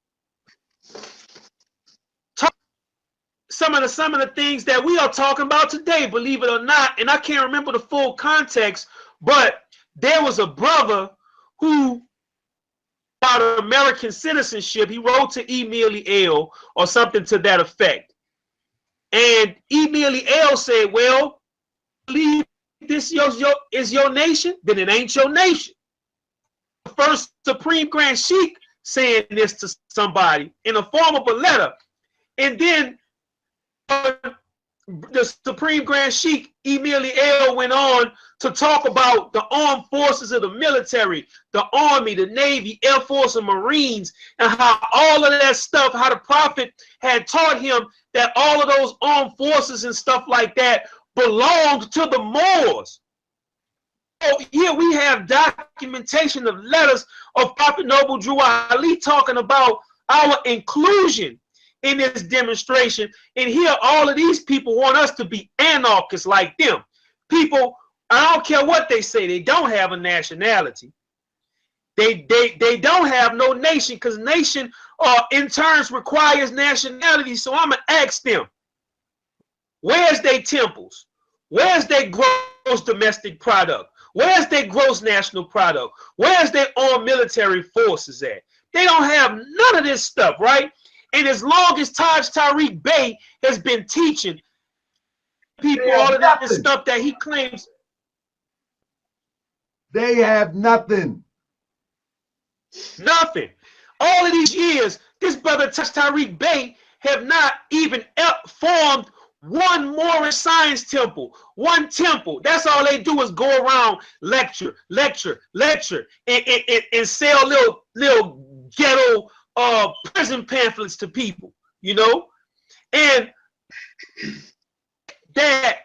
some of the things that we are talking about today, believe it or not, and I can't remember the full context, but there was a brother who about American citizenship. He wrote to Emili El or something to that effect. And Emili El said, well, believe this is your nation, then it ain't your nation. The first Supreme Grand Sheikh saying this to somebody in the form of a letter. And then the Supreme Grand Sheikh Emili El went on to talk about the armed forces of the military, the Army, the Navy, Air Force, and Marines, and how all of that stuff, how the Prophet had taught him that all of those armed forces and stuff like that belonged to the Moors. So here we have documentation of letters of Prophet Noble Drew Ali talking about our inclusion in this demonstration, and here all of these people want us to be anarchists like them. People, I don't care what they say, they don't have a nationality. They don't have no nation, because nation in turns requires nationality. So I'm gonna ask them, where's their temples? Where's their gross domestic product? Where's their gross national product? Where's their armed military forces at? They don't have none of this stuff, right? And as long as Taj Tariq Bey has been teaching people all of this stuff that he claims, they have nothing. Nothing. All of these years, this brother Taj Tariq Bey have not even formed one Moorish Science Temple, one temple. That's all they do is go around lecture, and sell little ghetto prison pamphlets to people, you know. And that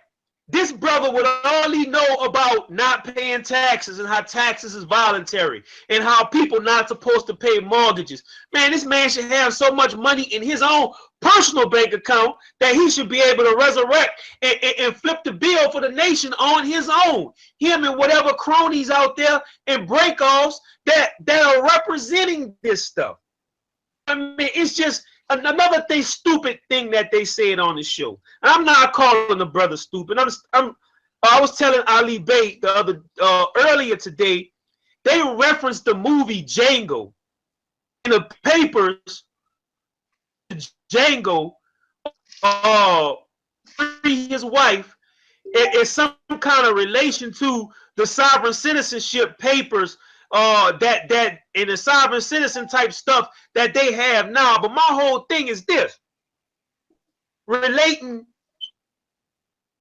this brother would only know about not paying taxes and how taxes is voluntary and how people not supposed to pay mortgages. Man, this man should have so much money in his own personal bank account that he should be able to resurrect and flip the bill for the nation on his own. Him and whatever cronies out there and breakoffs that are representing this stuff. I mean, it's just another stupid thing that they said on the show. And I'm not calling the brother stupid. I was telling Ali Bey the other earlier today. They referenced the movie Django in the papers. Django, his wife, is some kind of relation to the sovereign citizenship papers that in the sovereign citizen type stuff that they have now. But my whole thing is this: relating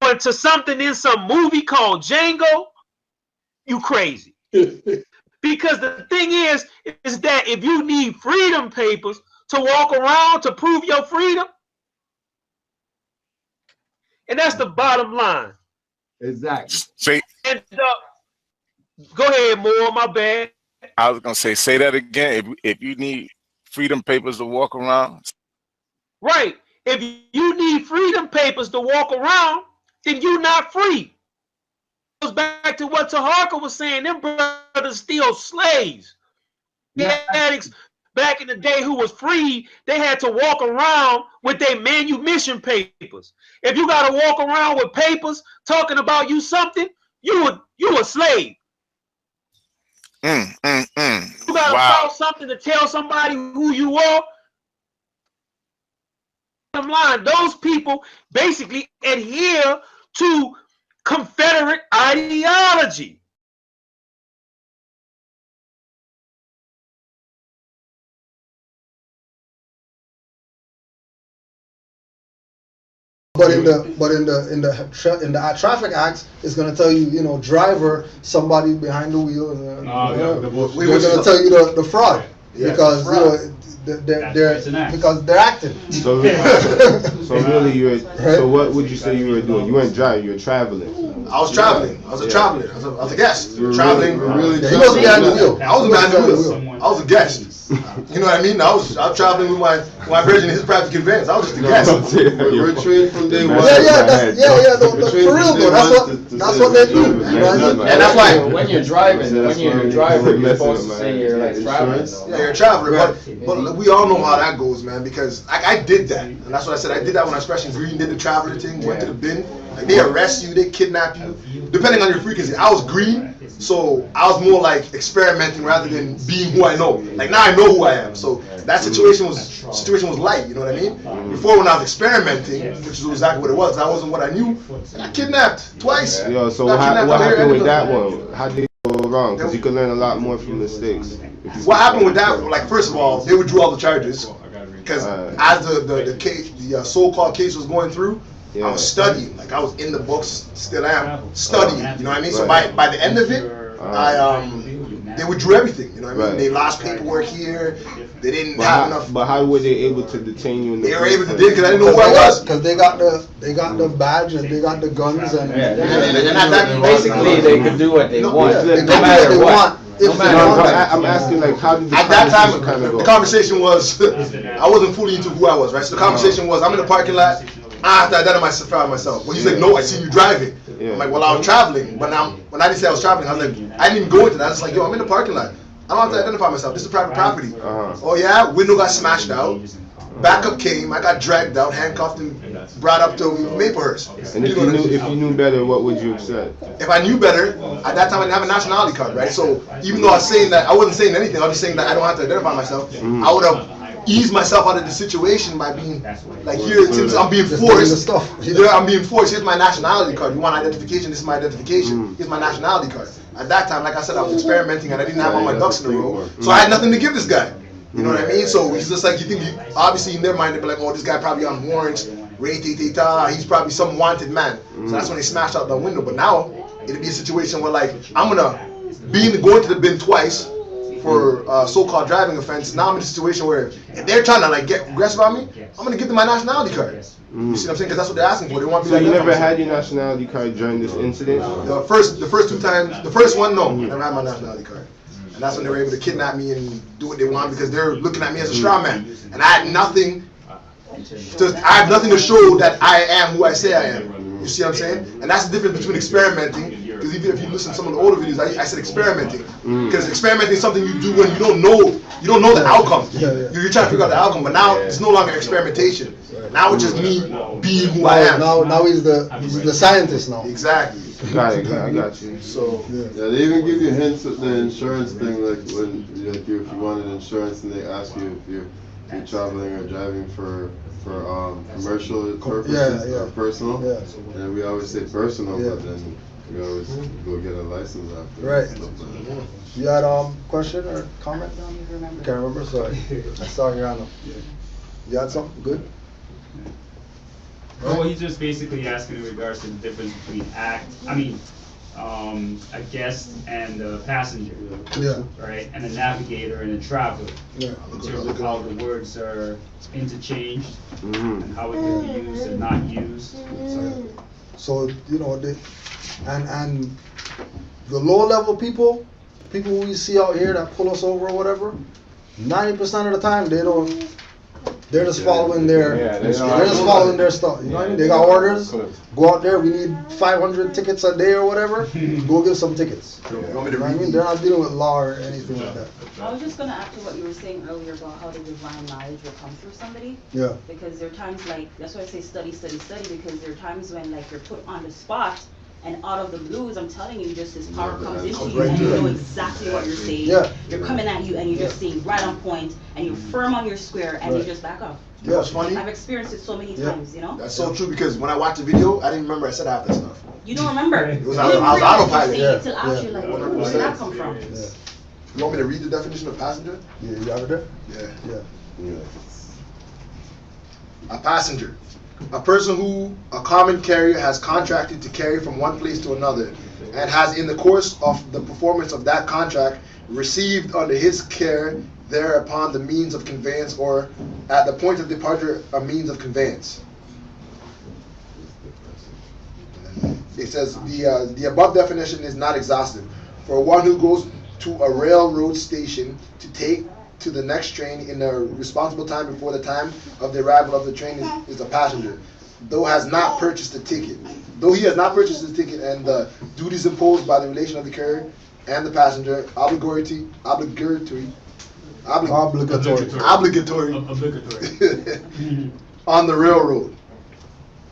to something in some movie called Django, you crazy. Because the thing is that if you need freedom papers to walk around to prove your freedom, and that's the bottom line. Exactly. Say. And go ahead, Moore. My bad. I was gonna say that again. If you need freedom papers to walk around, right? If you need freedom papers to walk around, then you're not free. It goes back to what Taharka was saying. Them brothers still slaves. The addicts back in the day who was free, they had to walk around with their manumission papers. If you got to walk around with papers talking about you something, you a slave. You got to file something to tell somebody who you are. Bottom line, those people basically adhere to Confederate ideology. But in the traffic acts, it's going to tell you, you know, driver, somebody behind the wheel, and we're going to tell you the fraud, because you know, because they're acting. So really, you're. So what would you say you were doing? You weren't driving. You were traveling. I was traveling. I was a traveler. I was a guest. Traveling. Really he wasn't behind the wheel. I wasn't behind the wheel. I was a guest. You know what I mean? I was traveling with my virgin in his private conveyance. I was just a guest. We're trained from day one. For real though. That's what they do. And that's why when you're driving, you're supposed to say you're like traveling. Yeah, you're a traveler, but we all know how that goes, man. Because I did that, and that's what I said. I did that when I especially green did the traveler thing. Went to the bin. Like they arrest you, they kidnap you, depending on your frequency. I was green, so I was more like experimenting rather than being who I know. Like now I know who I am. So that situation was light. You know what I mean? Before when I was experimenting, which is exactly what it was, that wasn't what I knew. I got kidnapped twice. Yo, so what happened with that one? How did it go wrong? Because you could learn a lot more from mistakes. What happened with that? Like first of all, they withdrew all the charges because as the case, the so-called case was going through. I was studying, like I was in the books, still am studying. You know what I mean? So by the end of it, they withdrew everything. You know what I mean? They lost paperwork here. They didn't have enough. But how were they able to detain you? They were able to do it because I didn't know who I was. Because they got the badge and they got the guns and basically they could do what they want, no matter what. I'm asking, like, how did at that time kind of go? The conversation was I wasn't fully into who I was, right? So the conversation was I'm in the parking lot. I have to identify myself. Well, he's like, no, I seen you driving. I'm like, well, I was traveling. But now, when I didn't say I was traveling, I was like, I didn't even go into that. I was like, yo, I'm in the parking lot. I don't have to identify myself. This is private property. Oh, yeah? Window got smashed out. Backup came. I got dragged out, handcuffed, and brought up to Maplehurst. And if you knew better, what would you have said? If I knew better, at that time I didn't have a nationality card, right? So even though I was saying that, I wasn't saying anything. I was just saying that I don't have to identify myself. I would have ease myself out of the situation by being like, here, since I'm being forced. I'm being forced. Here's my nationality card. You want identification? This is my identification. Here's my nationality card. At that time, like I said, I was experimenting and I didn't have all my ducks in a row, so I had nothing to give this guy. You know what I mean? So it's just like you think. Obviously, in their mind, they'd be like, "Oh, this guy probably on warrants. He's probably some wanted man." So that's when they smashed out the window. But now it'd be a situation where like I'm gonna going to the bin twice for so-called driving offense. Now I'm in a situation where if they're trying to like get aggressive on me, I'm gonna give them my nationality card. You see what I'm saying? Because that's what they're asking for. They want me. So you never had your nationality card during this incident? The first two times, the first one, no, never had my nationality card. And that's when they were able to kidnap me and do what they want because they're looking at me as a straw man, and I had nothing to show that I am who I say I am. You see what I'm saying? And that's the difference between experimenting. Because even if you listen to some of the older videos, I said experimenting. Because experimenting is something you do when you don't know the outcome. You're trying to figure out the outcome, but now it's no longer experimentation. Now it's just me being who I am. Now he's the scientist now. Exactly. Got it. I got you. So yeah, they even give you hints at the insurance thing, like when if you wanted insurance and they ask you if you're traveling or driving for commercial purposes or personal. And we always say personal, but then You always go get a license after. Right. Stuff like that. You had a question or comment? I don't even remember. Can't remember, sorry. I saw your hand up. You had something good? Well, he's just basically asking in regards to the difference between a guest and a passenger. Yeah. Right? And a navigator and a traveler. Yeah. In terms of how the words are interchanged and how it can be used and not used. So, you know, and the low level people we see out here that pull us over or whatever, 90% of the time they're just following they're just following their stuff. You know what I mean? They got orders. Go out there. We need 500 tickets a day or whatever. Go give some tickets. You know what I mean? They're not dealing with law or anything like that. I was just going to add to what you were saying earlier about how the divine knowledge will come through somebody. Yeah. Because there are times that's why I say study, because there are times when you're put on the spot and out of the blues, I'm telling you, just this power comes into you and you know exactly what you're saying. Yeah. You're coming at you and you're just saying right on point and you're firm on your square and you just back up. You know what's funny? I've experienced it so many times, you know? That's so true because when I watched the video, I didn't remember I said half that stuff. You don't remember. It was I was autopilot. Till after you're like, where did that come from? You want me to read the definition of passenger? Yeah, you have it there? Yeah. A passenger. A person who a common carrier has contracted to carry from one place to another and has in the course of the performance of that contract received under his care thereupon the means of conveyance or at the point of departure a means of conveyance. It says the above definition is not exhaustive. For one who goes to a railroad station to take to the next train in a responsible time before the time of the arrival of the train is a passenger, though he has not purchased the ticket and the duties imposed by the relation of the carrier and the passenger obligatory on the railroad.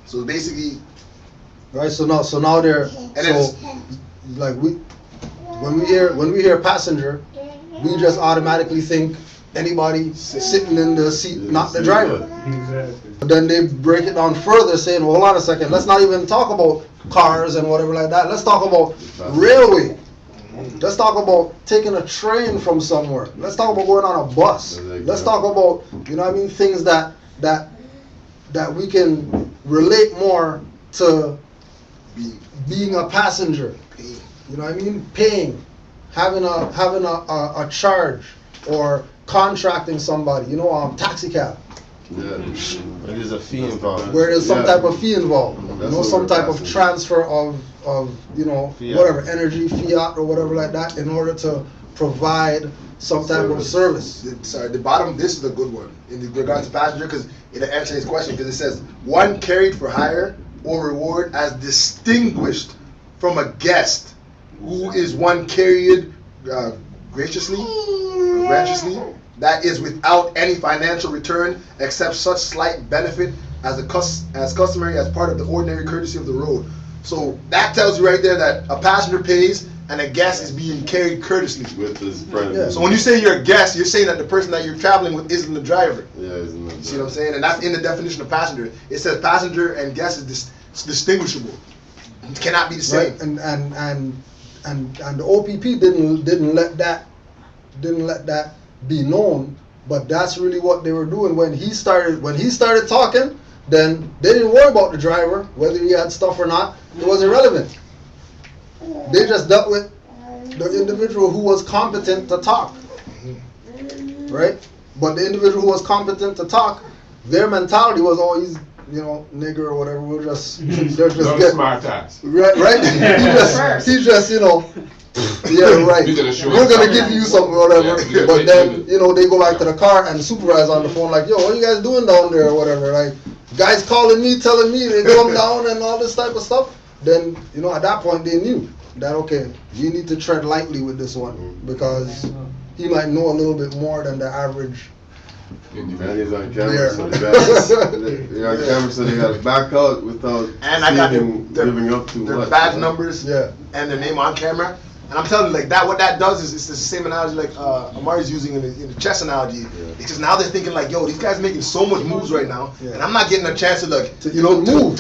So basically, right. So now they're like when we hear passenger, we just automatically think anybody sitting in the seat, not the driver. Exactly. But then they break it down further, saying, well, hold on a second, let's not even talk about cars and whatever like that. Let's talk about railway. Let's talk about taking a train from somewhere. Let's talk about going on a bus. Let's talk about, you know what I mean, things that we can relate more to being a passenger. You know what I mean? Paying, having a charge, or contracting somebody. You know, taxi cab. Yeah, there's a fee involved. Where there's some type of fee involved. You know, some type of transfer of you know, fiat. Whatever, energy, fiat, or whatever like that, in order to provide some type of service. The bottom, this is a good one in regards to passenger, because it answers his question, because it says one carried for hire or reward as distinguished from a guest who is one carried graciously, that is without any financial return except such slight benefit as customary as part of the ordinary courtesy of the road. So that tells you right there that a passenger pays and a guest is being carried courteously with his friend. Yeah. So when you say you're a guest, you're saying that the person that you're traveling with isn't the driver. Yeah, isn't the driver. See what I'm saying? And that's in the definition of passenger. It says passenger and guest is distinguishable. It cannot be the same. Right. And the OPP didn't let that be known, but that's really what they were doing when he started talking. Then they didn't worry about the driver, whether he had stuff or not. It was irrelevant. They just dealt with the individual who was competent to talk, right? But the individual who was competent to talk, their mentality was, oh, he's, you know, nigger or whatever. We'll just they'll just get smart ass. Right. he just you know. Yeah, right. We're gonna give you something or whatever. Yeah, but then, you know, they go back to the car and the supervisor on the phone like, yo, what are you guys doing down there or whatever? Like, guys calling me, telling me they come down and all this type of stuff. Then, you know, at that point they knew that, okay, you need to tread lightly with this one because he might know a little bit more than the average. And he's on camera, so they're on camera, so they got to back out without living up to their badge numbers and their name on camera. And I'm telling you, like that, what that does is it's the same analogy like Amari's using in the chess analogy. Because now they're thinking like, yo, these guys making so much moves right now, and I'm not getting a chance to like, to move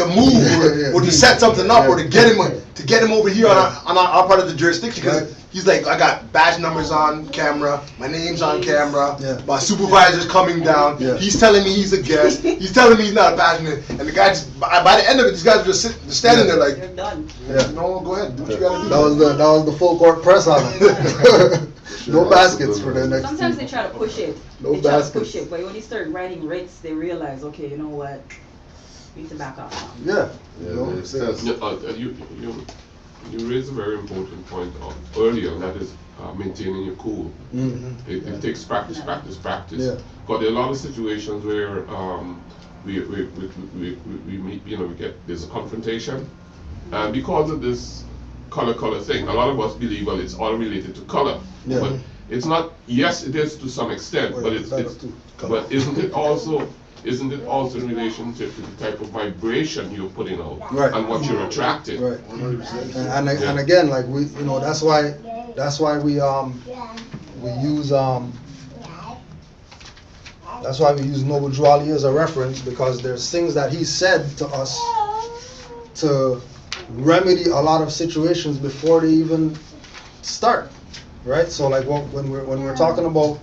or to set something up or to get him to get him over here on our part of the jurisdiction, because he's like, I got badge numbers on camera, my name's on camera, my supervisor's coming down, he's telling me he's a guest, he's telling me he's not a passenger, and the guy just, by the end of it, these guys were just standing there like, You're done. no, go ahead, do what you gotta do. That was the full court press on him. No baskets for the next. Sometimes they try to push it. No they try baskets. to push it, but when you start writing writs, they realize, okay, you know what? We need to back off now. You raised a very important point earlier, and that is maintaining your cool. It takes practice. Yeah. But there are a lot of situations where we meet, we get, there's a confrontation, and because of this color thing, a lot of us believe, well, it's all related to color. But it's not. Yes, it is to some extent, but but isn't it also in relationship to the type of vibration you're putting out and what you're attracting? Right. And again, like we, that's why we use Noble Drew Ali as a reference, because there's things that he said to us to remedy a lot of situations before they even start, right? So like when we're talking about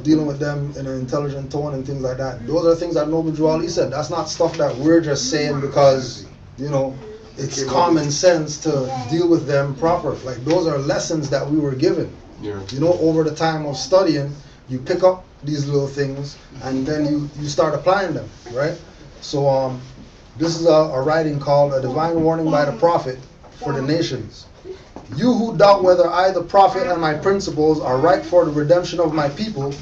dealing with them in an intelligent tone and things like that, those are things that Noble Drew Ali said. That's not stuff that we're just saying because it's common sense to deal with them proper. Like those are lessons that we were given. Over the time of studying, you pick up these little things and then you start applying them, right? So this is a writing called A Divine Warning by the Prophet for the Nations. You who doubt whether I, the Prophet, and my principles are right for the redemption of my people,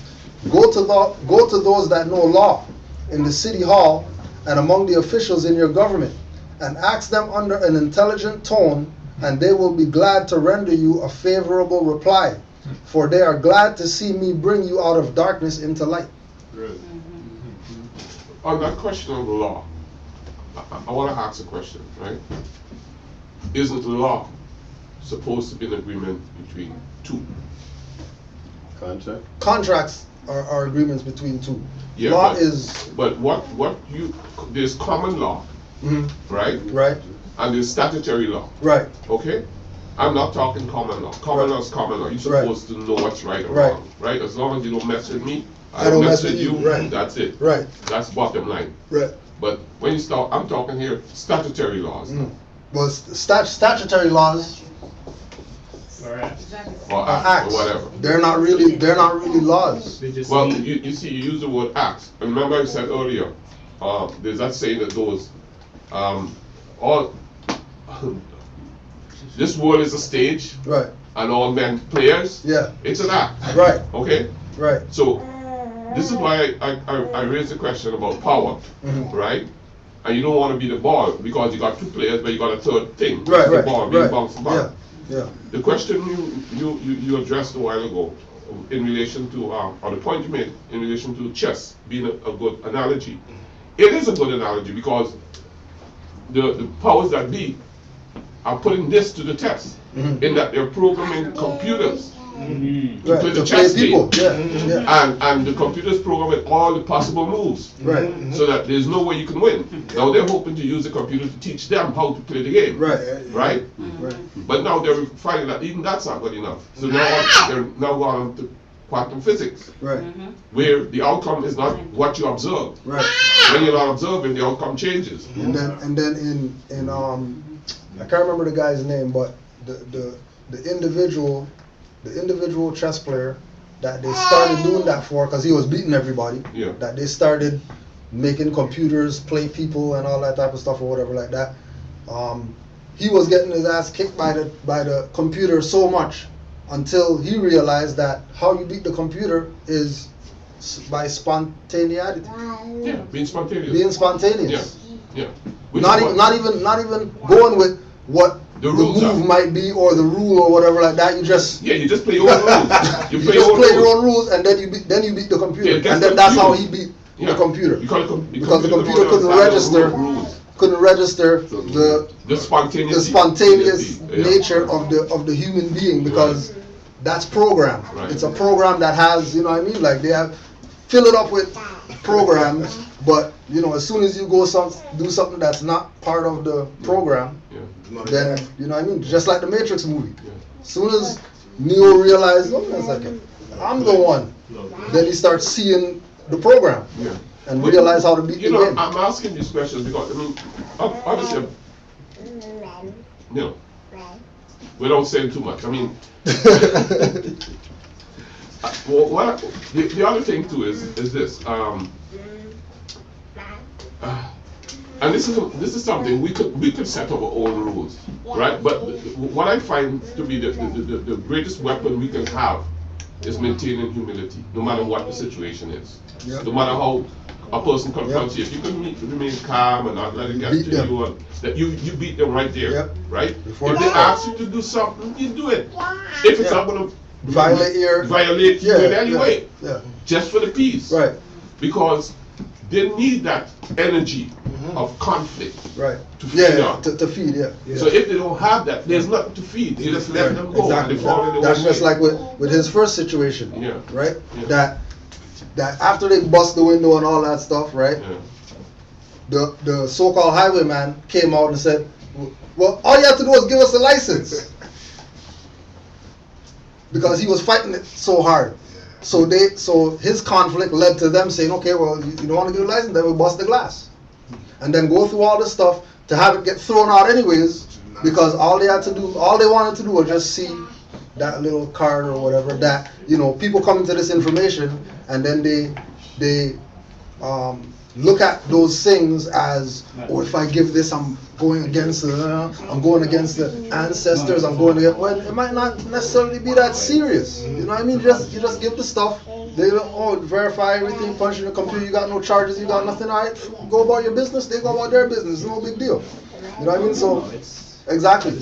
go to those that know law in the city hall and among the officials in your government, and ask them under an intelligent tone, and they will be glad to render you a favorable reply, for they are glad to see me bring you out of darkness into light. Really? On that question of the law, I want to ask a question, right? Isn't the law supposed to be an agreement between two? Contracts are agreements between two. Yeah, law but there's common law, right? Right. And there's statutory law. Right. Okay? I'm not talking common law. Common law is common law. You're supposed to know what's right or wrong, right? As long as you don't mess with me, I don't mess with you. Right. That's it. Right. That's bottom line. Right. But when you start, I'm talking here statutory laws. Well, statutory laws or acts. Or whatever. They're not really laws. Well, you see, you use the word acts. And remember I said earlier, there's that saying that goes, all this world is a stage, right? And all men players. Yeah. It's an act. Right. Okay. Right. So this is why I raised the question about power, right? And you don't want to be the ball because you got two players, but you got a third thing. Right. The ball being bounced back. Yeah. The question you addressed a while ago in relation to, or the point you made in relation to chess being a good analogy. It is a good analogy because the powers that be are putting this to the test in that they're programming computers to play the chess game. And the computers programming all the possible moves so that there's no way you can win. Now they're hoping to use the computer to teach them how to play the game. Right? But now they're finding that even that's not good enough. So now they're now going on to quantum physics, where the outcome is not what you observe. When you're not observing, the outcome changes. And then in I can't remember the guy's name, but the individual chess player that they started doing that for, because he was beating everybody. That they started making computers play people and all that type of stuff or whatever like that. He was getting his ass kicked by the computer so much until he realized that how you beat the computer is by spontaneity. Yeah, being spontaneous. Being spontaneous. Yeah. Not even going with what the move might be or the rule or whatever like that. You just you just play your own rules. You just play your own rules and then you beat the computer, and then that's how he beat the computer because the computer couldn't register the spontaneous nature of the human being, because that's programmed. It's a program that has, you know what I mean, like they have fill it up with programs, but you know, as soon as you go do something that's not part of the program, then, you know what I mean? Just like the Matrix movie. As soon as Neo realized, oh, wait a second, I'm the one. Then he starts seeing the program and realize how to beat the game. I'm asking these questions because, I mean, obviously, you know, without saying too much, I mean, well, the other thing too is this, and this is something we could set our own rules, right? But what I find to be the greatest weapon we can have is maintaining humility, no matter what the situation is. No matter how a person confronts you, if you can remain calm and not let it get to you, and that you beat them right there, right? If they ask you to do something, you do it. If it's not going to violate you in any way, just for the peace, right? Because they need that energy of conflict, right? To feed on. To feed, So if they don't have that, there's nothing to feed. They just let them go. Exactly. And they fall in the That's just like with his first situation, right? That after they bust the window and all that stuff, right? The so-called highwayman came out and said, well, all you have to do is give us a license. Because he was fighting it so hard. So his conflict led to them saying, okay, well, you don't want to give a license, then we'll bust the glass. And then go through all this stuff to have it get thrown out anyways, because all they wanted to do was just see that little card or whatever, that, you know, people come into this information and then they look at those things as, oh, if I give this, I'm going against the ancestors, well, it might not necessarily be that serious. You know what I mean? You just give the stuff, they verify everything, punch in the computer, you got no charges, you got nothing, all right, go about your business, they go about their business, no big deal. You know what I mean? So, exactly.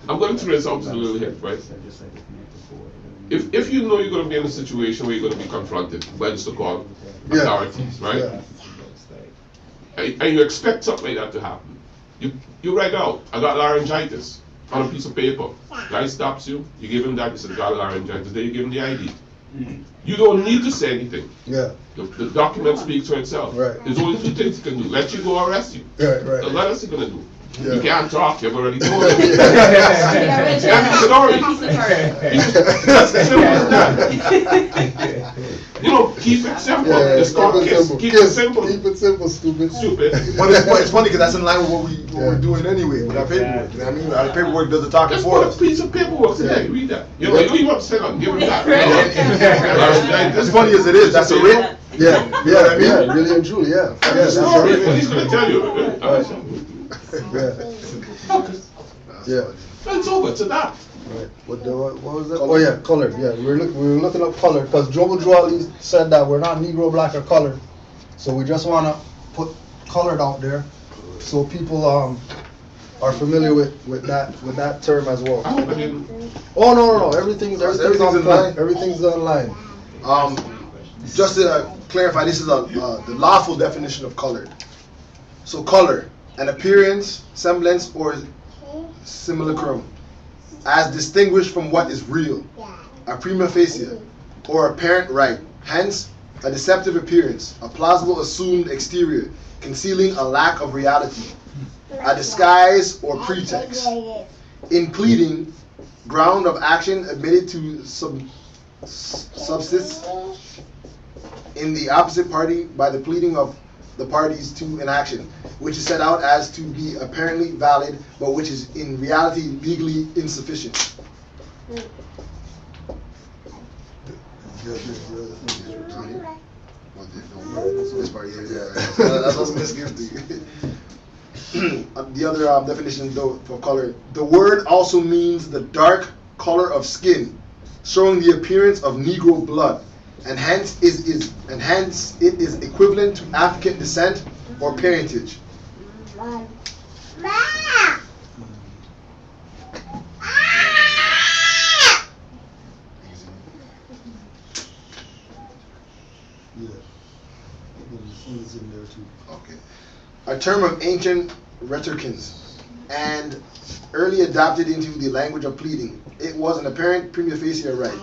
I'm going to raise something a little hit, right? If you know you're going to be in a situation where you're going to be confronted by the so-called authorities, right? And you expect something like that to happen, you write out, I got laryngitis, on a piece of paper. Guy stops you, you give him that, you say, I got laryngitis, then you give him the ID. You don't need to say anything. The document speaks for itself. There's only two things you can do: let you go or arrest you. What else are you going to do? You can't talk, you've already told him. That's the story. That's as simple as that. You know, keep it simple. It's called KISS. Keep it simple. Keep it simple, stupid. But it's funny because that's in line with what we're doing anyway with our paperwork. You know what I mean? Our paperwork does the talking for us. Just put a piece of paperwork today. Read that. You know, you want to say nothing. Give him that. As funny as it is, that's a writ. Really and truly, He's going to tell you. It's over to that. Right. What was that? Oh yeah, color. Yeah, we were looking up color because Joe Joali said that we're not Negro, Black, or colored, so we just want to put colored out there so people are familiar with that term as well. Oh no, everything's online. Everything's online. Just to clarify, this is the lawful definition of colored. So color, an appearance, semblance, or simulacrum, as distinguished from what is real, a prima facie, or apparent right. Hence, a deceptive appearance, a plausible assumed exterior, concealing a lack of reality, a disguise or pretext. In pleading, ground of action admitted to subsist in the opposite party by the pleading of the parties to an action, which is set out as to be apparently valid, but which is in reality legally insufficient. This part here, that's what's misgifted. The other definition for color: the word also means the dark color of skin, showing the appearance of Negro blood, and hence it is equivalent to African descent or parentage. Okay. A term of ancient rhetoricians and early adopted into the language of pleading. It was an apparent prima facie right,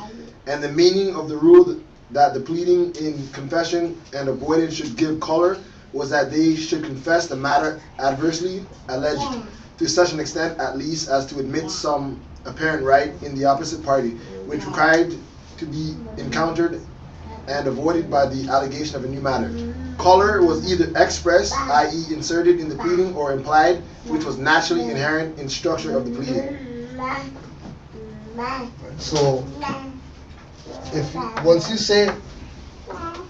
and the meaning of the rule that the pleading in confession and avoidance should give color was that they should confess the matter adversely alleged to such an extent, at least, as to admit some apparent right in the opposite party, which required to be encountered and avoided by the allegation of a new matter. Color was either expressed, i.e. inserted in the pleading, or implied, which was naturally inherent in structure of the pleading. So, if once you say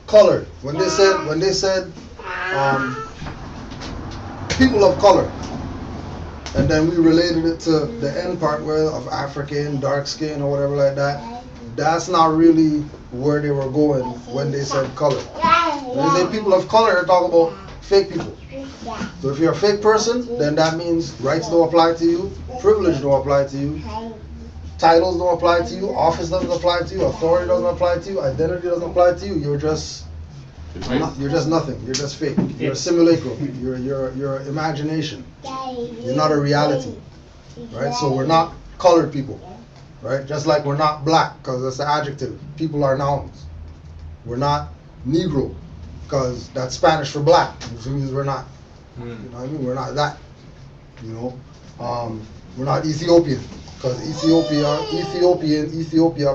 color, when they said people of color, and then we related it to the end part where of African, dark skin, or whatever like that, that's not really where they were going when they said color. When they say people of color, they're talking about fake people. So if you're a fake person, then that means rights don't apply to you, privilege don't apply to you, titles don't apply to you, office doesn't apply to you, authority doesn't apply to you, identity doesn't apply to you. You're just nothing. You're just fake. You're a simulacrum. You're imagination. You're not a reality, right? So we're not colored people, right? Just like we're not black, because that's an adjective. People are nouns. We're not Negro, because that's Spanish for black, which means we're not. You know what I mean? We're not that. You know, we're not Ethiopian, because Ethiopia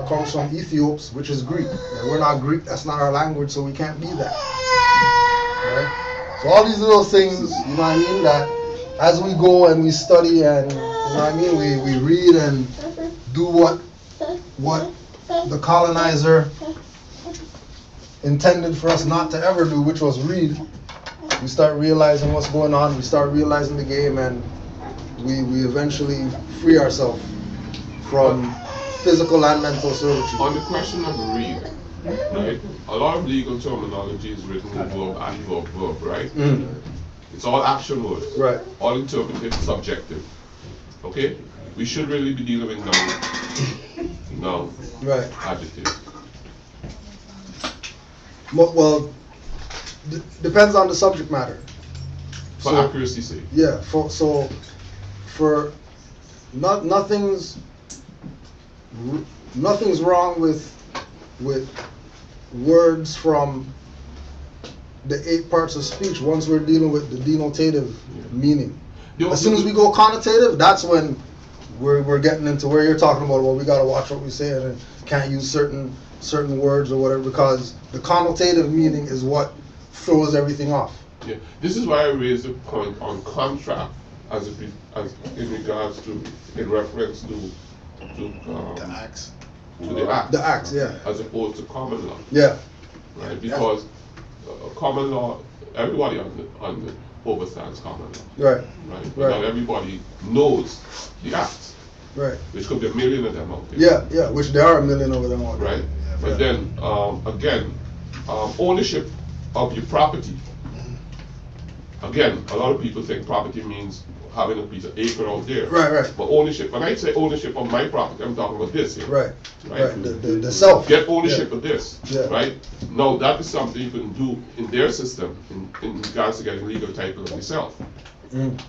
comes from Ethiops, which is Greek. And we're not Greek. That's not our language, so we can't be that. Right? So all these little things, you know what I mean, that as we go and we study and, you know what I mean, we read and do what the colonizer intended for us not to ever do, which was read, we start realizing what's going on, we start realizing the game, and we eventually free ourselves from physical and mental servitude. On the question of read, right? A lot of legal terminology is written with verb, adverb, verb, right? It's all action words. Right. All interpreted subjective. Okay? We should really be dealing with noun. Right. Adjective. Well, depends on the subject matter. For accuracy's sake. Yeah. Nothing's wrong with words from the 8 parts of speech once we're dealing with the denotative meaning. As soon as we go connotative, that's when we're getting into where you're talking about, well, we got to watch what we say and can't use certain words or whatever, because the connotative meaning is what throws everything off. Yeah. This is why I raised the point on contract as in regards to, in reference to the acts. To the acts. The acts, yeah. As opposed to common law. Yeah. Right? Because common law, everybody understands common law. Right. Right. But not everybody knows the acts. Right. Which could be a million of them out there. Yeah, which there are a million of them out there. Right. But then again, ownership of your property. Again, a lot of people think property means having a piece of acre out there. Right. But ownership, when I say ownership of my property, I'm talking about this here. Right. The self. Get ownership of this. Yeah. Right? Now that is something you can do in their system in regards to getting legal title of yourself.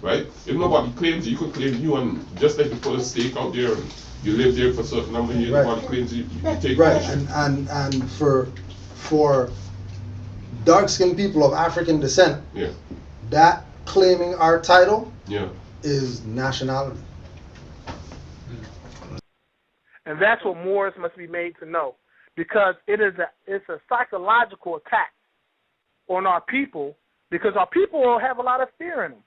Right? If nobody claims you can claim you, and just like you put a stake out there and you live there for a certain number of years, nobody claims you take ownership. And for dark-skinned people of African descent, that claiming our title is nationality. And that's what Moors must be made to know, because it's a psychological attack on our people, because our people have a lot of fear in them.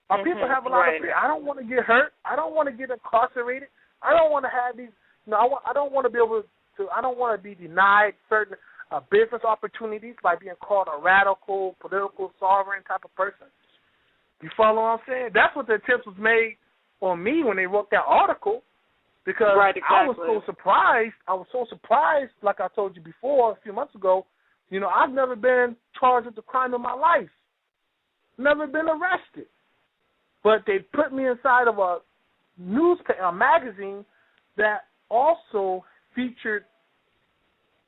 Our people have a lot of fear. I don't want to get hurt. I don't want to get incarcerated. I don't want to have these. I don't want to be able to. I don't want to be denied certain business opportunities by being called a radical, political, sovereign type of person. You follow what I'm saying? That's what the attempt was made on me when they wrote that article, because I was so surprised. I was so surprised, like I told you before a few months ago. I've never been charged with a crime in my life. Never been arrested. But they put me inside of a magazine that also featured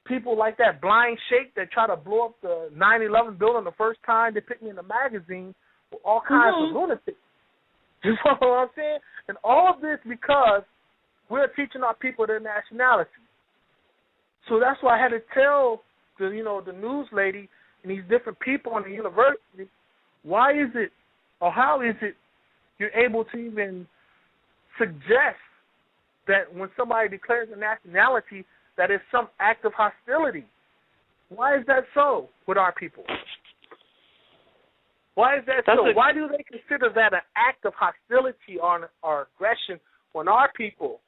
people like that Blind Sheikh that tried to blow up the 9/11 building the first time. They put me in the magazine with all kinds of lunatics. You know what I'm saying? And all of this because we're teaching our people their nationality. So that's why I had to tell the news lady and these different people in the university, why is it, or how is it you're able to even suggest that when somebody declares a nationality that is some act of hostility? Why is that so with our people? Why is that so? Why do they consider that an act of hostility or aggression when our people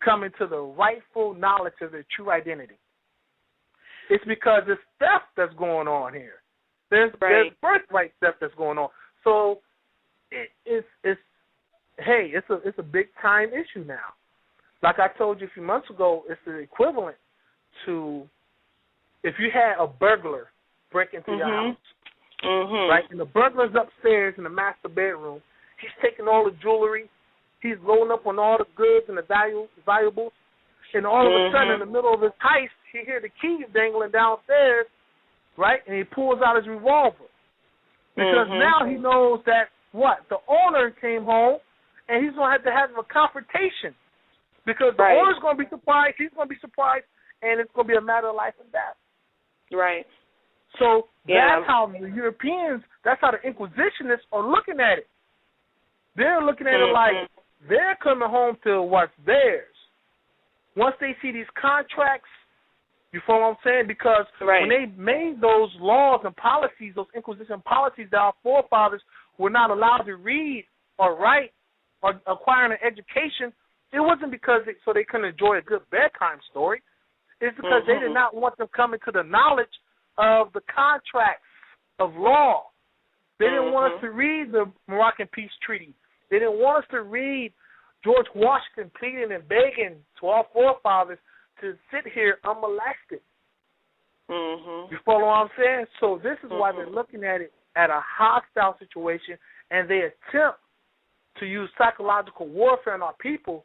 come into the rightful knowledge of their true identity? It's because there's theft that's going on here. There's birthright theft that's going on. So it's a big time issue now. Like I told you a few months ago, it's the equivalent to if you had a burglar break into your house, right? And the burglar's upstairs in the master bedroom. He's taking all the jewelry. He's loading up on all the goods and the valuables. And all of a sudden, in the middle of his heist, he hears the keys dangling downstairs, right? And he pulls out his revolver. Because now he knows that, the owner came home, and he's going to have a confrontation. Because the owner's going to be surprised, he's going to be surprised, and it's going to be a matter of life and death. Right. So that's how the Europeans, that's how the Inquisitionists are looking at it. They're looking at it like they're coming home to what's theirs. Once they see these contracts, you follow what I'm saying? Because when they made those laws and policies, those Inquisition policies, that our forefathers were not allowed to read or write or acquire an education, it wasn't because so they couldn't enjoy a good bedtime story. It's because they did not want them coming to the knowledge of the contracts of law. They didn't want us to read the Moroccan Peace Treaty. They didn't want us to read George Washington pleading and begging to our forefathers to sit here unmolested. You follow what I'm saying? So this is why they're looking at it at a hostile situation, and they attempt to use psychological warfare on our people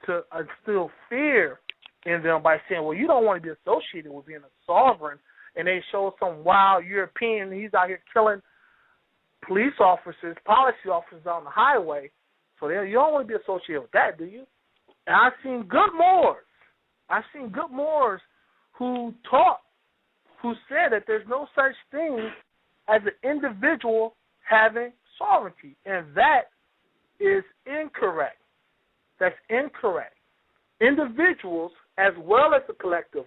to instill fear in them by saying, well, you don't want to be associated with being a sovereign. And they show some wild European, he's out here killing police officers, policy officers on the highway. So you don't want to be associated with that, do you? And I've seen good Moors who said that there's no such thing as an individual having sovereignty. And that is incorrect. That's incorrect. Individuals, as well as the collective,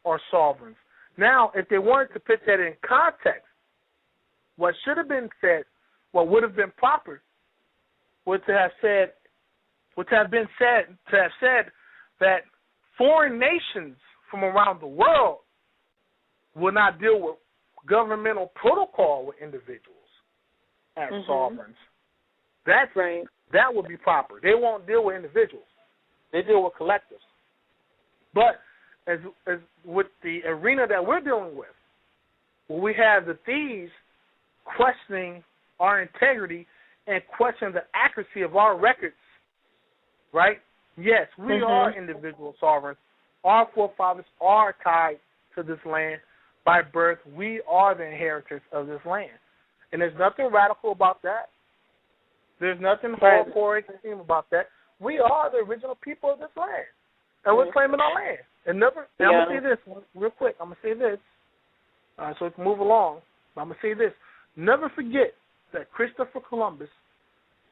are sovereigns. Now, if they wanted to put that in context, what should have been said, what would have been proper, would have been said that foreign nations from around the world will not deal with governmental protocol with individuals as sovereigns. That's right. That would be proper. They won't deal with individuals. They deal with collectives. But as with the arena that we're dealing with, where we have the thieves questioning our integrity and questioning the accuracy of our records, right? Yes, we are individual sovereigns. Our forefathers are tied to this land by birth. We are the inheritors of this land. And there's nothing radical about that. There's nothing hardcore extreme about that. We are the original people of this land. And we're claiming our land. And I'm going to say this real quick. I'm going to say this so we can move along. But I'm going to say this. Never forget that Christopher Columbus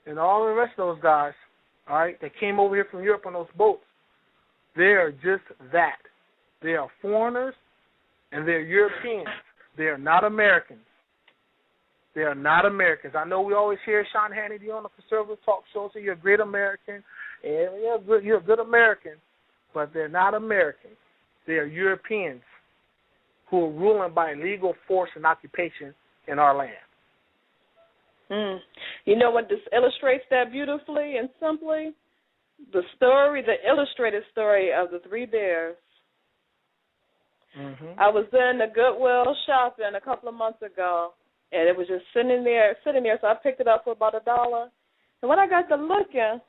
and all the rest of those guys, all right, that came over here from Europe on those boats, they are just that. They are foreigners and they're Europeans. They are not Americans. They are not Americans. I know we always hear Sean Hannity on the conservative talk show say you're a great American and you're a good American, but they're not Americans. They are Europeans who are ruling by legal force and occupation in our land. You know what this illustrates that beautifully and simply? The illustrated story of the three bears. I was in the Goodwill shopping a couple of months ago, and it was just sitting there, so I picked it up for about $1. And when I got to looking,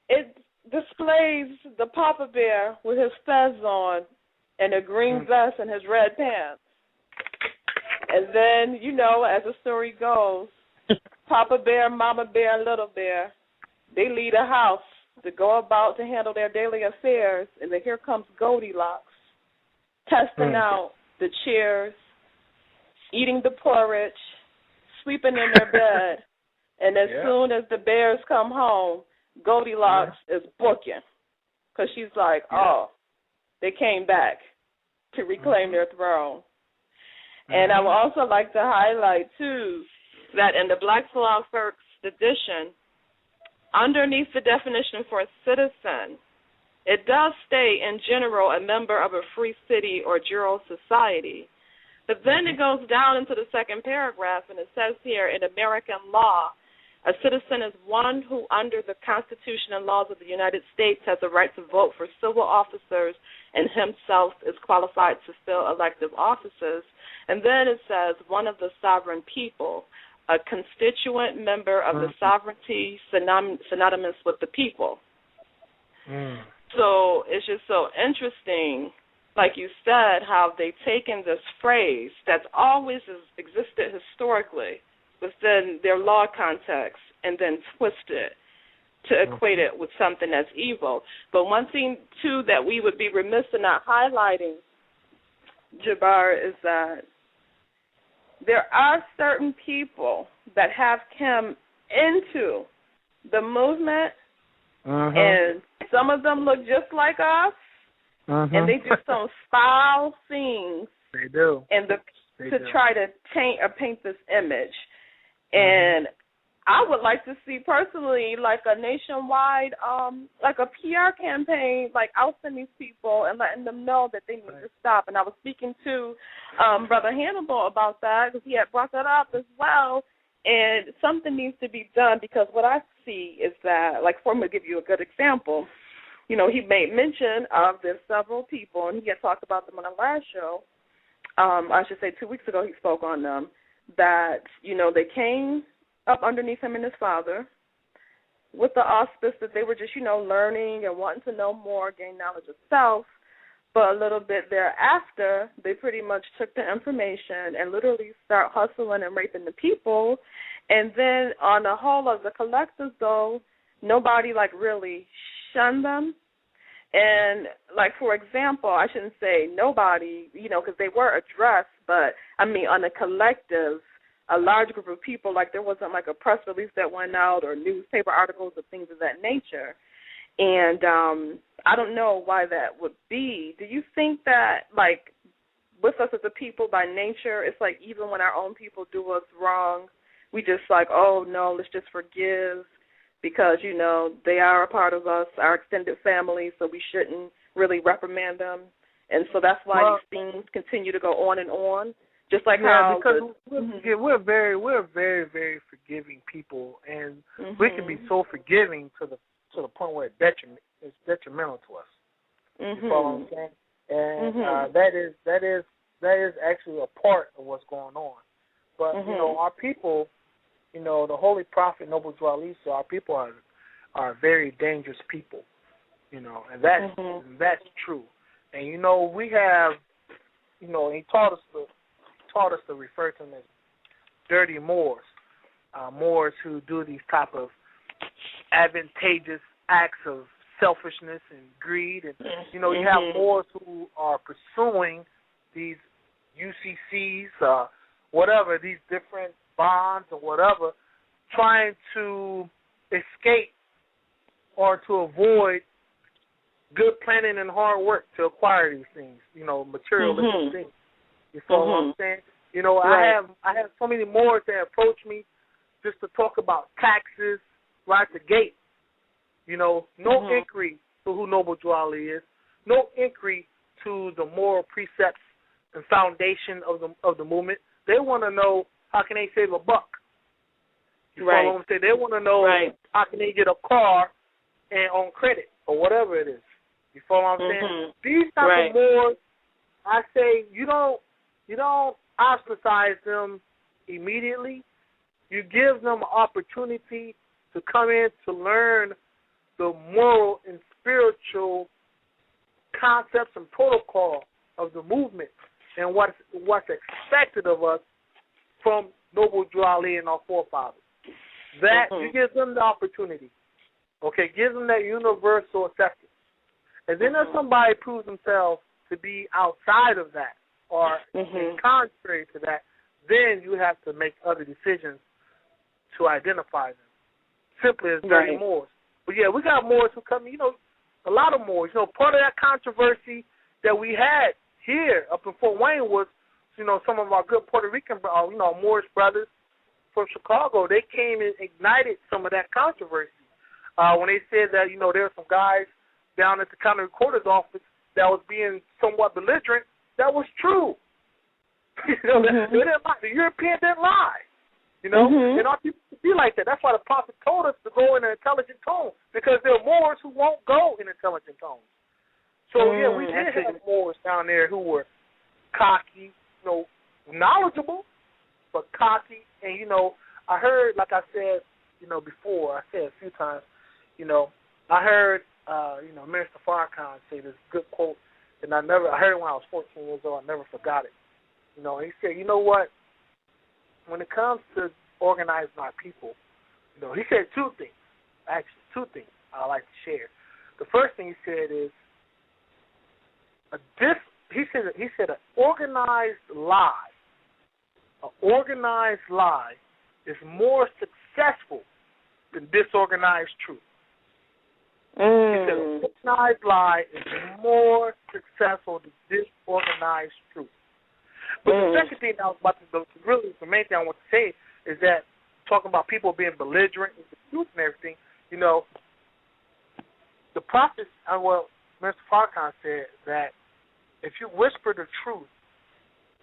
it displays the Papa Bear with his fez on and a green vest and his red pants. And then, you know, as the story goes, Papa Bear, Mama Bear, and Little Bear, they leave a house to go about to handle their daily affairs, and then here comes Goldilocks testing out the chairs, eating the porridge, sleeping in their bed, and as soon as the bears come home, Goldilocks is booking, because she's like, oh, they came back to reclaim their throne. And I would also like to highlight, too, that in the Black Philosopher's edition, underneath the definition for a citizen, it does state, in general, a member of a free city or jural society. But then it goes down into the second paragraph, and it says here, in American law, a citizen is one who, under the Constitution and laws of the United States, has the right to vote for civil officers and himself is qualified to fill elective offices. And then it says, one of the sovereign people, a constituent member of the sovereignty synonymous with the people. So it's just so interesting, like you said, how they've taken this phrase that's always existed historically within their law context and then twist it to equate it with something that's evil. But one thing, too, that we would be remiss in not highlighting, Jabbar, is that there are certain people that have come into the movement, and some of them look just like us, and they do some foul things. They do. And to try to paint this image. And I would like to see personally, like a nationwide, like a PR campaign, like ousting these people and letting them know that they need to stop. And I was speaking to Brother Hannibal about that because he had brought that up as well. And something needs to be done because what I see is that, like, for me to give you a good example, you know, he made mention of there's several people, and he had talked about them on the last show. I should say 2 weeks ago he spoke on them, that, you know, they came up underneath him and his father with the auspice that they were just, you know, learning and wanting to know more, gain knowledge of self. But a little bit thereafter, they pretty much took the information and literally start hustling and raping the people. And then on the whole of the collectives, though, nobody, like, really shunned them. And, like, for example, I shouldn't say nobody, you know, because they were addressed, but, I mean, on the collective, a large group of people, like, there wasn't, like, a press release that went out or newspaper articles or things of that nature. And I don't know why that would be. Do you think that, like, with us as a people by nature, it's like even when our own people do us wrong, we just like, oh, no, let's just forgive because, you know, they are a part of us, our extended family, so we shouldn't really reprimand them. And so that's why these things continue to go on and on, just like how because we're very, very forgiving people, and we can be so forgiving to the point where it's detrimental to us. You follow what I'm saying? And that is actually a part of what's going on. But you know, our people, you know, the Holy Prophet Noble Drew Ali said, our people are very dangerous people. You know, and that's true. And you know, we have, you know, he taught us to refer to them as dirty Moors, Moors who do these type of advantageous acts of selfishness and greed, and you know, you have Moors who are pursuing these UCCs, whatever, these different bonds or whatever, trying to escape or to avoid good planning and hard work to acquire these things, you know, materialistic things. You follow what I'm saying? You know, I have so many Moors that approach me just to talk about taxes right at the gate. You know, no inquiry to who Noble Drew Ali is, no inquiry to the moral precepts and foundation of the movement. They want to know how can they save a buck. You follow what I'm saying? They want to know how can they get a car and on credit or whatever it is. You follow what I'm saying? These type of Moors, I say you don't ostracize them immediately. You give them an opportunity to come in to learn the moral and spiritual concepts and protocol of the movement and what's expected of us from Noble Drew Ali and our forefathers. That you give them the opportunity. Okay, give them that universal acceptance. And then if somebody proves themselves to be outside of that are contrary to that, then you have to make other decisions to identify them. Simply as dirty Moors. But yeah, we got Moors who come, a lot of Moors. Part of that controversy that we had here up in Fort Wayne was, some of our good Puerto Rican, Moorish brothers from Chicago, they came and ignited some of that controversy. When they said that, there were some guys down at the county recorder's office that was being somewhat belligerent, that was true. They didn't lie. The European didn't lie. And our people be like that. That's why the prophet told us to go in an intelligent tone, because there are Moors who won't go in intelligent tones. So, we did have Moors down there who were cocky, knowledgeable, but cocky. And, I heard, like I said, before, I said a few times, I heard, Minister Farrakhan say this good quote, and I heard it when I was 14 years old. I never forgot it. He said, you know what? When it comes to organizing our people, he said two things I like to share. The first thing he said is, he said an organized lie is more successful than disorganized truth. He said an organized lie is more successful than disorganized truth. But the second thing I was about to do, really the main thing I want to say is that talking about people being belligerent with the truth and everything, the prophets, Mr. Farrakhan said that if you whisper the truth,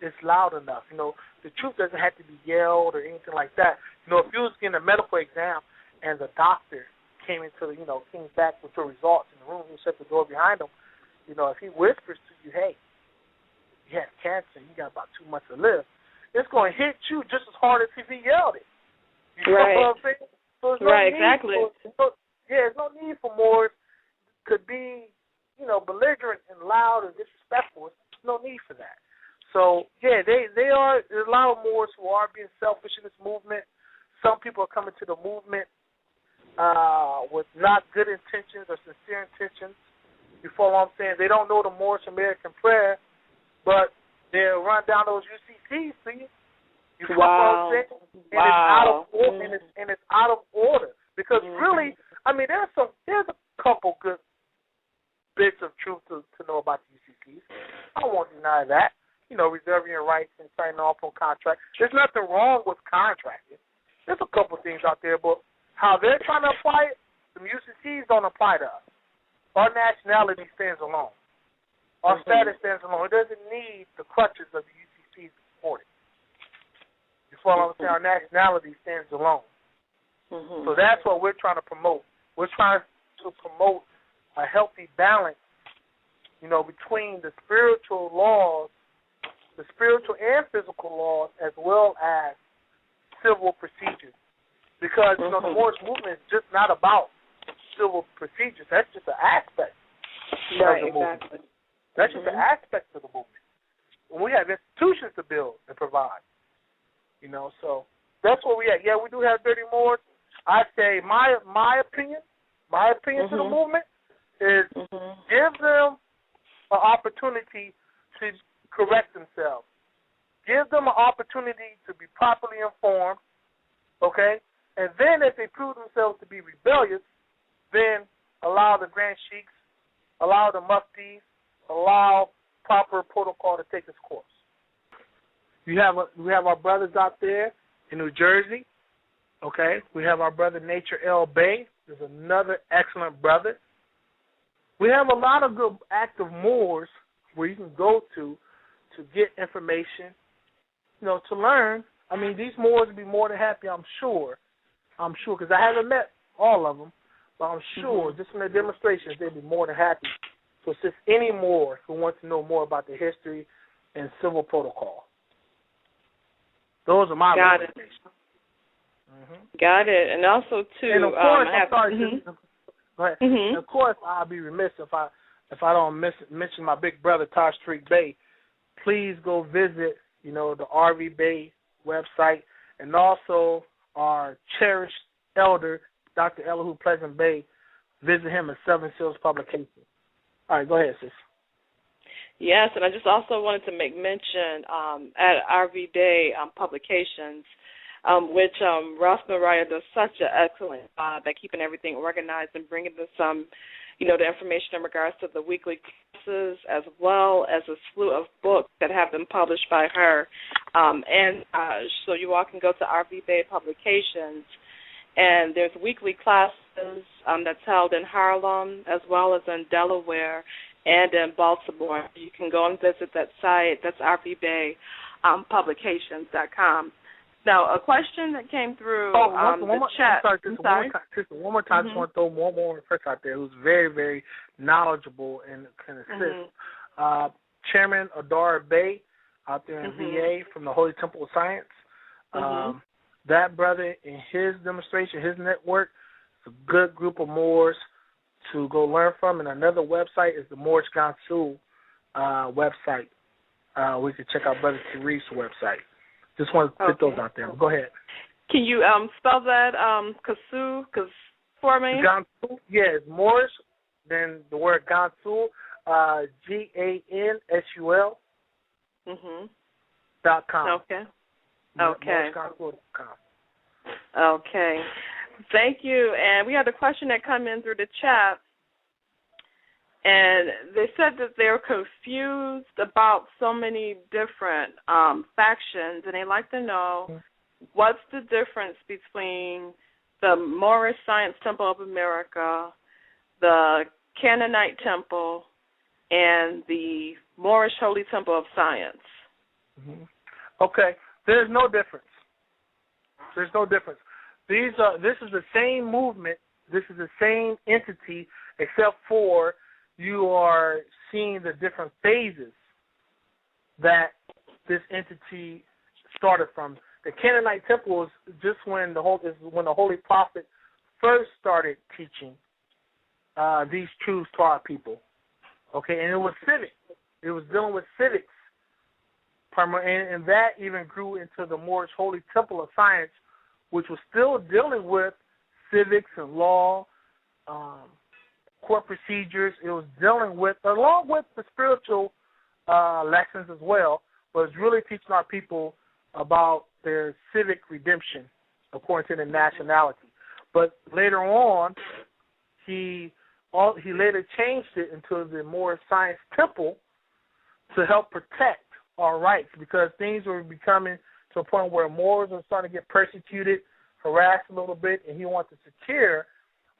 it's loud enough. The truth doesn't have to be yelled or anything like that. If you was getting a medical exam and the doctor came came back with your results in the room, you shut the door behind him, if he whispers to you, hey, you have cancer, you got about 2 months to live, it's going to hit you just as hard as if he yelled it. You know what I'm saying? So exactly. There's no need for Moors to be, belligerent and loud and disrespectful. There's no need for that. So, there's a lot of Moors who are being selfish in this movement. Some people are coming to the movement with not good intentions or sincere intentions. You follow what I'm saying? They don't know the Moorish American prayer, but they'll run down those UCCs to you. You follow what I'm saying? And it's out of order. And it's out of order. Because really, there's a couple good bits of truth to know about the UCCs. I won't deny that. Reserving your rights and signing off on contracts. There's nothing wrong with contracting. There's a couple things out there, but how they're trying to apply it, the UCCs don't apply to us. Our nationality stands alone. Our status stands alone. It doesn't need the crutches of the UCCs to support it. You follow what I'm saying? Our nationality stands alone. So that's what we're trying to promote. We're trying to promote a healthy balance, between the spiritual laws, the spiritual and physical laws, as well as civil procedures. Because, the Moorish movement is just not about civil procedures. That's just an aspect of the movement. Exactly. That's just an aspect of the movement. And we have institutions to build and provide. So that's where we at. Yeah, we do have dirty Moors. I say my opinion to the movement is give them an opportunity to correct themselves. Give them an opportunity to be properly informed, okay? And then if they prove themselves to be rebellious, then allow the Grand Sheiks, allow the Muftis, allow proper protocol to take its course. We have our brothers out there in New Jersey, okay? We have our brother Nature Bey. There's another excellent brother. We have a lot of good active Moors where you can go to get information, to learn. These Moors would be more than happy, I'm sure, because I haven't met all of them, but I'm sure just from the demonstrations they'd be more than happy to assist any Moor who wants to know more about the history and civil protocol. Those are my recommendations. Got it. And also, too, and of course, go ahead. And of course, I'll be remiss if I don't mention my big brother, Tashriq Bey. Please go visit, the REGGAE website, and also our cherished elder, Dr. Elihu Pleasant Bey. Visit him at Seven Seals Publications. All right, go ahead, sis. Yes, and I just also wanted to make mention at RV Day Publications, which Ross Mariah does such an excellent job at keeping everything organized and bringing us some, the information in regards to the weekly classes, as well as a slew of books that have been published by her. So you all can go to RV Day Publications, and there's weekly classes that's held in Harlem as well as in Delaware and in Baltimore. You can go and visit that site. That's rvbaypublications.com. Now, a question that came through the chat. One more time, just want to throw one more person out there who's very, very knowledgeable and can assist. Chairman Adar Bey out there in VA from the Holy Temple of Science. That brother in his demonstration, his network, is a good group of Moors to go learn from. And another website is the Moorish Gansu website. We can check out Brother Tariq's website. Just want to put those out there. Go ahead. Can you spell that Kasu for me? Gansu, it's Moorish, then the word Gansu, GANSUL .com. Okay. Okay. Thank you. And we had a question that come in through the chat, and they said that they're confused about so many different factions, and they'd like to know what's the difference between the Moorish Science Temple of America, the Canaanite Temple, and the Moorish Holy Temple of Science. Okay. There's no difference. This is the same movement. This is the same entity, except for you are seeing the different phases that this entity started from. The Canaanite Temple was just when the Holy Prophet first started teaching these truths to our people. Okay, and it was civic. It was dealing with civics. And that even grew into the Moorish Holy Temple of Science, which was still dealing with civics and law, court procedures. It was dealing with, along with the spiritual lessons as well, but it's really teaching our people about their civic redemption according to their nationality. But later on, he later changed it into the Moorish Science Temple to help protect our rights, because things were becoming to a point where Moors were starting to get persecuted, harassed a little bit, and he wanted to secure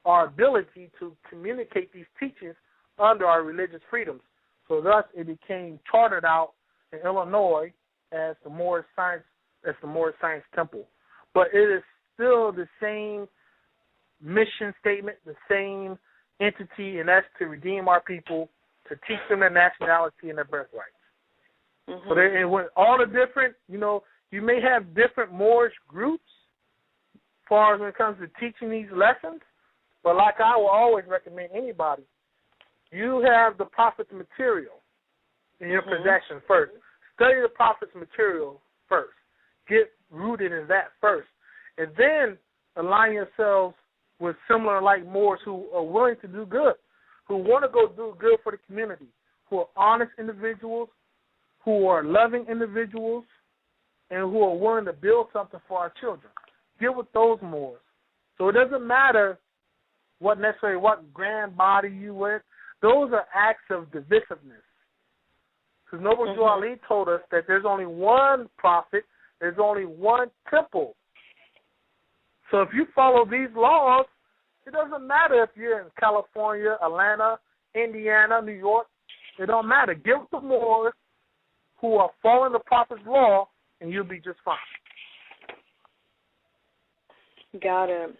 our ability to communicate these teachings under our religious freedoms. So thus it became chartered out in Illinois as the Moorish Science Temple. But it is still the same mission statement, the same entity, and that's to redeem our people, to teach them their nationality and their birthrights. So all the different, you may have different Moorish groups as far as when it comes to teaching these lessons, but like I will always recommend anybody, you have the prophet's material in your possession first. Study the prophet's material first. Get rooted in that first. And then align yourselves with similar like Moors who are willing to do good, who want to go do good for the community, who are honest individuals, who are loving individuals, and who are willing to build something for our children. Get with those Moors. So it doesn't matter what grand body you with. Those are acts of divisiveness. Because Noble Jew Ali told us that there's only one prophet, there's only one temple. So if you follow these laws, it doesn't matter if you're in California, Atlanta, Indiana, New York. It don't matter. Get with the Moors who are following the prophet's law, and you'll be just fine. Got it.